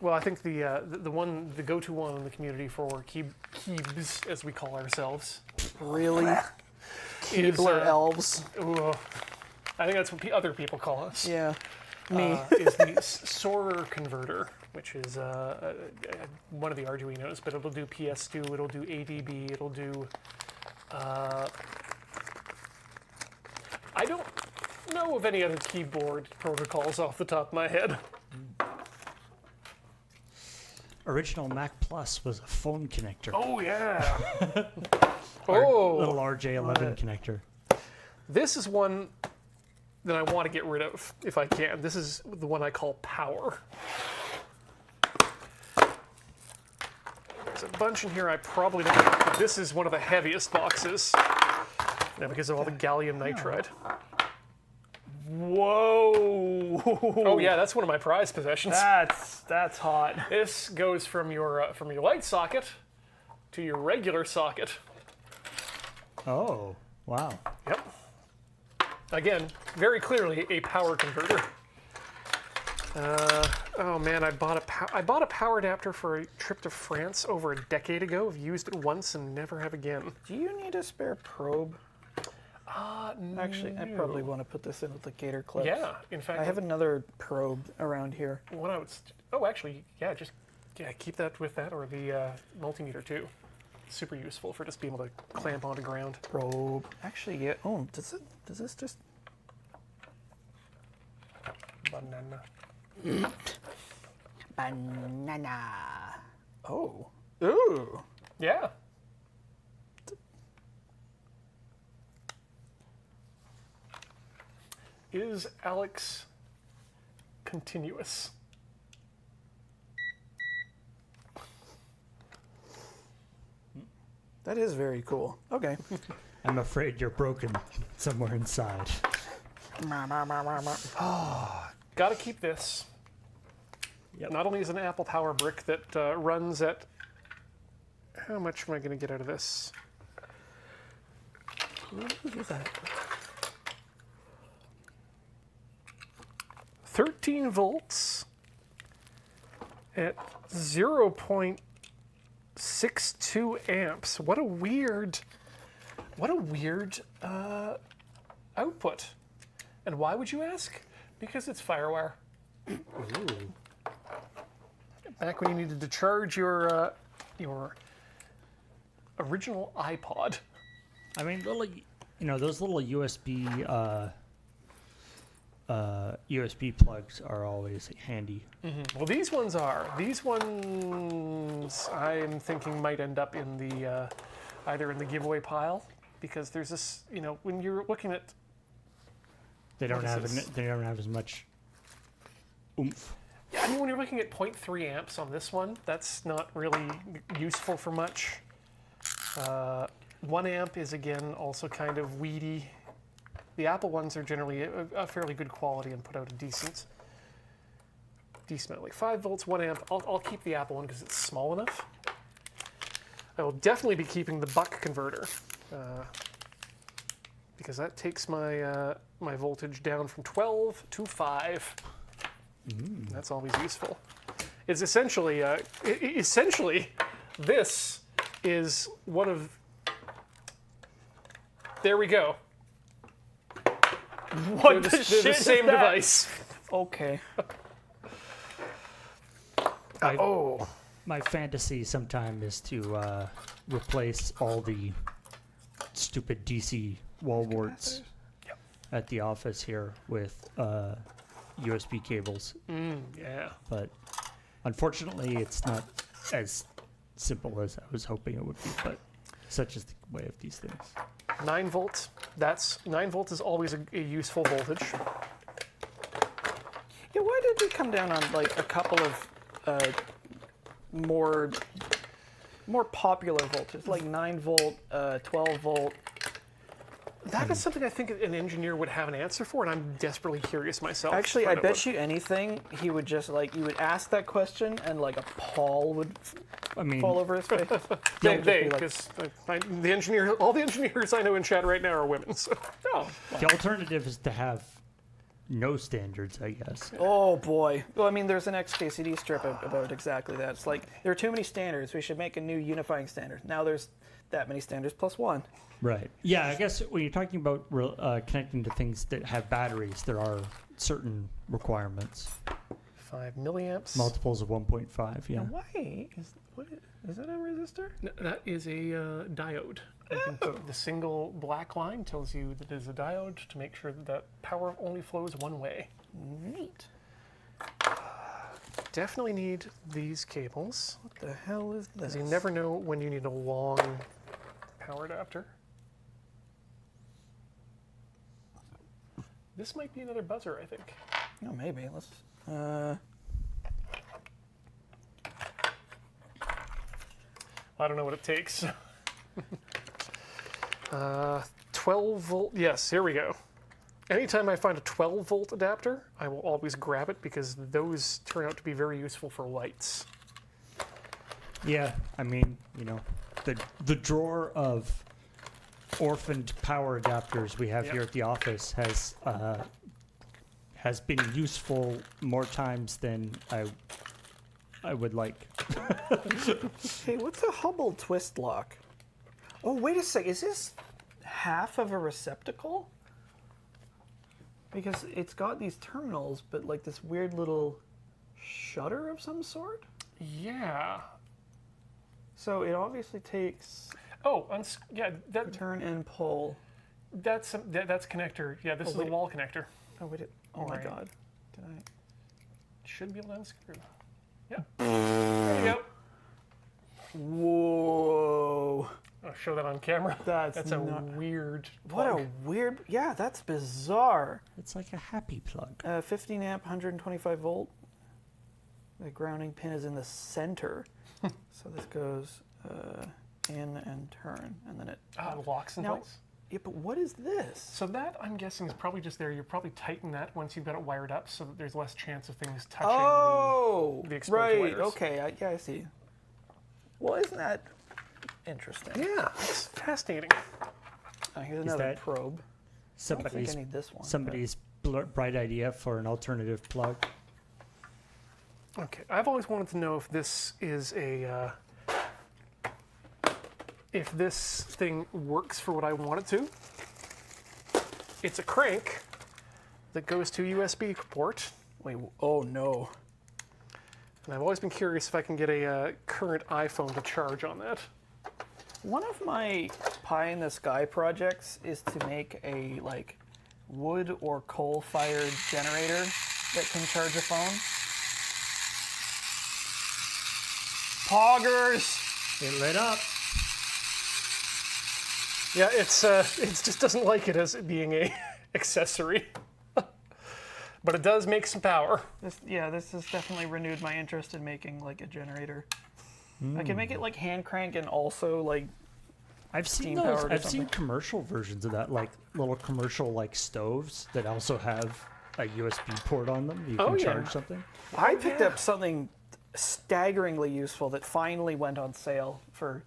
Well, I think the go-to one in the community for keebs, as we call ourselves, Really? is Keebler elves. ooh, I think that's what other people call us. Yeah. Me. Is the Soarer converter, which is one of the Arduinos, but it'll do PS2, it'll do ADB, it'll do. I don't know of any other keyboard protocols off the top of my head. Original Mac Plus was a phone connector. Oh yeah. Little RJ11 connector. This is one that I want to get rid of if I can. This is the one I call Power. There's a bunch in here I probably don't. But this is one of the heaviest boxes. Because of all the gallium nitride. Whoa. Oh yeah, that's one of my prized possessions. That's hot. This goes from your light socket to your regular socket. Oh, wow. Yep. Again, very clearly a power converter. Oh man, I bought a power adapter for a trip to France over a decade ago. I've used it once and never have again. Do you need a spare probe? Actually, I probably want to put this in with the gator clips. Yeah, in fact, I have another probe around here. When I was, oh, actually, yeah, keep that with that or the multimeter too. Super useful for just being able to clamp onto ground. Probe. Actually, yeah. Oh, does this just? Banana. Banana. Oh. Ooh. Yeah. Is Alex continuous? That is very cool. Okay. I'm afraid you're broken somewhere inside. Gotta keep this. Yep. Not only is it an Apple Power brick that runs at... How much am I going to get out of this? What is that? 13 volts at 0.62 amps. What a weird output. And why would you ask? Because it's FireWire. Ooh. Back when you needed to charge your original iPod. I mean, those little USB plugs are always handy. Mm-hmm. Well, these ones I'm thinking might end up in the either in the giveaway pile, because there's this, when you're looking at they don't have as much oomph. Yeah, I mean, when you're looking at 0.3 amps on this one, that's not really useful for much. 1 amp is again also kind of weedy. The Apple ones are generally a fairly good quality and put out a decent like 5 volts, 1 amp. I'll keep the Apple one because it's small enough. I will definitely be keeping the buck converter because that takes my my voltage down from 12 to 5. That's always useful. It's essentially this is one of. There we go. What They're the the shit is same that? device. Okay. My fantasy sometime is to replace all the stupid DC wall warts at the office here with USB cables. Yeah. But unfortunately, it's not as simple as I was hoping it would be. But such is the way of these things. 9 volts. 9 volts is always a useful voltage. Yeah, why did we come down on like a couple of more popular voltages, like 9 volt, 12 volt? That is something I think an engineer would have an answer for, and I'm desperately curious myself. Actually, I bet you anything he would just you would ask that question and like a pall would fall over his face. Because all the engineers I know in chat right now are women. So. Oh, The alternative is to have no standards, I guess. Oh boy. Well, I mean, there's an XKCD strip about exactly that. It's like there are too many standards. We should make a new unifying standard. Now there's that many standards plus one. Right. Yeah, I guess when you're talking about connecting to things that have batteries, there are certain requirements. 5 milliamps. Multiples of 1.5, yeah. Now why is that a resistor? No, that is a diode. The single black line tells you that it is a diode to make sure that that power only flows one way. Neat. Definitely need these cables, What the hell is this? because you never know when you need a long power adapter. This might be another buzzer, I think. Oh, maybe. Let's. I don't know what it takes. 12 volt, yes, here we go. Anytime I find a 12 volt adapter, I will always grab it because those turn out to be very useful for lights. Yeah, I mean, you know, the drawer of orphaned power adapters we have Yep. here at the office has been useful more times than I would like. Hey, what's a Hubble twist lock? Oh, wait a sec. Is this half of a receptacle? Because it's got these terminals, but like this weird little shutter of some sort. Yeah. So it obviously takes Oh, yeah, turn and pull. that's connector. Yeah, this is a wait. wall connector. Oh, wait. Oh my Right. God. Did I? Should be able to unscrew. Yeah. There you go. Whoa. I'll show that on camera. That's a not- weird What plug. a weird. Yeah, that's bizarre. It's like a happy plug. 15 amp, 125 volt. The grounding pin is in the center. So this goes in and turn, and then it. Locks in Now- place. Yeah, but what is this? So that, I'm guessing, is probably just there. You probably tighten that once you've got it wired up so that there's less chance of things touching the exposed right. wires. Okay, I see. Well, isn't that interesting? Yeah, it's fascinating. Here's another that probe. I think Somebody's I need this one. somebody's bright idea for an alternative plug. Okay, I've always wanted to know if this is if this thing works for what I want it to. It's a crank that goes to a USB port, Wait. Oh no. and I've always been curious if I can get a current iPhone to charge on that. One of my pie in the sky projects is to make a like wood or coal-fired generator that can charge a phone. Poggers! It lit up. Yeah, it just doesn't like it as it being a accessory, but it does make some power. This has definitely renewed my interest in making like a generator. I can make it like hand crank and also like I've seen steam those. powered or I've seen something. commercial versions of that, like little commercial like stoves that also have a USB port on them. You Oh, can yeah. charge something. I picked up something staggeringly useful that finally went on sale for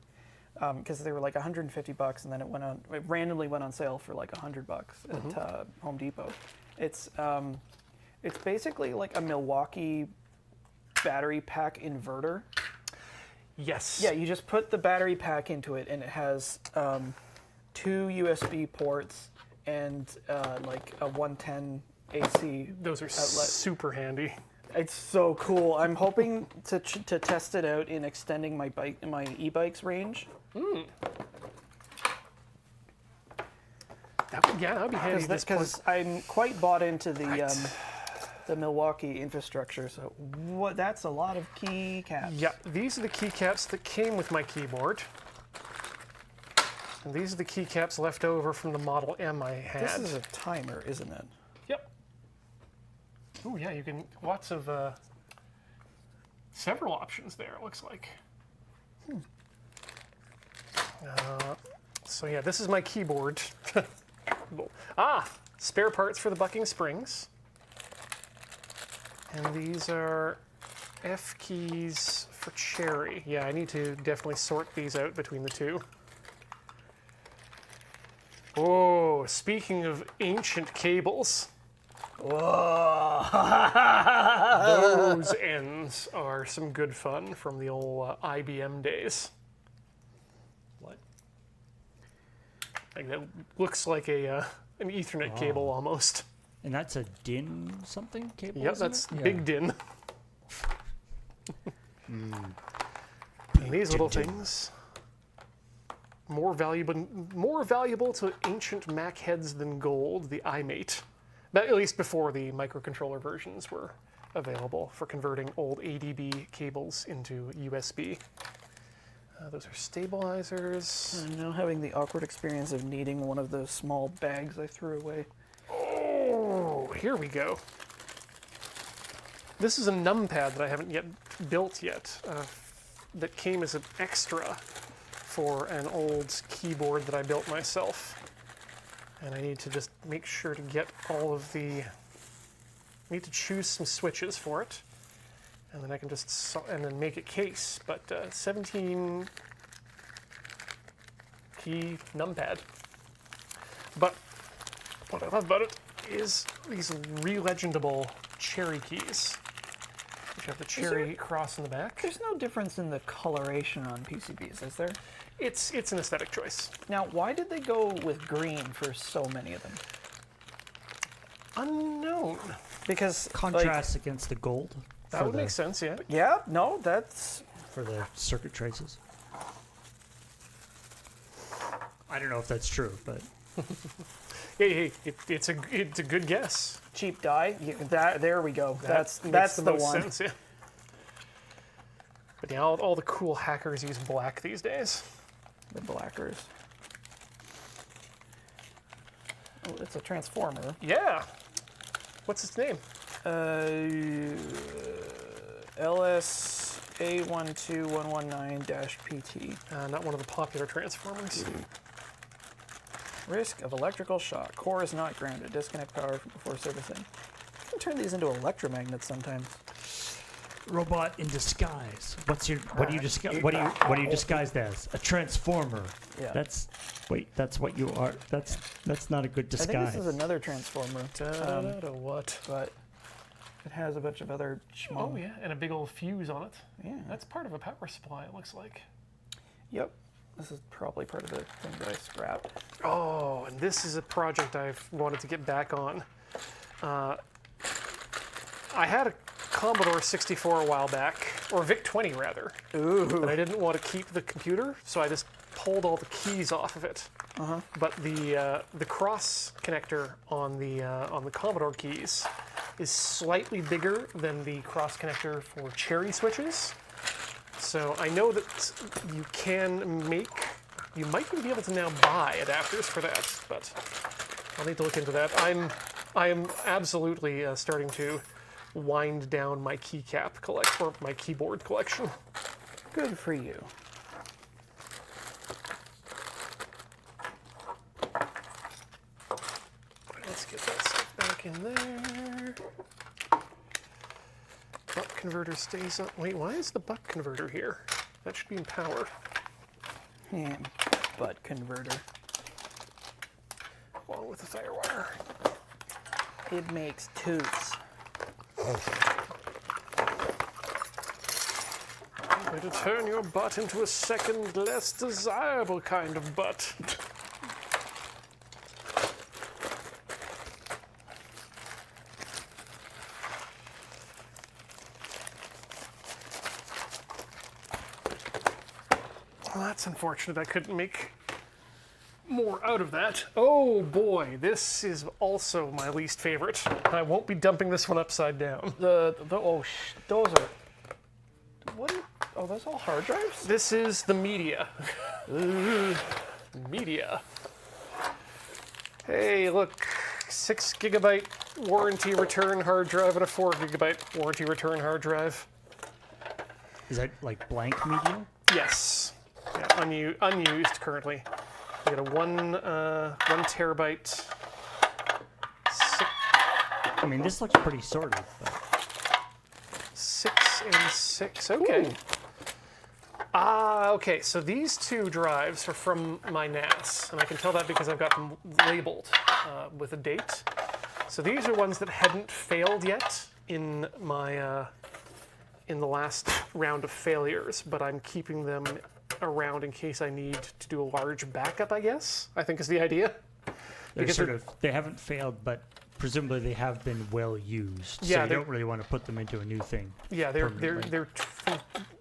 because they were like $150, and then it randomly went on sale for like $100 at Home Depot. It's basically like a Milwaukee battery pack inverter. Yes. Yeah, you just put the battery pack into it, and it has 2 USB ports and like a 110 AC. Those are super handy. It's so cool. I'm hoping to test it out in extending my e-bike's range. That would be handy. Because I'm quite bought into the Milwaukee infrastructure. So that's a lot of keycaps. Yeah, these are the keycaps that came with my keyboard. And these are the keycaps left over from the Model M I had. This is a timer, isn't it? Yep. Oh yeah, you can lots of several options there. It looks like. So yeah, this is my keyboard. Spare parts for the bucking springs. And these are F keys for Cherry. Yeah, I need to definitely sort these out between the two. Oh, speaking of ancient cables, Those ends are some good fun from the old IBM days. What? Like that looks like an Ethernet cable almost. And that's a DIN something cable? Yep, isn't that's it? big DIN. And these little things, more valuable to ancient Mac heads than gold, the iMate. But at least before the microcontroller versions were available for converting old ADB cables into USB. Those are stabilizers. I'm now having the awkward experience of needing one of those small bags I threw away. Oh, here we go. This is a numpad that I haven't yet built yet, that came as an extra for an old keyboard that I built myself. And I need to just make sure to get all of the... I need to choose some switches for it. And then I can just and then make a case. But 17 key numpad. But what I love about it is these re-legendable cherry keys, which have the cherry cross in the back. There's no difference in the coloration on PCBs, is there? It's an aesthetic choice. Now, why did they go with green for so many of them? Unknown. Because Contrast against the gold. That for would the- make sense, yeah. yeah, no, that's For the circuit traces. I don't know if that's true, but Hey, it's a good guess. cheap dye. There we go. That That's makes the most one. sense, yeah. But yeah, all the cool hackers use black these days. The blackers. Oh, it's a transformer. Yeah. What's its name? LSA12119-PT. Not one of the popular transformers. Risk of electrical shock. Core is not grounded. Disconnect power before servicing. You can turn these into electromagnets sometimes. robot in disguise. What do you disguised as? A transformer. Yeah. That's what you are. That's not a good I disguise. think this is another transformer, What? but it has a bunch of other schmo. Oh yeah, and a big old fuse on it. Yeah. That's part of a power supply, it looks like. Yep. This is probably part of the thing that I scrapped. Oh, and this is a project I've wanted to get back on. I had a Commodore 64 a while back, or VIC-20 rather. Ooh. But I didn't want to keep the computer, so I just pulled all the keys off of it. But the cross connector on the Commodore keys is slightly bigger than the cross connector for Cherry switches. So I know that you might even be able to now buy adapters for that, but I'll need to look into that. I am absolutely starting to wind down my keycap or my keyboard collection. Good for you. Let's get that stuff back in there. Buck converter stays up. Wait, why is the buck converter here? That should be in power. Butt converter. Along with the firewire. It makes toots. Way to turn your butt into a second, less desirable kind of butt. Well, that's unfortunate. I couldn't make more out of that. Oh boy, this is also my least favorite. I won't be dumping this one upside down. Those are. What? Oh, those all hard drives? This is the media. Media. Hey, look, 6 gigabyte warranty return hard drive and a 4 gigabyte warranty return hard drive. Is that like blank media? Yes. Yeah, unused currently. I got a 1 terabyte. I mean, this looks pretty sorted. But 6 and 6. Okay. Okay. So these two drives are from my NAS, and I can tell that because I've got them labeled with a date. So these are ones that hadn't failed yet in my in the last round of failures, but I'm keeping them around in case I need to do a large backup, I guess, I think is the idea. They haven't failed, but presumably they have been well used. Yeah, so you don't really want to put them into a new thing. Yeah, they're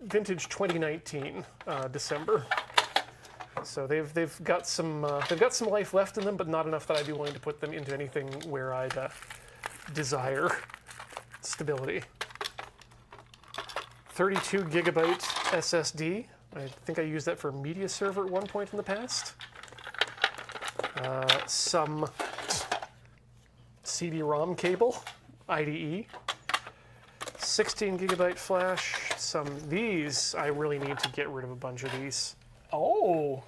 vintage 2019 December. So they've got some life left in them, but not enough that I'd be willing to put them into anything where I'd desire stability. 32 gigabyte SSD. I think I used that for a media server at one point in the past. Some CD-ROM cable, IDE. 16 gigabyte flash. These, I really need to get rid of a bunch of these. Oh.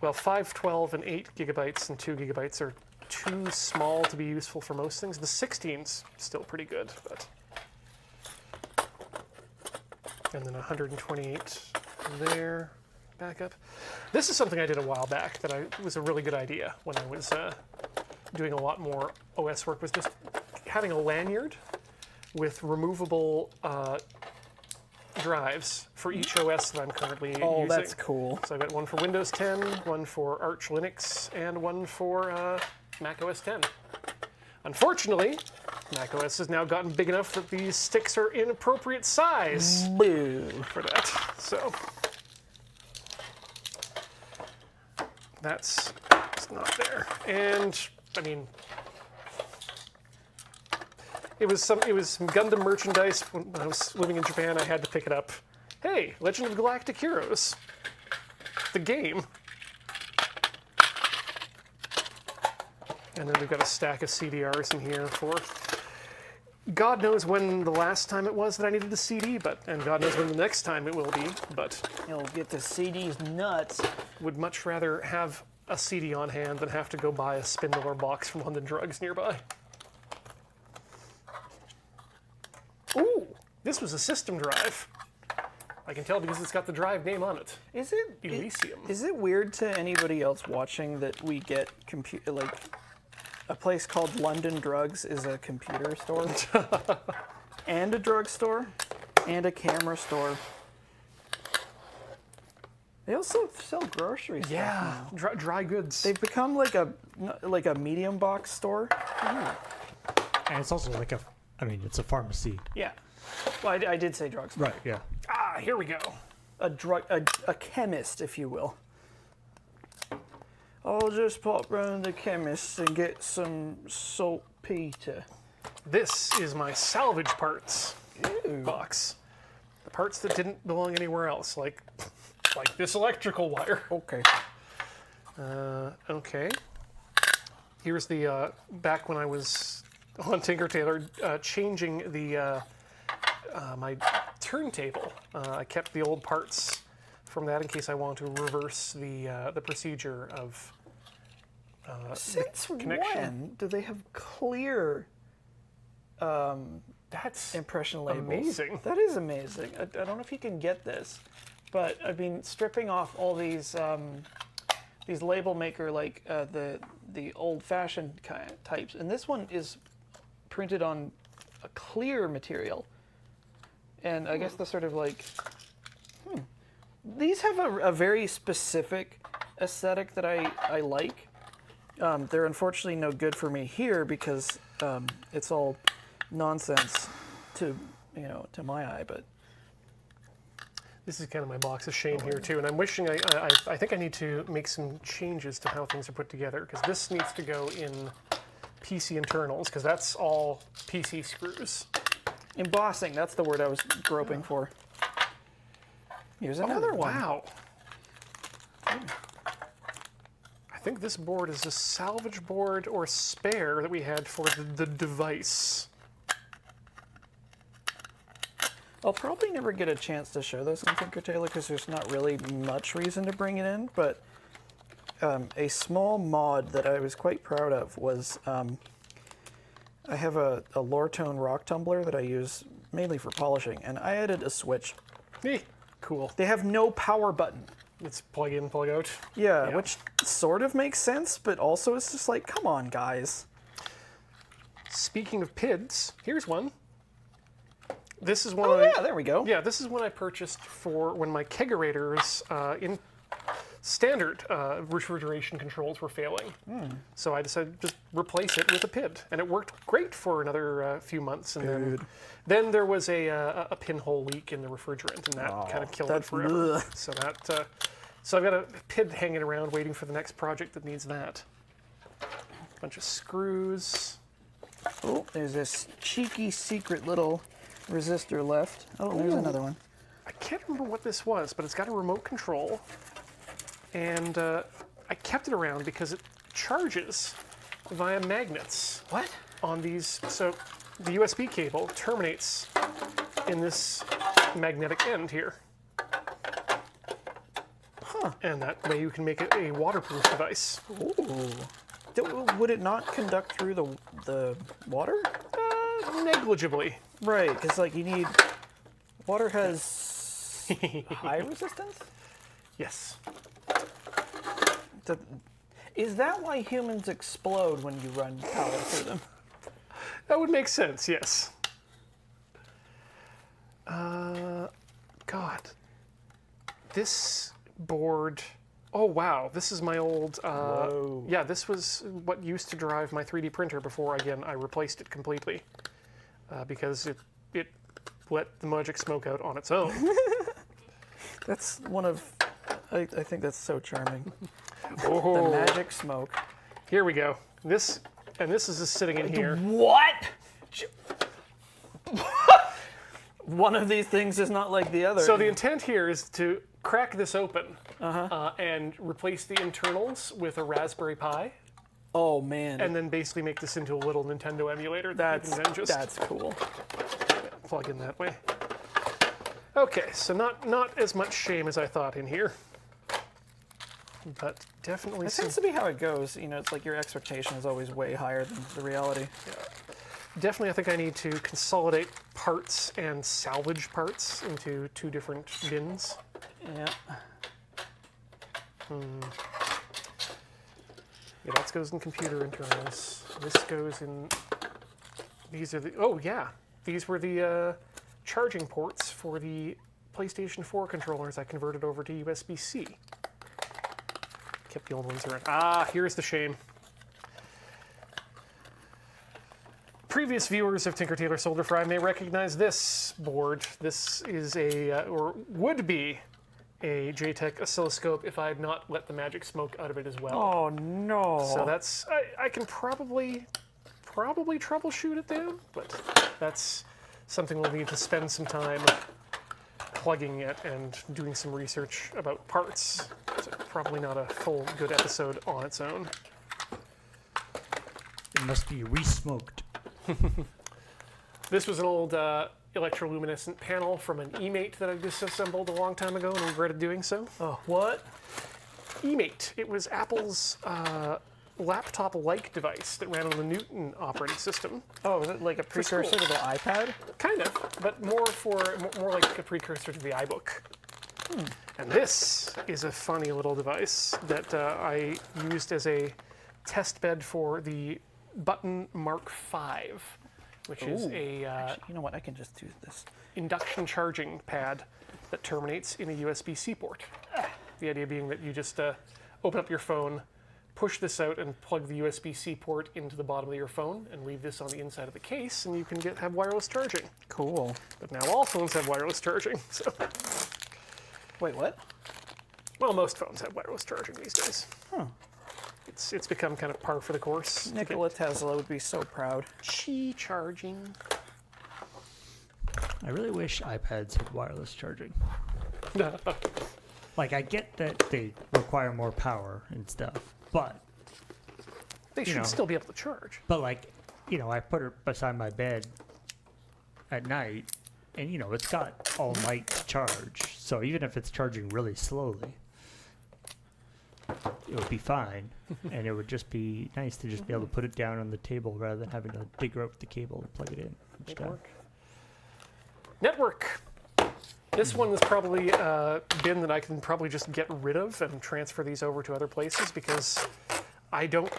Well, 512 and 8 gigabytes and 2 gigabytes are too small to be useful for most things. The 16's still pretty good, but... And then 128 there, backup. This is something I did a while back that was a really good idea when I was doing a lot more OS work, was just having a lanyard with removable drives for each OS that I'm currently using. Oh, that's cool. So I've got one for Windows 10, one for Arch Linux, and one for Mac OS 10. Unfortunately, Mac OS has now gotten big enough that these sticks are inappropriate size for that. So that's not there. And I mean, it was some Gundam merchandise. When I was living in Japan, I had to pick it up. Hey, Legend of Galactic Heroes, the game. And then we've got a stack of CDRs in here for God knows when the last time it was that I needed a CD, and God knows when the next time it will be, but You'll get the CDs nuts. would much rather have a CD on hand than have to go buy a spindle or box from London Drugs nearby. Ooh, this was a system drive. I can tell because it's got the drive name on it. Is it Elysium. Is it weird to anybody else watching that we get a place called London Drugs is a computer store and a drugstore and a camera store? They also sell grocery stuff Yeah, now. dry goods. They've become like a medium box store. And it's also it's a pharmacy. Yeah. Well, I did say drugstore. Right, yeah. Here we go. A chemist, if you will. I'll just pop round the chemist and get some saltpeter. This is my salvage parts Ew. box. The parts that didn't belong anywhere else, like this electrical wire. Okay. Okay. Here's the back when I was on Tinker Tailor changing the my turntable. I kept the old parts from that in case I want to reverse the procedure of Since connection. when do they have clear That's impression labels? amazing. That is amazing. I don't know if you can get this, but I've been stripping off all these label maker the old-fashioned kind of types, and this one is printed on a clear material. And I guess the sort of these have a very specific aesthetic that I like. They're unfortunately no good for me here because it's all nonsense to my eye. But This is kind of my box of shame here too, and I'm wishing I think I need to make some changes to how things are put together, because this needs to go in PC internals, because that's all PC screws. embossing, that's the word I was groping for. Here's another one. Wow. I think this board is a salvage board or spare that we had for the device. I'll probably never get a chance to show this on Tinker Tailor because there's not really much reason to bring it in, but a small mod that I was quite proud of was I have a Lortone rock tumbler that I use mainly for polishing, and I added a switch. Cool. They have no power button. It's plug in, plug out. Yeah, which sort of makes sense, but also it's just like, come on, guys. speaking of PIDs, here's one. This is one. Oh yeah, there we go. Yeah, this is one I purchased for when my kegerators in standard refrigeration controls were failing. So I decided to just replace it with a PID, and it worked great for another few months. And then there was a pinhole leak in the refrigerant, and that kind of killed it forever. So that so I've got a PID hanging around waiting for the next project that needs that. Bunch of screws. Oh, there's this cheeky secret little resistor left. Oh, there's another one. I can't remember what this was, but it's got a remote control. And I kept it around because it charges via magnets. What? On these. So the USB cable terminates in this magnetic end here. Huh. And that way you can make it a waterproof device. Ooh. Would it not conduct through the water? Negligibly. Right, because like you need... Water has high resistance? Yes. Is that why humans explode when you run power through them? That would make sense, yes. God. This board... Oh, wow. This is my old... yeah, this was what used to drive my 3D printer before, again, I replaced it completely. Because it let the magic smoke out on its own. That's one of... I think that's so charming. Oh. The magic smoke. Here we go. This is just sitting in here. What? One of these things is not like the other. So the intent here is to crack this open and replace the internals with a Raspberry Pi. Oh man. And then basically make this into a little Nintendo emulator that's you can then just that's cool. plug in that way. Okay, so not as much shame as I thought in here. But definitely It seems to be how it goes. You know, it's like your expectation is always way higher than the reality. Definitely, I think I need to consolidate parts and salvage parts into 2 different bins. Yeah. Yeah, that goes in computer internals. This goes in... These are the... Oh, yeah. These were the charging ports for the PlayStation 4 controllers I converted over to USB-C. Kept the old ones around. Ah, here's the shame. Previous viewers of Tinker Tailor Solder Fry may recognize this board. This is or would be, a JTEC oscilloscope if I had not let the magic smoke out of it as well. Oh no. So that's, I can probably troubleshoot it down, but that's something we'll need to spend some time plugging it and doing some research about parts. So probably not a full good episode on its own. It must be re-smoked. This was an old electroluminescent panel from an eMate that I disassembled a long time ago and regretted doing so. Oh, what? eMate. It was Apple's laptop-like device that ran on the Newton operating system. Oh, is it like a precursor to the iPad? Kind of, but more like a precursor to the iBook. And this is a funny little device that I used as a test bed for the Button Mark V, which is a Actually, you know what? I can just do this. induction charging pad that terminates in a USB-C port. The idea being that you just open up your phone, push this out, and plug the USB-C port into the bottom of your phone, and leave this on the inside of the case, and you can have wireless charging. Cool. But now all phones have wireless charging, so... Wait, what? Well, most phones have wireless charging these days. Huh. It's become kind of par for the course. Nikola Tesla would be so proud. Qi charging. I really wish iPads had wireless charging. Like, I get that they require more power and stuff, but... They should still be able to charge. But, like, you know, I put it beside my bed at night, and, you know, it's got all night to charge. So even if it's charging really slowly, it would be fine. And it would just be nice to just be able to put it down on the table rather than having to dig out the cable and plug it in each time. Network. This one is probably a bin that I can probably just get rid of and transfer these over to other places because I don't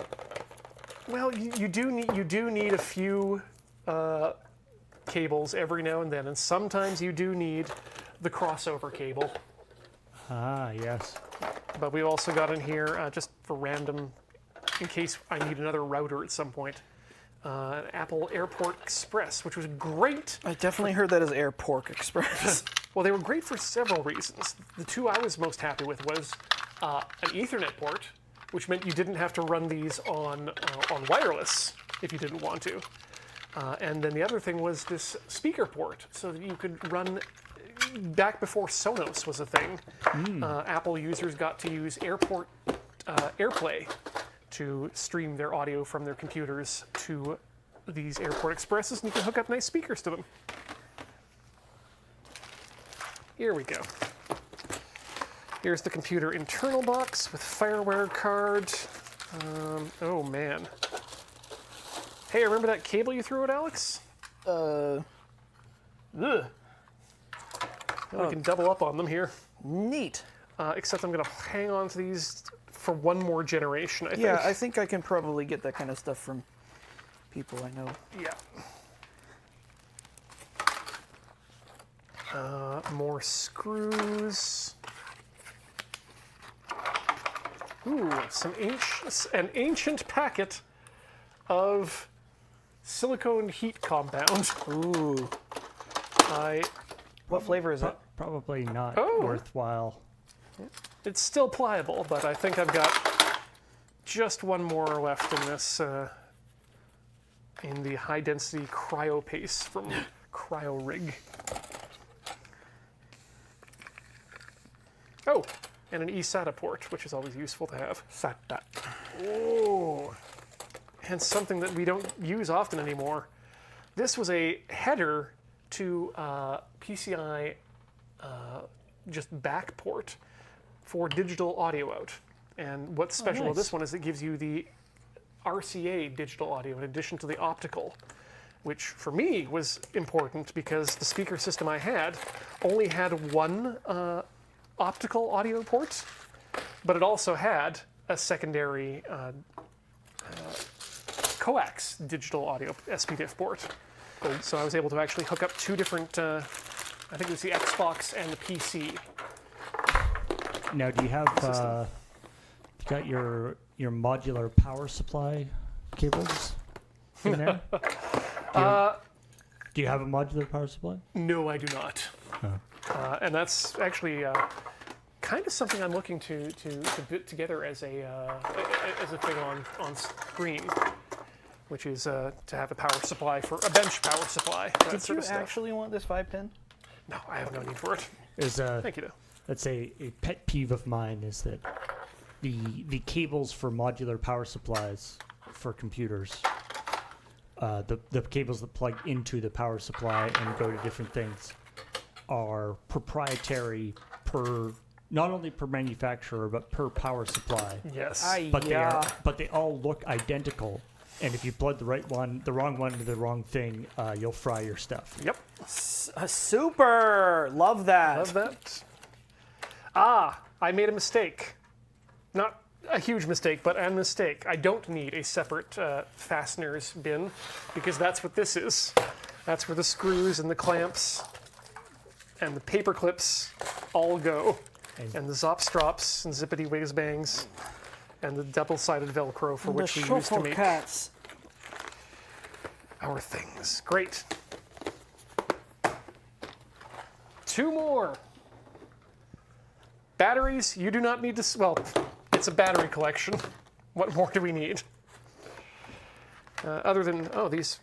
Well, you do need a few cables every now and then, and sometimes you do need the crossover cable. Ah, yes. But we also got in here, just for random, in case I need another router at some point, an Apple Airport Express, which was great. I definitely heard that as Airport Express. Well, they were great for several reasons. The two I was most happy with was an Ethernet port, which meant you didn't have to run these on wireless if you didn't want to. And then the other thing was this speaker port, so that you could run. Back before Sonos was a thing, Apple users got to use AirPlay to stream their audio from their computers to these Airport Expresses, and you can hook up nice speakers to them. Here we go. Here's the computer internal box with FireWire card. Oh man. Hey, remember that cable you threw at Alex? Ugh. We can double up on them here. Neat. Except I'm going to hang on to these for one more generation, I think. Yeah, I think I can probably get that kind of stuff from people I know. Yeah. More screws. Ooh, an ancient packet of silicone heat compound. Ooh. What flavor is it? Probably not Oh. worthwhile. It's still pliable, but I think I've got just one more left in this, in the high-density cryo paste from CryoRig. Oh, and an eSATA port, which is always useful to have. SATA. Oh, and something that we don't use often anymore. This was a header to PCI just back port for digital audio out. And what's special about this one is it gives you the RCA digital audio in addition to the optical, which for me was important because the speaker system I had only had one optical audio port, but it also had a secondary coax digital audio SPDIF port. So I was able to actually hook up two different, I think it was the Xbox and the PC. Now, do you have got your modular power supply cables in there? Do you have a modular power supply? No, I do not. Oh. And that's actually kind of something I'm looking to put together as a thing on screen, which is to have a power supply for a bench power supply. Did you actually want this 5-pin? No, I have no need for it. Thank you, though. That's a pet peeve of mine is that the cables for modular power supplies for computers, the cables that plug into the power supply and go to different things, are proprietary per not only per manufacturer but per power supply. Yes. But they all look identical. And if you plug the wrong one to the wrong thing, you'll fry your stuff. Yep. Super! Love that. Love that. Ah, I made a mistake. Not a huge mistake, but a mistake. I don't need a separate fasteners bin because that's what this is. That's where the screws and the clamps and the paper clips all go. And the zop strops and zippity whiz bangs and the double-sided Velcro for which we use to make cats. our things. Great. Two more. Batteries, you do not need to, well, it's a battery collection. What more do we need? Other than, these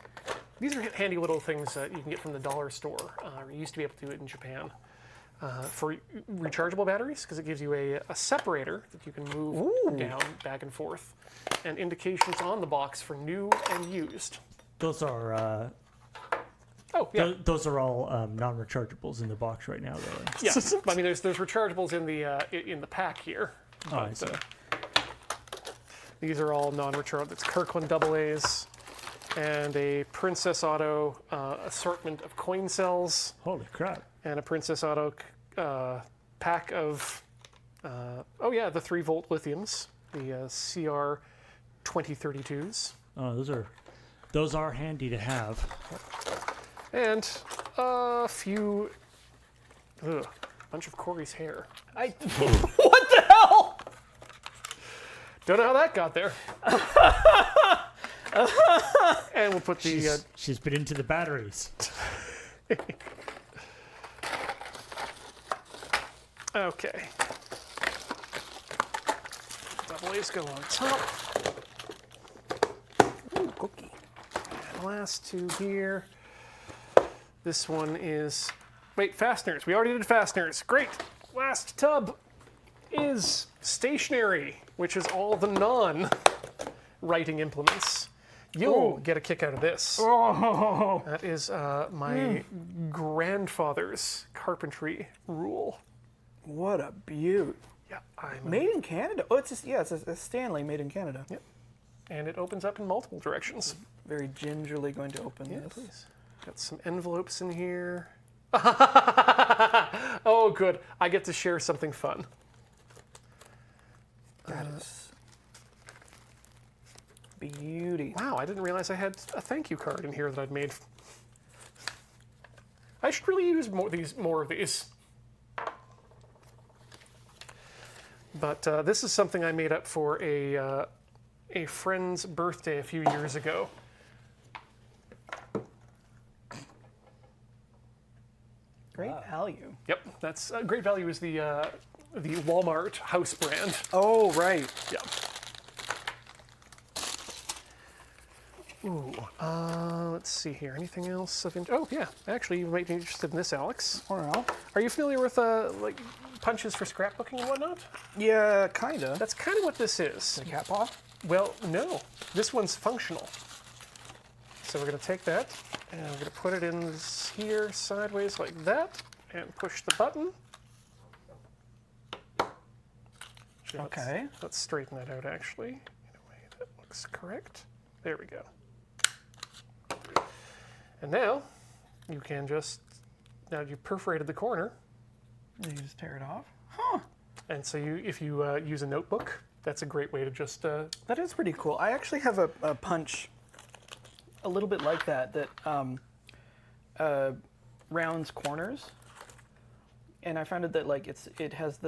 are handy little things that you can get from the dollar store. You used to be able to do it in Japan. For rechargeable batteries, because it gives you a separator that you can move down, back and forth, and indications on the box for new and used. Those are those are all non-rechargeables in the box right now, though. Yeah, I mean there's rechargeables in the pack here. Oh, I see. These are all non-rechargeable. It's Kirkland AA's and a Princess Auto assortment of coin cells. Holy crap! And a Princess Auto pack of, the 3-volt lithiums, the CR 2032s. Oh, those are handy to have. And a few, bunch of Corey's hair. What the hell? Don't know how that got there. And we'll put the... She's been into the batteries. Okay. Double A's go on top. Ooh, cookie. And last two here. This one is... Wait, fasteners. We already did fasteners. Great. Last tub is stationary, which is all the non-writing implements. You'll get a kick out of this. Oh. That is my grandfather's carpentry rule. What a beaut. Yeah, Made in Canada. Oh, it's a Stanley made in Canada. Yep. And it opens up in multiple directions. Very gingerly going to open Yeah, this. please. Got some envelopes in here. Oh, good. I get to share something fun. That is beauty. Wow, I didn't realize I had a thank you card in here that I'd made. I should really use more of these. But this is something I made up for a friend's birthday a few years ago. Great value. Yep, that's Great Value is the Walmart house brand. Oh, right. Yeah. Ooh, let's see here. Anything else of oh yeah, actually you might be interested in this, Alex. I don't know. Are you familiar with like punches for scrapbooking and whatnot? Yeah, kinda. That's kind of what this is. The cat paw? Well, no, this one's functional. So we're going to take that and we're going to put it in here sideways like that and push the button. Actually, Okay. Let's straighten that out actually in a way that looks correct. There we go. And now you can now you perforated the corner. You just tear it off? Huh. And so if you use a notebook, that's a great way to just... That is pretty cool. I actually have a punch a little bit like that rounds corners. And I found it that like it has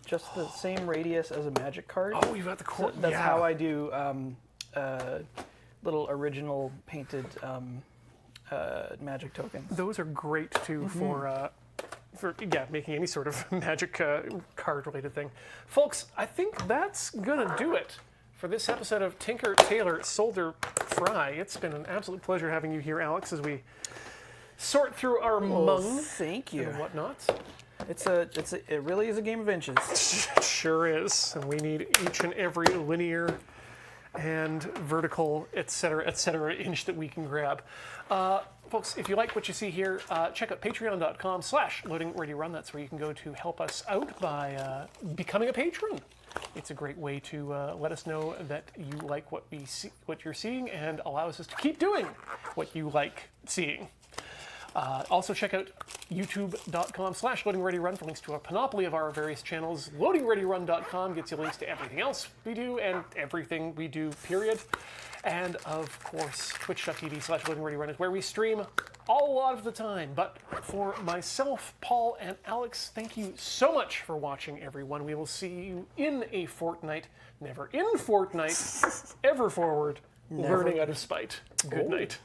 just the same radius as a magic card. Oh, you've got the corner. So that's how I do little original painted magic tokens. Those are great too for making any sort of magic card related thing. Folks, I think that's gonna do it for this episode of Tinker, Tailor, Solder, Fry. It's been an absolute pleasure having you here, Alex, as we sort through our mung Thank you. and whatnot. It really is a game of inches. It sure is, and we need each and every linear and vertical, etc., inch that we can grab. Folks, if you like what you see here, check out patreon.com/loadingreadyrun. That's where you can go to help us out by becoming a patron. It's a great way to let us know that you like what you're seeing, and allows us to keep doing what you like seeing. Also check out youtube.com/loadingreadyrun for links to a panoply of our various channels. Loadingreadyrun.com gets you links to everything else we do and everything we do, period. And of course, twitch.tv/loadingreadyrun is where we stream a lot of the time. But for myself, Paul, and Alex, thank you so much for watching, everyone. We will see you in a fortnight. Never in fortnight, ever forward, learning out of spite. Good night.